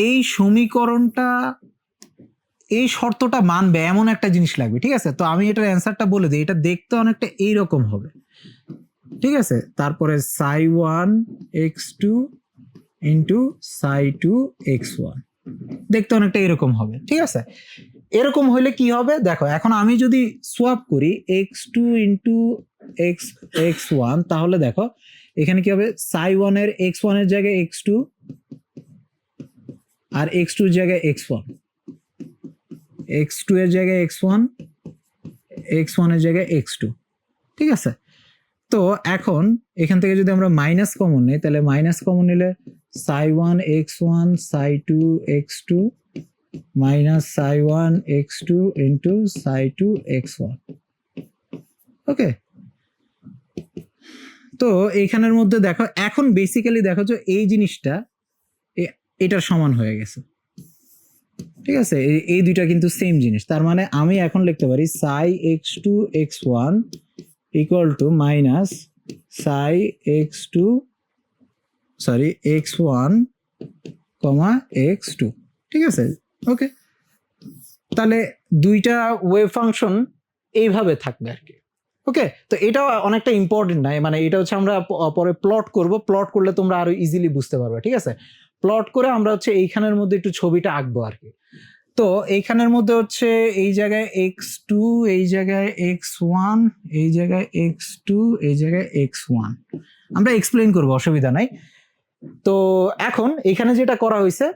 এই সমীকরণটা এই শর্তটা মানবে এমন একটা জিনিস লাগবে, ঠিক আছে। তো আমি এটার অ্যান্সারটা বলে দিই, এটা দেখতে অনেকটা এইরকম হবে, ঠিক আছে। তারপরে সাই 1 x2 ইন্টু সাই 2 x1, দেখতে অনেকটা এরকম হবে, ঠিক আছে। এরকম হলে কি হবে দেখো, এখন আমি যদি সোয়াপ করি x2 ইন্টু x1, তাহলে দেখো এখানে কি হবে, সাই 1 এর x1 এর জায়গায় x2 আর x2 এর জায়গায় x1, x2 এর জায়গায় x1, x1 এর জায়গায় x2, ঠিক আছে। তো এখন এখান থেকে যদি আমরা মাইনাস কমন নিই, তাহলে মাইনাস কমন নিলে সাই 1 x1 সাই 2 x2 মাইনাস সাই 1 x2 ইন্টু সাই 2 x1, ওকে। তো এইখানের মধ্যে দেখো এখন বেসিক্যালি দেখো যে এই জিনিসটা এটার সমান হয়ে গেছে, ঠিক আছে। এই দুইটা কিন্তু সেম জিনিস, তার মানে আমি এখন লিখতে পারি সাই x2 x1 equal to minus Sai x1 comma x2, ঠিক আছে, ওকে। তাহলে দুইটা ওয়েভ ফাংশন এইভাবে থাকবে আর কি, ওকে। তো এটা অনেকটা ইম্পর্টেন্ট না, মানে এটা হচ্ছে আমরা পরে প্লট করলে তোমরা আরো ইজিলি বুঝতে পারবে, ঠিক আছে। প্লট করে আমরা হচ্ছে এইখানের মধ্যে একটু ছবিটা আঁকবো আর কি। তো এইখানের মধ্যে হচ্ছে এই জায়গায় x2, এই জায়গায় x1, এই জায়গায় x2, এই জায়গায় x1, আমরা এক্সপ্লেইন করবো, অসুবিধা নাই। তো এখন এখানে যেটা করা হয়েছে,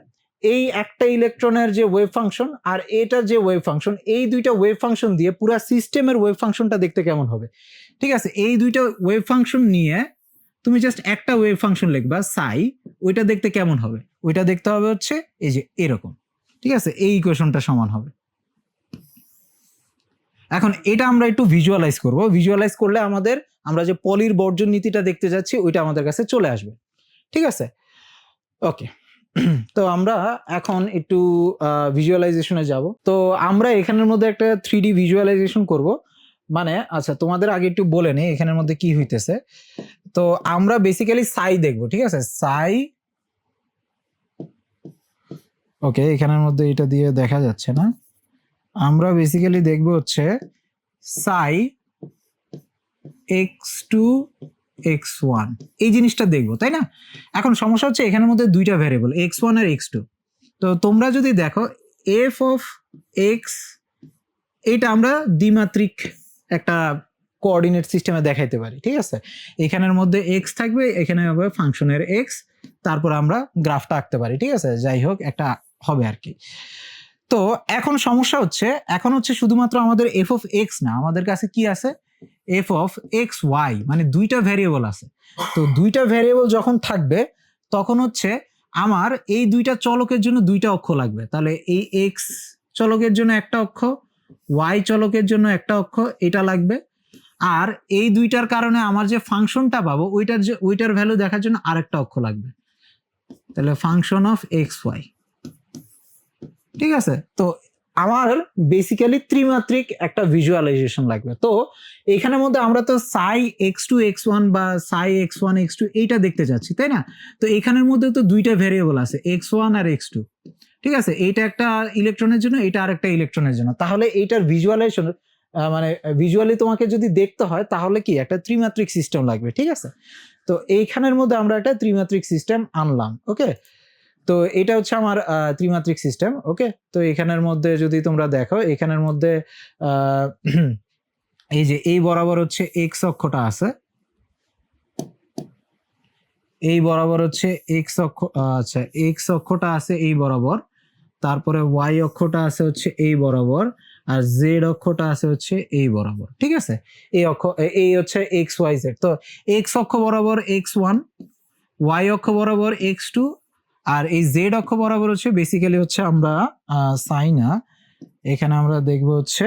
এই একটা ইলেকট্রনের যে ওয়েভ ফাংশন আর এটার যে ওয়েভ ফাংশন, এই দুইটা ওয়েভ ফাংশন দিয়ে পুরা সিস্টেমের ওয়েভ ফাংশনটা দেখতে কেমন হবে, ঠিক আছে। এই দুইটা ওয়েভ ফাংশন নিয়ে তুমি জাস্ট একটা ওয়েভ ফাংশন লিখবা সাই, ওইটা দেখতে কেমন হবে, ওইটা দেখতে হবে হচ্ছে এই যে এরকম, ঠিক আছে। এই ইকুয়েশনটা সমান হবে। এখন এটা আমরা একটু ভিজুয়ালাইজ করলে আমরা যে পলির বর্জন নীতিটা দেখতে যাচ্ছি ওইটা আমাদের কাছে চলে আসবে, ঠিক আছে, ওকে। তো আমরা এখন একটু ভিজুয়ালাইজেশনে যাব। তো আমরা এখানের মধ্যে একটা 3D ভিজুয়ালাইজেশন করব, মানে আচ্ছা তোমাদের আগে একটু বলে নেই এখানের মধ্যে কি হইতেছে। তো আমরা বেসিক্যালি সাই দেখব, ঠিক আছে, সাই, ওকে। এখানের মধ্যে এটা দিয়ে দেখা যাচ্ছে না, আমরা বেসিক্যালি দেখব হচ্ছে সাই x2 x1, এই জিনিসটা দেখবো, তাই না। এখন সমস্যা হচ্ছে এখানের মধ্যে দুইটা ভ্যারিয়েবল x1 আর x2। তো তোমরা যদি দেখো f অফ x, এটা আমরা দ্বিমাত্রিক একটা কোঅর্ডিনেট সিস্টেমে দেখাইতে পারি, ঠিক আছে। এখানের মধ্যে x থাকবে, এখানে হবে ফাংশনের x, তারপর আমরা গ্রাফটা আঁকতে পারি, ঠিক আছে। যাই হোক একটা হবে আর কি। তো এখন সমস্যা হচ্ছে শুধুমাত্র আমাদের f অফ x না, আমাদের কাছে কি আছে, f অফ x y, মানে দুইটা ভ্যারিয়েবল আছে। তো দুইটা ভ্যারিয়েবল যখন থাকবে তখন হচ্ছে আমার এই দুইটা চলকের জন্য দুইটা অক্ষ লাগবে, তাহলে এই এক্স চলকের জন্য একটা অক্ষ, ওয়াই চলকের জন্য একটা অক্ষ, এটা লাগবে। আর এই দুইটার কারণে আমার যে ফাংশনটা পাবো ওইটার ভ্যালু দেখার জন্য আরেকটা অক্ষ লাগবে, তাহলে ফাংশন অফ এক্স ওয়াই। ঠিক আছে, তো আমার বেসিক্যালি ত্রিমাত্রিক একটা ভিজুয়ালাইজেশন লাগবে। তো এখানের মধ্যে আমরা তো সাই এক্স টু এক্স ওয়ান বা সাই এক্স ওয়ান এক্স টু এইটা দেখতে যাচ্ছি, তাই না? তো এখানের মধ্যে তো দুইটা ভেরিয়েবল আছে, এক্স ওয়ান আর এক্স টু। ঠিক আছে, এইটা একটা ইলেকট্রনের জন্য, এটা আরেকটা ইলেকট্রনের জন্য। তাহলে এইটার ভিজুয়ালাইজেশন মানে ভিজুয়ালি তোমাকে যদি দেখতে হয় তাহলে কি একটা ত্রিমাত্রিক সিস্টেম লাগবে। ঠিক আছে, তো এইখানের মধ্যে আমরা একটা ত্রিমাত্রিক সিস্টেম আনলাম। ওকে, তো এটা হচ্ছে আমার ত্রিমাত্রিক সিস্টেম। ওকে, তো এখানের মধ্যে যদি তোমরা দেখো, এখানের মধ্যে এই যে এই বরাবর হচ্ছে এক্স অক্ষটা আছে, এই বরাবর হচ্ছে এক্স অক্ষ, আচ্ছা এক্স অক্ষটা আছে এই বরাবর, তারপরে ওয়াই অক্ষটা আছে হচ্ছে এই বরাবর, আর জেড অক্ষটা আছে হচ্ছে এই বরাবর। ঠিক আছে, এই অক্ষ এই হচ্ছে এক্স ওয়াই জেড। তো এক্স অক্ষ বরাবর এক্স ওয়ান, ওয়াই অক্ষ বরাবর এক্স টু, আর এই জেড অক্ষ বরাবর হচ্ছে বেসিক্যালি হচ্ছে আমরা সাইনা, এখানে আমরা দেখব হচ্ছে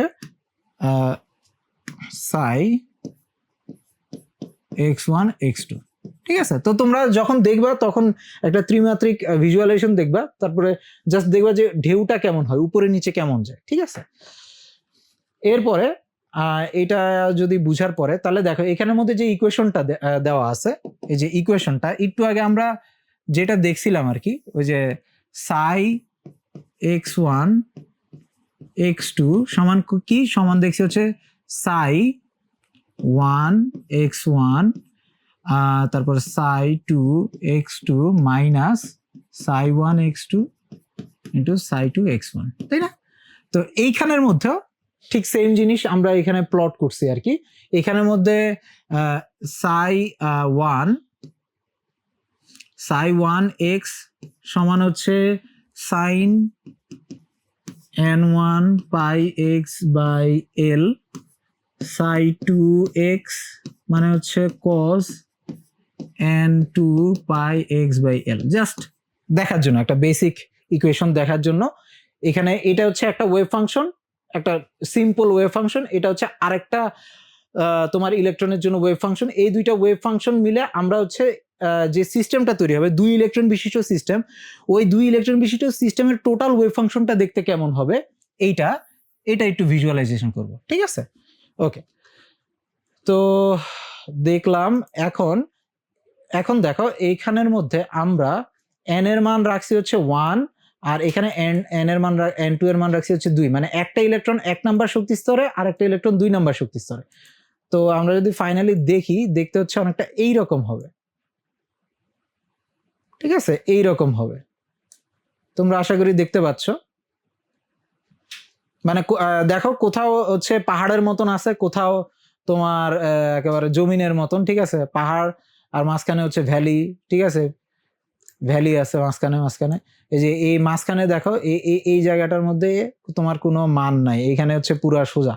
সাই এক্স ওয়ান এক্স টু। ঠিক আছে, তো তোমরা যখন দেখবা তখন একটা ত্রিমাত্রিক ভিজুয়ালাইজেশন দেখবা, তারপরে জাস্ট দেখবা যে ঢেউটা কেমন হয়, উপরে নিচে কেমন যায়। ঠিক আছে, এরপরে এটা যদি বুঝার পরে তাহলে দেখো এখানের মধ্যে যে ইকুয়েশনটা দেওয়া আছে, এই যে ইকুয়েশনটা একটু আগে আমরা যেটা দেখছিলাম আর কি, ওই যে সাই এক্স ওয়ান এক্স টু সমান কি সমান দেখছি হচ্ছে সাই ওয়ান এক্স ওয়ান, তারপর psi two x two minus psi one x two into psi two x one, তাই না? তো এইখানের মধ্যেও ঠিক সেম জিনিস আমরা এখানে প্লট করছি আর কি। এখানের মধ্যে সাই ওয়ান এক্স সমান হচ্ছে sine N one pi X by L, psi two X মানে হচ্ছে cos N two pi X by L. Just দেখার জন্য, একটা বেসিক ইকুয়েশন দেখার জন্য। এখানে এটা হচ্ছে একটা ওয়েভ ফাংশন, একটা সিম্পল ওয়েভ ফাংশন, এটা হচ্ছে আরেকটা তোমার ইলেকট্রনের জন্য ওয়েভ ফাংশন। এই দুইটা ওয়েভ ফাংশন মিলে আমরা হচ্ছে যে সিস্টেমটা তৈরি হবে, দুই ইলেকট্রন বিশিষ্ট সিস্টেম, ওই দুই ইলেকট্রন বিশিষ্ট সিস্টেমের টোটাল ওয়েভ ফাংশনটা দেখতে কেমন হবে এইটা একটু ভিজুয়ালাইজেশন করব। ঠিক আছে, ওকে, তো দেখলাম। এখন দেখো এইখানের মধ্যে আমরা এন এর মান রাখছি হচ্ছে 1, আর এখানে এন এর মান n2 এর মান রাখছি হচ্ছে 2, মানে একটা ইলেকট্রন 1 নাম্বার শক্তি স্তরে আর একটা ইলেকট্রন 2 নাম্বার শক্তি স্তরে। তো আমরা যদি ফাইনালি দেখি, দেখতে হচ্ছে অনেকটা এই রকম হবে। ঠিক আছে, এই রকম হবে, তোমরা আশা করি দেখতে পাচ্ছ। মানে দেখো কোথাও হচ্ছে পাহাড়ের মতন আছে, কোথাও তোমার একেবারে জমিনের মতন। ঠিক আছে, পাহাড় আর মাঝখানে হচ্ছে ভ্যালি। ঠিক আছে, ভ্যালি আছে মাঝখানে। এই যে এই মাঝখানে দেখো এই জায়গাটার মধ্যে তোমার কোনো মান নাই, এইখানে হচ্ছে পুরা সোজা।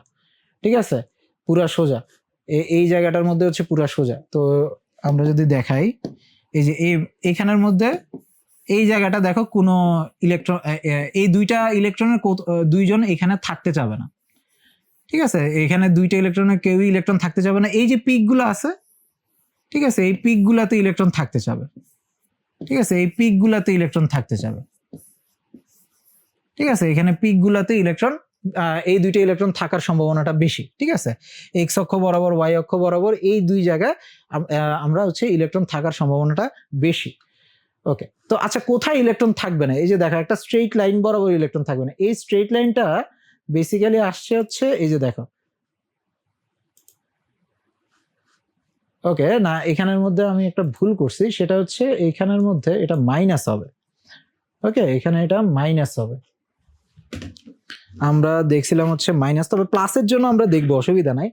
ঠিক আছে, পুরা সোজা, এই জায়গাটার মধ্যে হচ্ছে পুরা সোজা। তো আমরা যদি দেখাই, এই যে এইখানের মধ্যে এই জায়গাটা দেখো কোনো ইলেকট্রন, এই দুইটা ইলেকট্রনের দুইজন এখানে থাকতে চাবে না। ঠিক আছে, এখানে দুইটা ইলেকট্রনের কেউই ইলেকট্রন থাকতে চাবে না। এই যে পিকগুলো আছে, ঠিক আছে, এই পিকগুলাতে ইলেকট্রন থাকতে চাবে। ঠিক আছে, এই পিকগুলাতে ইলেকট্রন থাকতে চাবে। ঠিক আছে, এখানে পিকগুলাতে ইলেকট্রন, এই দুইটা ইলেকট্রন থাকার সম্ভাবনাটা বেশি। ঠিক আছে, এক্স অক্ষ বরাবর ওয়াই অক্ষ বরাবর এই দুই জায়গায় আমরা হচ্ছে ইলেকট্রন থাকার সম্ভাবনাটা বেশি। ওকে, তো আচ্ছা কোথায় ইলেকট্রন থাকবে না? এই যে দেখো একটা স্ট্রেইট লাইন বরাবর ইলেকট্রন থাকবে না। এই স্ট্রেইট লাইনটা বেসিক্যালি আসছে হচ্ছে এই যে দেখো, ওকে না, এখানের মধ্যে আমি একটা ভুল করছি, সেটা হচ্ছে এইখানের মধ্যে এটা মাইনাস হবে। ওকে, এখানে এটা মাইনাস হবে, আমরা দেখছিলাম হচ্ছে মাইনাস, তবে প্লাসের জন্য আমরা দেখবো, অসুবিধা নাই।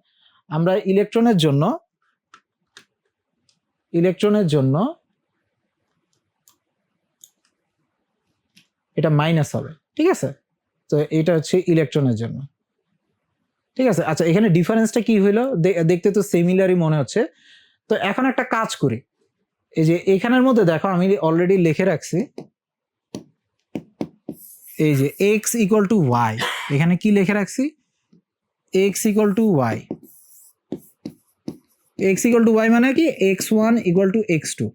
আমরা ইলেকট্রনের জন্য এটা মাইনাস হবে। ঠিক আছে, তো এটা হচ্ছে ইলেকট্রনের জন্য। ঠিক আছে, আচ্ছা এখানে ডিফারেন্সটা কি হইলো? দেখতে তো সিমিলারই মনে হচ্ছে। তো এখন একটা কাজ করি, এই যে এখানের মধ্যে দেখো আমি অলরেডি লিখে রাখছি এই যে এক্স ইকুয়াল টু ওয়াই, এখানে কি লিখে রাখছি, X equal to Y, X equal to Y মানে কি x one equal to x two.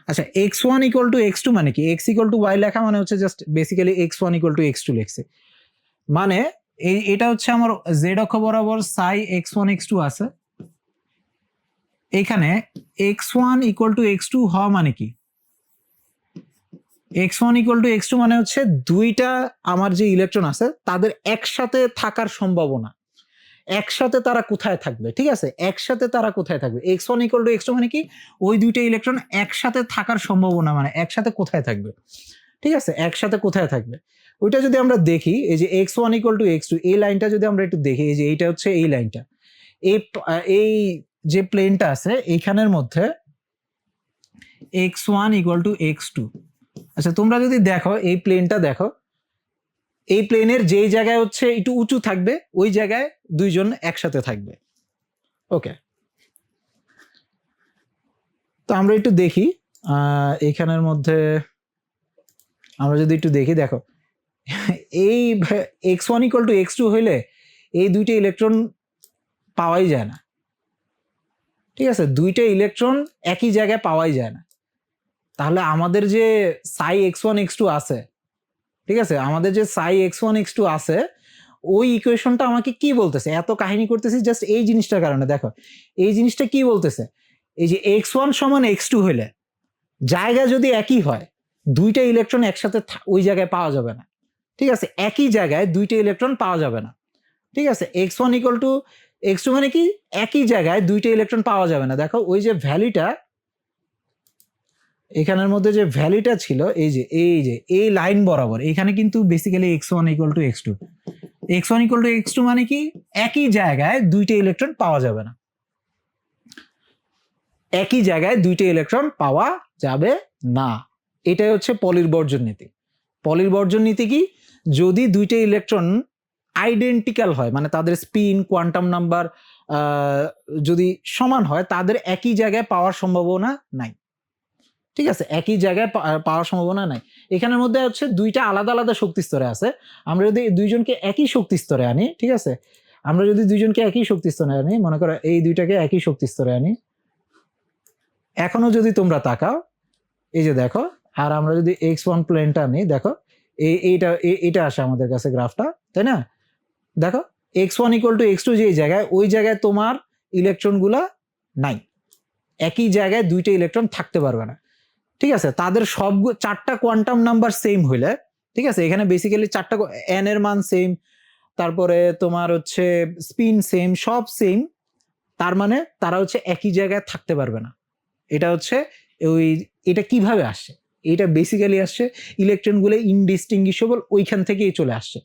আচ্ছা X one equal to x two মানে কি, এক্স ইকুয়াল টু ওয়াই লেখা মানে হচ্ছে just basically x one equal to x two লিখছে, মানে এটা হচ্ছে আমার জেড অক্ষ বরাবর সাই এক্স ওয়ান এক্স টু আছে, এখানে x one equal to x two হওয়া মানে কি, x one equal to x two মানে হচ্ছে দুইটা আমার যে ইলেকট্রন আছে তাদের একসাথে থাকার সম্ভাবনা, একসাথে তারা কোথায় থাকবে, ঠিক আছে, একসাথে তারা কোথায় থাকবে, x one equal to x two মানে কি ওই দুইটা ইলেকট্রন একসাথে থাকার সম্ভাবনা, মানে একসাথে কোথায় থাকবে, ঠিক আছে, একসাথে কোথায় থাকবে। ওইটা যদি আমরা দেখি, এই যে x one equal to x two, এই লাইনটা যদি আমরা একটু দেখি, এই যে এইটা হচ্ছে এই লাইনটা, এই যে প্লেনটা আছে এইখানের মধ্যে x one equal to x two. আচ্ছা তোমরা যদি দেখো এই প্লেনটা দেখো, এই প্লেনের যেই জায়গায় হচ্ছে একটু উঁচু থাকবে ওই জায়গায় দুইজন একসাথে থাকবে। ওকে, তো আমরা একটু দেখি এইখানের মধ্যে আমরা যদি একটু দেখি, দেখো এই x one equal to x two হইলে এই দুইটা ইলেকট্রন পাওয়াই যায় না, ঠিক আছে, দুইটা ইলেকট্রন একই জায়গায় পাওয়াই যায় না। তাহলে আমাদের যে সাই এক্স ওয়ান এক্স টু আছে, ঠিক আছে, আমাদের যে সাই এক্স ওয়ান এক্স টু আছে ওই ইকুয়েশনটা আমাকে কি বলতেছে, এত কাহিনী করতেছি জাস্ট এই জিনিসটার কারণে। দেখো এই জিনিসটা কি বলতেছে, এই যে এক্স ওয়ান সমান এক্স টু হইলে জায়গা যদি একই হয় দুইটা ইলেকট্রন একসাথে ওই জায়গায় পাওয়া যাবে না, ঠিক আছে, একই জায়গায় দুইটা ইলেকট্রন পাওয়া যাবে না, ঠিক আছে, x one equal to x two মানে কি একই জায়গায় দুইটা ইলেকট্রন পাওয়া যাবে না। দেখো ওই যে ভ্যালিটা এখানের মধ্যে যে ভ্যালিটা ছিল, এই যে এই লাইন বরাবর এখানে কিন্তু basically x one equal to x two, x one equal to x two মানে কি একই জায়গায় দুইটা ইলেকট্রন পাওয়া যাবে না, একই জায়গায় দুইটা ইলেকট্রন পাওয়া যাবে না। এটাই হচ্ছে পলির বর্জন নীতি। পলির বর্জন নীতি কি, যদি দুইটা ইলেকট্রন আইডেন্টিক্যাল হয়, মানে তাদের স্পিন কোয়ান্টাম নাম্বার যদি সমান হয় তাদের একই জায়গায় পাওয়ার সম্ভাবনা নাই, ঠিক আছে, একই জায়গায় পাওয়ার সম্ভাবনা নাই। এখানের মধ্যে হচ্ছে দুইটা আলাদা আলাদা শক্তি স্তরে আছে, আমরা যদি দুইজনকে একই শক্তি স্তরে আনি, ঠিক আছে, আমরা যদি দুইজনকে একই শক্তি স্তরে আনি, মনে করো এই দুইটাকে একই শক্তি স্তরে আনি, এখনো যদি তোমরা তাকাও এই যে দেখো, আর আমরা যদি এক্স ওয়ান প্লেনটা আনি, দেখো এইটা আসে আমাদের কাছে গ্রাফটা, তাই না, দেখো x one equal to x two যে জায়গায়, ওই জায়গায় তোমার ইলেকট্রন গুলা নাই, একই জায়গায় দুইটা ইলেকট্রন থাকতে পারবে না, ঠিক আছে, তাদের সব চারটা কোয়ান্টাম নাম্বার সেম হইলে, ঠিক আছে, এখানে বেসিক্যালি চারটা এন এর মান সেম, তারপরে তোমার হচ্ছে স্পিন সেম, সব সেম, তার মানে তারা হচ্ছে একই জায়গায় থাকতে পারবে না। এটা হচ্ছে এটা কিভাবে আসছে, এটা বেসিক্যালি আসছে ইলেকট্রনগুলো ইনডিস্টিংগুইশেবল ওইখান থেকেই চলে আসছে,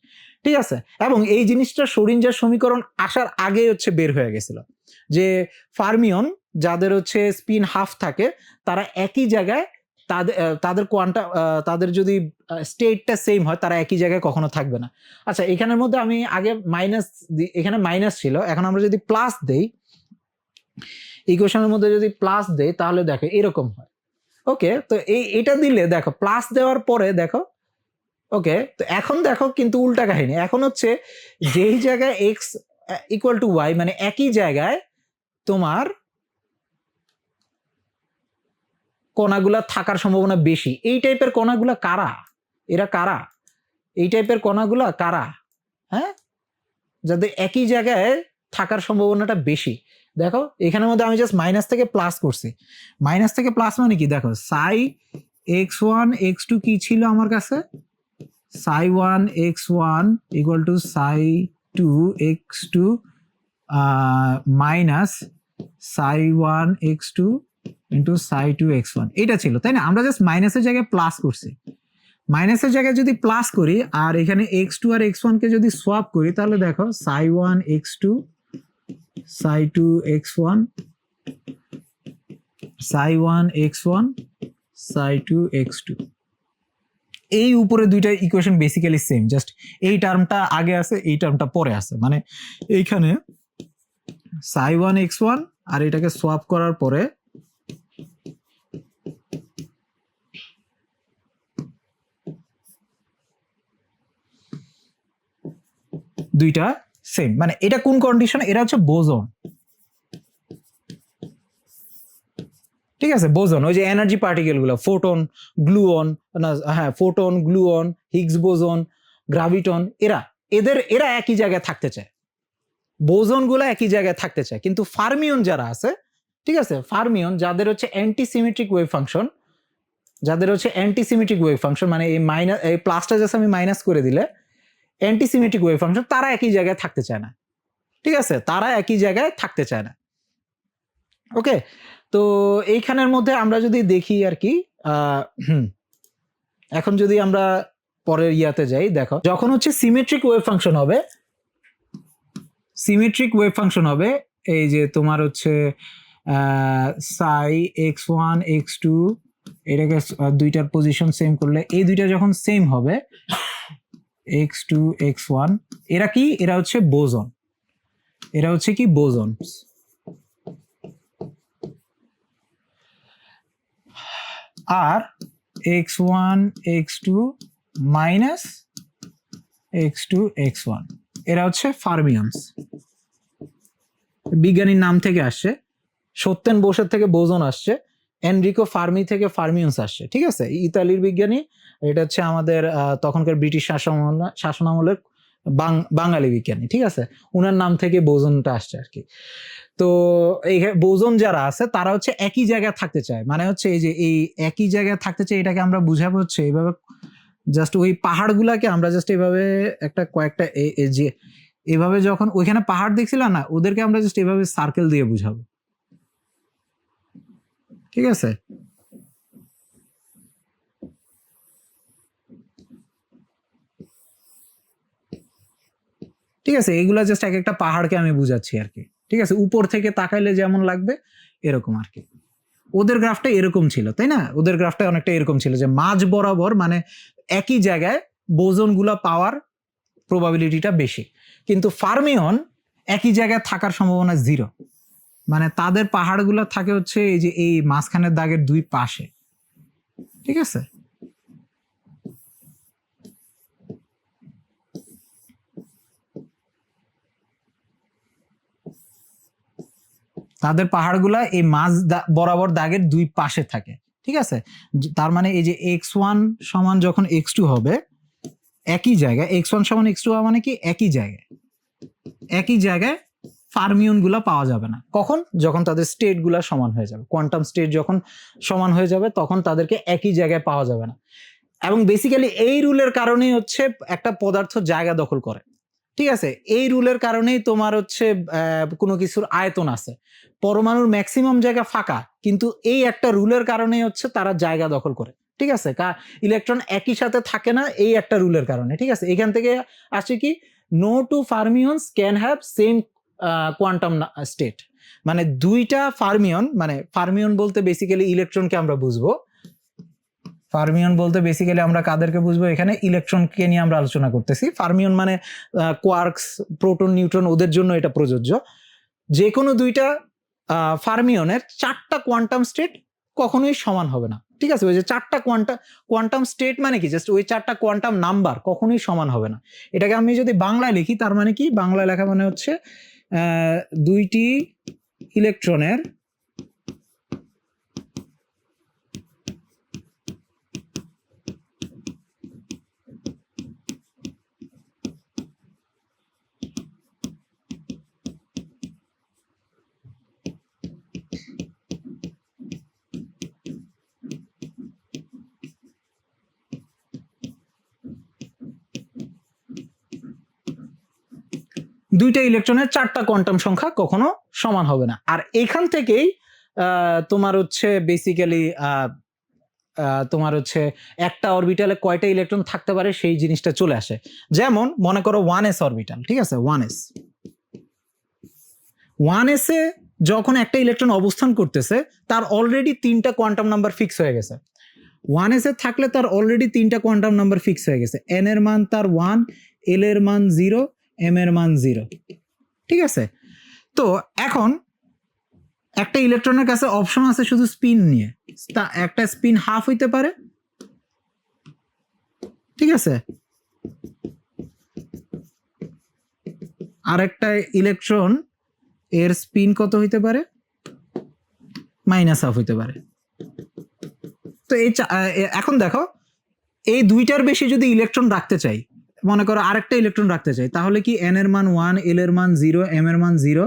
ঠিক আছে, এবং এই জিনিসটা শ্রোডিঞ্জার সমীকরণ আসার আগে হচ্ছে বের হয়ে গেছিল যে ফার্মিয়ন যাদের হচ্ছে স্পিন হাফ থাকে তারা একই জায়গায় তাদের কোয়ান্টাম তাদের যদি স্টেটটা সেম হয় তারা একই জায়গায় কখনো থাকবে না। আচ্ছা এখানের মধ্যে আমি আগে মাইনাস, এখানে মাইনাস ছিল, এখন আমরা যদি প্লাস দেই, ইকুয়েশনের মধ্যে যদি প্লাস দেই তাহলে দেখো এরকম হয়। ওকে, তো এটা দিলে দেখো প্লাস দেওয়ার পরে দেখো, ওকে, তো এখন দেখো কিন্তু উল্টা কাহিনী, এখন হচ্ছে যেই জায়গায় এক্স ইকুয়াল টু ওয়াই মানে একই জায়গায় তোমার কণাগুলা থাকার সম্ভাবনা বেশি, এই টাইপের কণাগুলা কারা, এরা কারা, এই টাইপের কণাগুলা কারা, হ্যাঁ, যাদের একই জায়গায় থাকার সম্ভাবনাটা বেশি। দেখো এখানের মধ্যে আমি জাস্ট মাইনাস থেকে প্লাস করছি, মাইনাস থেকে প্লাস মানে কি, দেখো সাই এক্স ওয়ান এক্স টু কি ছিল আমার কাছে, psi one x one equal to psi two x two minus psi one x two into psi two x one, এটা ছিল, তাই না, আমরা জাস্ট মাইনাসের জায়গায় প্লাস করছি, মাইনাসের জায়গায় যদি প্লাস করি আর এখানে এক্স টু আর এক্স ওয়ানকে যদি সোয়াপ করি তাহলে দেখো psi one x two psi two x one psi one x one psi two x two, এই উপরে দুইটা ইকুয়েশন বেসিক্যালি সেম, জাস্ট এই টার্মটা আগে আছে এই টার্মটা পরে আছে, মানে এইখানে সাই ওয়ান এক্স ওয়ান আর এটাকে সোয়াপ করার পরে দুইটা সেম, মানে এটা কোন কন্ডিশন, এটা হচ্ছে বোজন, ঠিক আছে, বোজন, ওই যে এনার্জি পার্টিকেল গুলো, ফোটন, গ্লুয়ন, না হ্যাঁ ফোটন, গ্লুয়ন, হিগস বোজন, গ্রাভিটন, এরা একই জায়গায় থাকতে চায়, বোজন গুলো একই জায়গায় থাকতে চায়, কিন্তু ফার্মিয়ন যারা আছে, ঠিক আছে, ফার্মিয়ন যাদের হচ্ছে অ্যান্টিসিমেট্রিক ওয়েভ ফাংশন, মানে এই প্লাসটা জাস্ট আমি মাইনাস করে দিলে অ্যান্টিসিমেট্রিক ওয়েভ ফাংশন, তারা একই জায়গায় থাকতে চায় না, ঠিক আছে, তারা একই জায়গায় থাকতে চায় না। ওকে, তো এইখানের মধ্যে আমরা যদি দেখি আর কি, এখন যদি আমরা পরের ইয়াতে যাই, দেখো যখন হচ্ছে সিমেট্রিক ওয়েভ ফাংশন হবে, এই যে তোমার হচ্ছে সাই x1 x2, এটাকে দুইটার পজিশন সেম করলে, এই দুইটা যখন সেম হবে x2 x1, এরা কি, এরা হচ্ছে বোজন, এরা হচ্ছে কি বোজন। আর x1 x2 minus x2 x1, এরা হচ্ছে ফার্মিয়নস, বিজ্ঞানীর নাম থেকে আসছে, সত্যেন বোসের থেকে বোজন আসছে, এনরিকো ফার্মি থেকে ফার্মিয়নস আসছে, ঠিক আছে, ইতালির বিজ্ঞানী, এটা হচ্ছে আমাদের তখনকার ব্রিটিশ শাসনামলের বাঙালি বিজ্ঞানী, ঠিক আছে, উনার নাম থেকে বোজনটা আসছে আর কি। তো এই বোজন যারা আছে তারা হচ্ছে একই জায়গায় থাকতে চায়, মানে হচ্ছে এই যে এই একই জায়গায় থাকতে চায়, এটাকে আমরা বুঝাবো হচ্ছে এইভাবে, জাস্ট ওই পাহাড়গুলাকে আমরা জাস্ট এইভাবে একটা কয়েকটা যে এভাবে যখন ওইখানে পাহাড় দেখছিলাম না, ওদেরকে আমরা জাস্ট এভাবে সার্কেল দিয়ে বুঝাবো, ঠিক আছে। ঠিক আছে, এইগুলা জাস্ট এক একটা পাহাড়কে আমি বুঝাচ্ছি আর কি, ঠিক আছে, উপর থেকে তাকাইলে যেমন লাগবে এরকম আর কি। ওদের গ্রাফটা এরকম ছিল, তাই না, ওদের গ্রাফটা অনেকটা এরকম ছিল যে মাঝ বরাবর, মানে একই জায়গায় বোজন গুলা পাওয়ার প্রবাবিলিটিটা বেশি, কিন্তু ফার্মিয়ন একই জায়গায় থাকার সম্ভাবনা 0, মানে তাদের পাহাড়গুলো থাকে হচ্ছে এই যে এই মাঝখানের দাগের দুই পাশে, ঠিক আছে। তাদের পাহাড়গুলা এই মাঝ বরাবর দাগের দুই পাশে থাকে, ঠিক আছে, তার মানে এই যে x1 সমান যখন x2 হবে একই জায়গায়, x1 সমান x2 হওয়া মানে কি একই জায়গায় ফার্মিয়ন গুলা পাওয়া যাবে না, কখন, যখন তাদের স্টেট গুলা সমান হয়ে যাবে, কোয়ান্টাম স্টেট যখন সমান হয়ে যাবে তখন তাদেরকে একই জায়গায় পাওয়া যাবে না। এবং বেসিক্যালি এই রুলের কারণেই হচ্ছে একটা পদার্থ জায়গা দখল করে, ঠিক আছে, এই রুলের কারণেই তোমার হচ্ছে কোনো কিছুর আয়তন আছে, পরমাণুর ম্যাক্সিমাম জায়গা ফাঁকা, কিন্তু এই একটা রুলের কারণেই হচ্ছে তারা জায়গা দখল করে, ঠিক আছে, ইলেকট্রন একই সাথে থাকে না এই একটা রুলের কারণে, ঠিক আছে। এখান থেকে আসে কি, no two fermions can have same quantum state, মানে দুইটা ফার্মিয়ন, মানে ফার্মিয়ন বলতে বেসিক্যালি ইলেকট্রনকে আমরা বুঝবো, ফার্মিয়ন বলতে বেসিক্যালি আমরা কাদেরকে বুঝবো, এখানে ইলেকট্রনকে নিয়ে আমরা আলোচনা করতেছি। ফার্মিয়ন মানে কোয়ার্কস, প্রোটন, নিউট্রন, ওদের জন্য এটা প্রযোজ্য। যে কোনো দুইটা ফার্মিয়নের 4টা কোয়ান্টাম স্টেট কখনোই সমান হবে না, ঠিক আছে, ওই যে 4টা কোয়ান্টাম স্টেট মানে কি, জাস্ট ওই 4টা কোয়ান্টাম নাম্বার কখনোই সমান হবে না। এটাকে আমি যদি বাংলায় লিখি, তার মানে কি, বাংলায় লেখা মানে হচ্ছে দুইটি ইলেকট্রনের দুইটা ইলেকট্রনের 4টা কোয়ান্টাম সংখ্যা কখনো সমান হবে না। আর এখান থেকেই তোমার হচ্ছে বেসিক্যালি তোমার হচ্ছে একটা অরবিটালে কয়টা ইলেকট্রন থাকতে পারে সেই জিনিসটা চলে আসে। যেমন মনে করো 1s অরবিটাল, ঠিক আছে, 1s এ যখন একটা ইলেকট্রন অবস্থান করতেছে তার অলরেডি 3টা কোয়ান্টাম নাম্বার ফিক্স হয়ে গেছে। 1s এ থাকলে তার অলরেডি 3টা কোয়ান্টাম নাম্বার ফিক্স হয়ে গেছে, n এর মান তার 1, l এর মান 0, m এর মান 0, ঠিক আছে। তো এখন একটা ইলেকট্রনের কাছে অপশন আছে শুধু স্পিন নিয়ে, একটা স্পিন হাফ হইতে পারে, ঠিক আছে, আরেকটা ইলেকট্রন এর স্পিন কত হইতে পারে, -1/2 হইতে পারে। তো এখন দেখো এই দুইটার বেশি যদি ইলেকট্রন রাখতে চাই, মনে করো আরেকটা ইলেকট্রন রাখতে চাই, তাহলে কি n এর মান 1, l এর মান 0, m এর মান 0,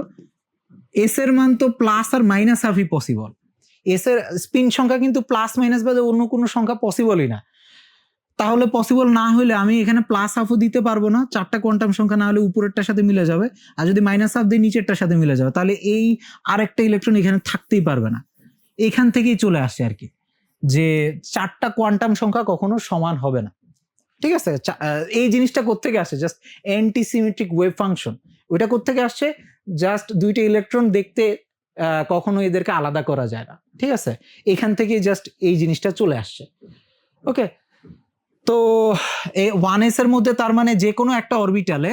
s এর মান তো প্লাস আর -1/2ই পসিবল। s এর স্পিন সংখ্যা কিন্তু প্লাস মাইনাস বাদে অন্য কোনো সংখ্যা পসিবলই না। তাহলে পসিবল না হলে আমি এখানে +1/2 দিতে পারবো না, 4টা কোয়ান্টাম সংখ্যা না হলে উপরেরটার সাথে মিলে যাবে, আর যদি -1/2 দিই নিচেরটার সাথে মিলে যাবে, তাহলে এই আরেকটা ইলেকট্রন এখানে থাকতেই পারবে না। এখান থেকেই চলে আসছে আর কি, যে 4টা কোয়ান্টাম সংখ্যা কখনো সমান হবে না। ঠিক আছে, এই জিনিসটা কোত্থেকে আসছে, জাস্ট অ্যান্টিসিমেট্রিক ওয়েভ ফাংশন। ওইটা কোত্থেকে আসছে, জাস্ট দুইটা ইলেকট্রন দেখতে কখনো এদেরকে আলাদা করা যায় না। ঠিক আছে, এখান থেকে জাস্ট এই জিনিসটা চলে আসছে। ওকে, তো এই 1s এর মধ্যে তার মানে যে কোনো একটা অরবিটালে,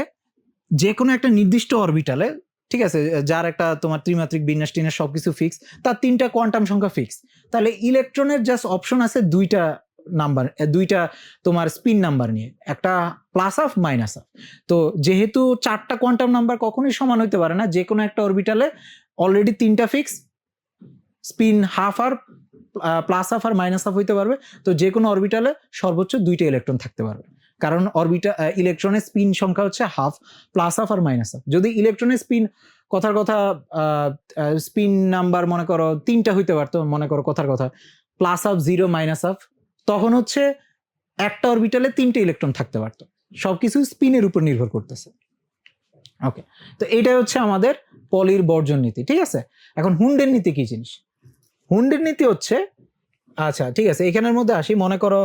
যে কোনো একটা নির্দিষ্ট অরবিটালে, ঠিক আছে, যার একটা তোমার ত্রিমাত্রিক বিন্যাস টিন্যাস সবকিছু ফিক্স, তার 3টা কোয়ান্টাম সংখ্যা ফিক্স, তাহলে ইলেকট্রনের জাস্ট অপশন আছে দুইটা নাম্বার, দুইটা তোমার স্পিন নাম্বার নিয়ে, একটা +1/2 -1/2। তো যেহেতু 4টা কোয়ান্টাম নাম্বার কখনোই সমান হইতে পারে না, যে কোনো একটা অরবিটালে অলরেডি 3টা ফিক্স, স্পিন হাফ আর +1/2 আর -1/2 হইতে পারবে। তো যে কোনো অরবিটালে সর্বোচ্চ 2টা ইলেকট্রন থাকতে পারবে, কারণ ইলেকট্রনের স্পিন সংখ্যা হচ্ছে হাফ, +1/2 আর -1/2। যদি ইলেকট্রনের স্পিন কথার কথা স্পিন নাম্বার মনে করো 3টা হইতে পারতো, মনে করো কথার কথা +1/2 0 -1/2, তখন হচ্ছে একটা অরবিটালে 3টে ইলেকট্রন থাকতে পারতো। সবকিছু স্পিনের উপর নির্ভর করতেছে। ওকে, তো এটাই হচ্ছে আমাদের পলির বর্জন নীতি। ঠিক আছে, এখন হুন্ডের নীতি কি জিনিস? হুন্ডের নীতি হচ্ছে, আচ্ছা ঠিক আছে, এখানের মধ্যে আসি। মনে করো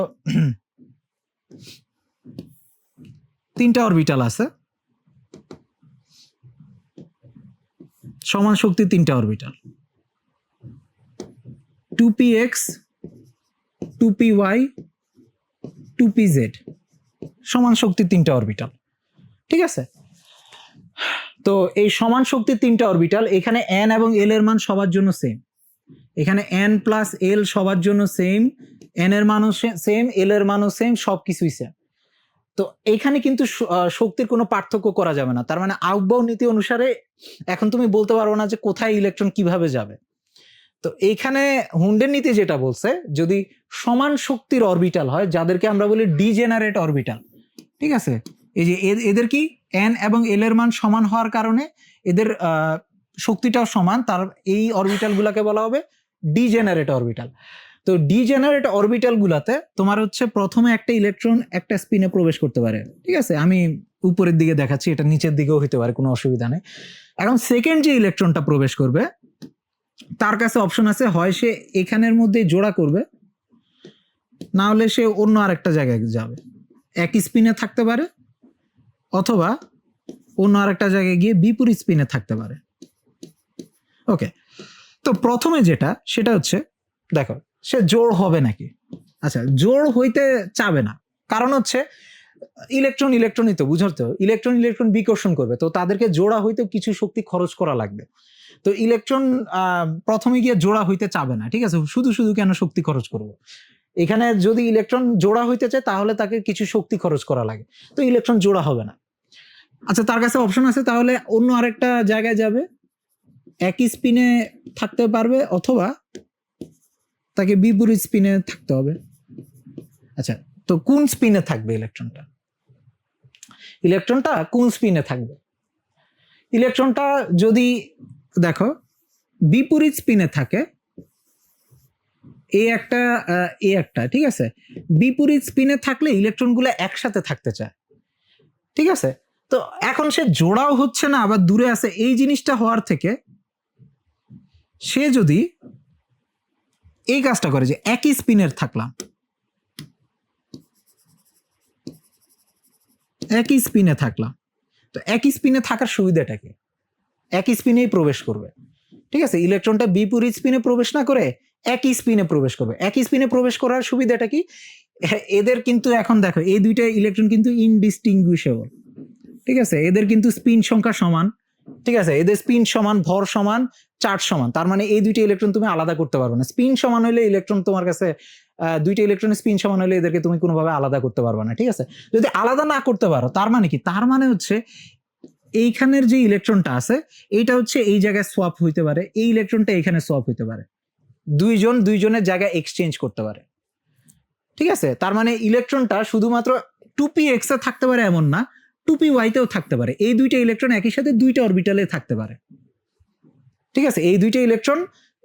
3টা অরবিটাল আছে, সমান শক্তি 3টা অরবিটাল, 2px 2py 2pz, সমান শক্তি 3টা অরবিটাল। ঠিক আছে, তো এই সমান শক্তি 3টা অরবিটাল, এখানে n এবং l এর মান সবার জন্য সেম, এখানে n প্লাস l সবার জন্য সেম, n এর মানও সেম, l এর মানও সেম, সবকিছুই সেম। তো এখানে কিন্তু শক্তির কোনো পার্থক্য করা যাবে না। তার মানে আউটবাউ নীতি অনুসারে এখন তুমি বলতে পারো না যে কোথায় ইলেকট্রন কিভাবে যাবে। তো এইখানে হুন্ডের নীতি যেটা বলছে, যদি সমান শক্তির অরবিটাল হয়, যাদেরকে আমরা বলি ডিজেনারেট অরবিটাল, ঠিক আছে, এই যে এদের কি n এবং l এর মান সমান হওয়ার কারণে এদের শক্তিটাও সমান, তার এই অরবিটাল গুলাকে বলা হবে ডিজেনারেট অরবিটাল। তো ডিজেনারেট অরবিটাল গুলাতে তোমার হচ্ছে প্রথমে একটা ইলেকট্রন একটা স্পিনে প্রবেশ করতে পারে। ঠিক আছে, আমি উপরের দিকে দেখাচ্ছি, এটা নিচের দিকেও হতে পারে, কোনো অসুবিধা নেই। এখন সেকেন্ড যে ইলেকট্রনটা প্রবেশ করবে, তার কাছে অপশন আছে, হয় সে এখানের মধ্যে জোড়া করবে, না হলে সে অন্য আরেকটা জায়গায় যাবে, একই স্পিনে থাকতে পারে, অথবা অন্য আরেকটা জায়গায় গিয়ে বিপরীত স্পিনে থাকতে পারে। ওকে, তো প্রথমে যেটা সেটা হচ্ছে, দেখো সে জোড় হবে নাকি। আচ্ছা, জোড় হইতে চাবে না, কারণ হচ্ছে ইলেকট্রনই তো, বুঝতে হবে, ইলেকট্রন বিকর্ষণ করবে, তো তাদেরকে জোড়া হইতেও কিছু শক্তি খরচ করা লাগবে। তো ইলেকট্রন প্রথমে গিয়ে জোড়া হইতে চাবে না। ঠিক আছে, শুধু কেন শক্তি খরচ করব, এখানে যদি ইলেকট্রন জোড়া হইতে চায় তাহলে তাকে কিছু শক্তি খরচ করা লাগে, তো ইলেকট্রন জোড়া হবে না। আচ্ছা, তার কাছে অপশন আছে, তাহলে অন্য আরেকটা জায়গায় যাবে, একই স্পিনে থাকতে পারবে, অথবা তাকে বিপরীত স্পিনে থাকতে হবে। আচ্ছা, তো কোন স্পিনে থাকবে ইলেকট্রনটা কোন স্পিনে থাকবে? ইলেকট্রনটা যদি দেখো বিপরীত স্পিনে থাকে, এ একটা, ঠিক আছে, বিপরীত স্পিনে থাকলে ইলেকট্রনগুলো একসাথে থাকতে চায়। ঠিক আছে, তো এখন সে জোড়াও হচ্ছে না, আবার দূরে আছে, এই জিনিসটা হওয়ার থেকে সে যদি এই কাজটা করে যে একই স্পিনের থাকলাম, একই স্পিনে থাকলাম, তো একই স্পিনে থাকার সুবিধাটা কি? একই স্পিনেই প্রবেশ করবে। ঠিক আছে, ইলেকট্রনটা বিপরীত স্পিনে প্রবেশ না করে একই স্পিনে প্রবেশ করবে। একই স্পিনে প্রবেশ করার সুবিধাটা কি? এদের কিন্তু এখন দেখো এই দুইটা ইলেকট্রন কিন্তু ইনডিস্টিংগুইশেবল। ঠিক আছে, এদের কিন্তু স্পিন সংখ্যা সমান। ঠিক আছে, এদের স্পিন সমান, ভর সমান, চার্জ সমান, তার মানে এই দুইটা ইলেকট্রন তুমি আলাদা করতে পারবে না। স্পিন সমান হলে ইলেকট্রন তোমার কাছে, দুইটা ইলেকট্রনের স্পিন সমান হলে এদেরকে তুমি কোনোভাবে আলাদা করতে পারবে না। ঠিক আছে, যদি আলাদা না করতে পারো, তার মানে কি? তার মানে হচ্ছে এইখানের যে ইলেকট্রনটা আছে এইটা হচ্ছে এই জায়গায় সোয়াপ হইতে পারে, এই ইলেকট্রনটা এখানে সোয়াপ হইতে পারে, দুইজনের জায়গায় এক্সচেঞ্জ করতে পারে। ঠিক আছে, তার মানে ইলেকট্রনটা শুধুমাত্র 2p(x) এ থাকতে পারে এমন না, 2p(y) তেও থাকতে পারে। এই দুইটা ইলেকট্রন একই সাথে দুইটা অরবিটালে থাকতে পারে। ঠিক আছে, এই দুইটা ইলেকট্রন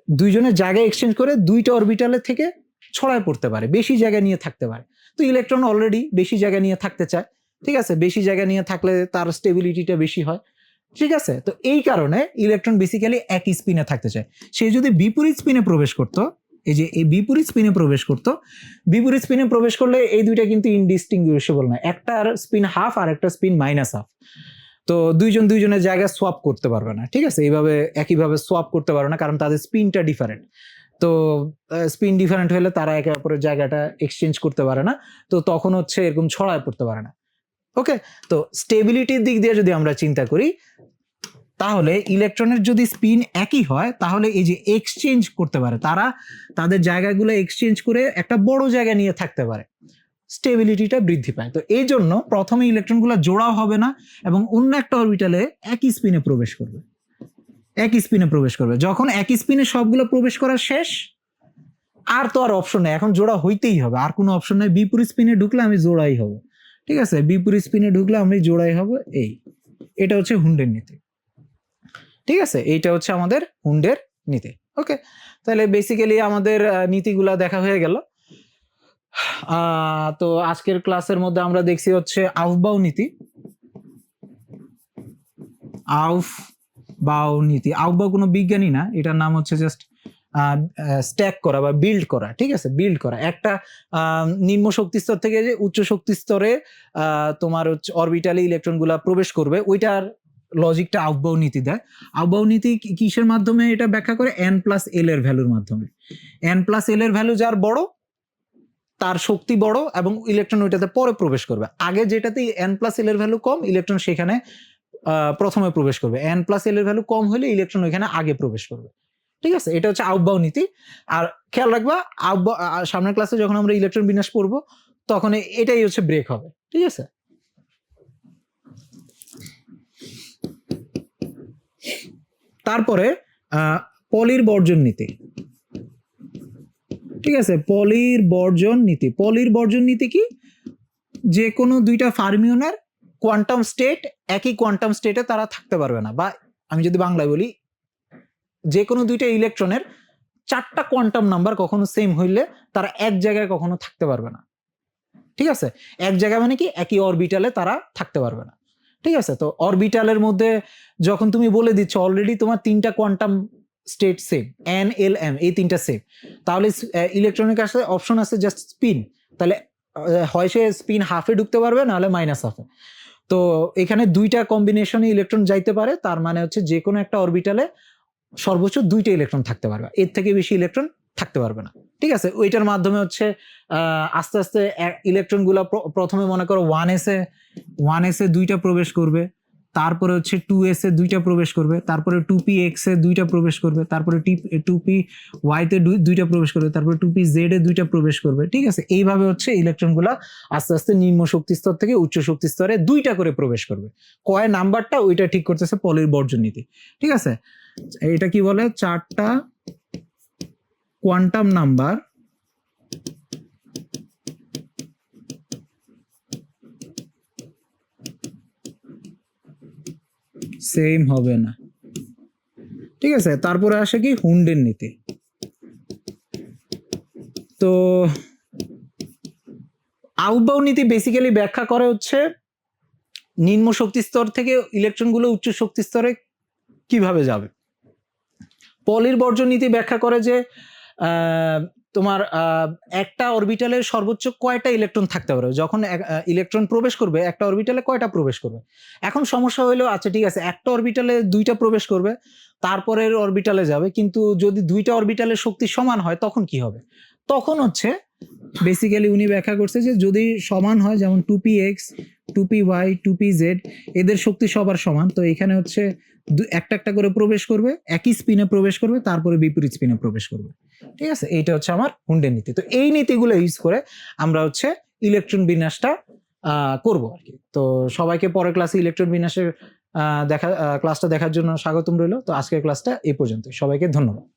দুইজনের জায়গায় এক্সচেঞ্জ করে দুইটা অরবিটালে থেকে ছড়ায় পড়তে পারে, বেশি জায়গা নিয়ে থাকতে পারে। তো ইলেকট্রন অলরেডি বেশি জায়গা নিয়ে থাকতে চায়। ঠিক আছে, বেশি জায়গা নিয়ে থাকলে তার স্টেবিলিটিটা বেশি হয়। ঠিক আছে, তো এই কারণে ইলেকট্রন বেসিক্যালি একই স্পিনে থাকতে চায়। সে যদি বিপরীত স্পিনে প্রবেশ করতো, এই যে এই বিপরীত স্পিনে প্রবেশ করতো, বিপরীত স্পিনে প্রবেশ করলে এই দুইটা কিন্তু ইনডিস্টিংগুইশেবল না, একটার স্পিন হাফ আর একটা স্পিন -হাফ। তো দুইজনের জায়গায় সোয়াপ করতে পারবে না। ঠিক আছে, এইভাবে একইভাবে সোয়াপ করতে পারবে না, কারণ তাদের স্পিনটা ডিফারেন্ট। তো স্পিন ডিফারেন্ট হলে তারা একে অপরের জায়গাটা এক্সচেঞ্জ করতে পারে না, তো তখন হচ্ছে এরকম ছড়ায় পড়তে পারে না। ওকে, তো স্টেবিলিটির দিক দিয়ে যদি আমরা চিন্তা করি, তাহলে ইলেকট্রনের যদি স্পিন একই হয় তাহলে এই যে এক্সচেঞ্জ করতে পারে, তারা তাদের জায়গাগুলো এক্সচেঞ্জ করে একটা বড় জায়গা নিয়ে থাকতে পারে, স্টেবিলিটিটা বৃদ্ধি পায়। তো এই জন্য প্রথমে ইলেকট্রনগুলো জোড়াও হবে না এবং অন্য একটা অরবিটালে একই স্পিনে প্রবেশ করবে, একই স্পিনে প্রবেশ করবে। যখন একই স্পিনে সবগুলো প্রবেশ করা শেষ, আর তো আর অপশন নেই, এখন জোড়া হইতেই হবে, আর কোনো অপশন নেই। বিপরীত স্পিনে ঢুকলে আমি জোড়াই হব। ঠিক আছে, বিপরীত স্পিনে ঢুকলে আমি জোড়াই হব। এটা হচ্ছে হুন্ডের নীতি। ঠিক আছে, এইটা হচ্ছে আমাদের হুন্ডের নীতি। ওকে, তাহলে বেসিক্যালি আমাদের নীতিগুলা দেখা হয়ে গেল। তো আজকের ক্লাসের মধ্যে আমরা দেখছি হচ্ছে আউফবাউ নীতি। আউফবাউ নীতি, আউফবাউ কোনো বিজ্ঞানী না, এটার নাম হচ্ছে জাস্ট স্ট্যাক করা বা বিল্ড করা। ঠিক আছে, বিল্ড করা একটা নিম্ন শক্তি স্তর থেকে যে উচ্চ শক্তি স্তরে তোমার হচ্ছে অরবিটালে ইলেকট্রনগুলা প্রবেশ করবে, ওইটার লজিকটা আউফবাউ নীতি দেয়। আউফবাউ নীতি কিসের মাধ্যমে এটা ব্যাখ্যা করে? n+l এর ভ্যালুর মাধ্যমে। n+l এর ভ্যালু যার বড় তার শক্তি বড় এবং ইলেকট্রন ওইটাতে পরে প্রবেশ করবে। আগে যেটাতে n+l এর ভ্যালু কম, ইলেকট্রন সেখানে প্রথমে প্রবেশ করবে। n+l এর ভ্যালু কম হলে ইলেকট্রন ওইখানে আগে প্রবেশ করবে। ঠিক আছে, এটা হচ্ছে আউফবাউ নীতি। আর খেয়াল রাখবা, সামনের ক্লাসে যখন আমরা ইলেকট্রন বিন্যাস পড়বো তখন এটাই হচ্ছে ব্রেক হবে। ঠিক আছে, তারপরে পলির বর্জন নীতি। ঠিক আছে, পলির বর্জন নীতি। পলির বর্জন নীতি কি? যে কোনো দুইটা ফার্মিওনের কোয়ান্টাম স্টেট একই কোয়ান্টাম স্টেটে তারা থাকতে পারবে না, বা আমি যদি বাংলায় বলি, যে কোনো দুইটা ইলেকট্রনের 4টা কোয়ান্টাম নাম্বার কখনো সেম হইলে তারা এক জায়গায় কখনো থাকতে পারবে না। ঠিক আছে, এক জায়গায় মানে কি, একই অরবিটালে তারা থাকতে পারবে না। ঠিক আছে, তো অরবিটালের মধ্যে যখন তুমি বলে দিচ্ছ অলরেডি তোমার 3টা quantum state same, n l m, এই 3টা সেম, তাহলে ইলেকট্রনের কাছে অপশন আছে জাস্ট স্পিন। তাহলে হয় সে স্পিন হাফে ঢুকতে পারবে, নাহলে -হাফে। তো এখানে দুইটা কম্বিনেশনে ইলেকট্রন যাইতে পারে, তার মানে হচ্ছে যে কোনো একটা অরবিটালে সর্বোচ্চ 2টা ইলেকট্রন থাকতে পারবে, এর থেকে বেশি ইলেকট্রন থাকতে পারবে না। ঠিক আছে, ওইটার মাধ্যমে হচ্ছে আস্তে আস্তে ইলেকট্রনগুলো প্রথমে মনে করো 1s এ 2টা প্রবেশ করবে, তারপরে হচ্ছে 2s এ 2টা প্রবেশ করবে, তারপরে 2px এ 2টা প্রবেশ করবে, তারপরে 2py তে 2টা প্রবেশ করবে, তারপরে 2pz এ 2টা প্রবেশ করবে। ঠিক আছে, এইভাবে হচ্ছে ইলেকট্রনগুলো আস্তে আস্তে নিম্ন শক্তি স্তর থেকে উচ্চ শক্তি স্তরে 2টা করে প্রবেশ করবে। কয় নাম্বারটা ওইটা ঠিক করতেছে পলির বর্জন নীতি। ঠিক আছে, এটা কি বলে? 4টা কোয়ান্টাম নাম্বার সেম হবে না। ঠিক আছে, তারপরে আসে কি হুন্ডের নীতি। তো আউফবাউ নীতি বেসিক্যালি ব্যাখ্যা করে হচ্ছে নিম্ন শক্তি স্তর থেকে ইলেকট্রনগুলো উচ্চ শক্তি স্তরে কিভাবে যাবে। পলির বর্জন নীতি ব্যাখ্যা করে যে তোমার একটা অরবিটালের সর্বোচ্চ কয়টা ইলেকট্রন থাকতে পারে। যখন ইলেকট্রন প্রবেশ করবে একটা অরবিটালে কয়টা প্রবেশ করবে। এখন সমস্যা হলো, আচ্ছা ঠিক আছে, একটা অরবিটালে 2টা প্রবেশ করবে, তারপরের অরবিটালে যাবে, কিন্তু যদি 2টা অরবিটালের শক্তি সমান হয় তখন কি হবে? তখন হচ্ছে বেসিক্যালি উনি ব্যাখ্যা করছে যে যদি সমান হয়, যেমন 2px 2py 2pz এদের শক্তি সবার সমান, তো এখানে হচ্ছে একটা একটা করে প্রবেশ করবে, একই স্পিনে প্রবেশ করবে, তারপরে বিপরীত স্পিনে প্রবেশ করবে। ঠিক আছে, এইটা হচ্ছে আমার হুন্ডের নীতি। তো এই নীতিগুলো ইউজ করে আমরা হচ্ছে ইলেকট্রন বিন্যাসটা করব আর কি। তো সবাইকে পরের ক্লাসে ইলেকট্রন বিন্যাসের ক্লাসটা দেখার জন্য স্বাগতম রইল। তো আজকের ক্লাসটা এই পর্যন্ত, সবাইকে ধন্যবাদ।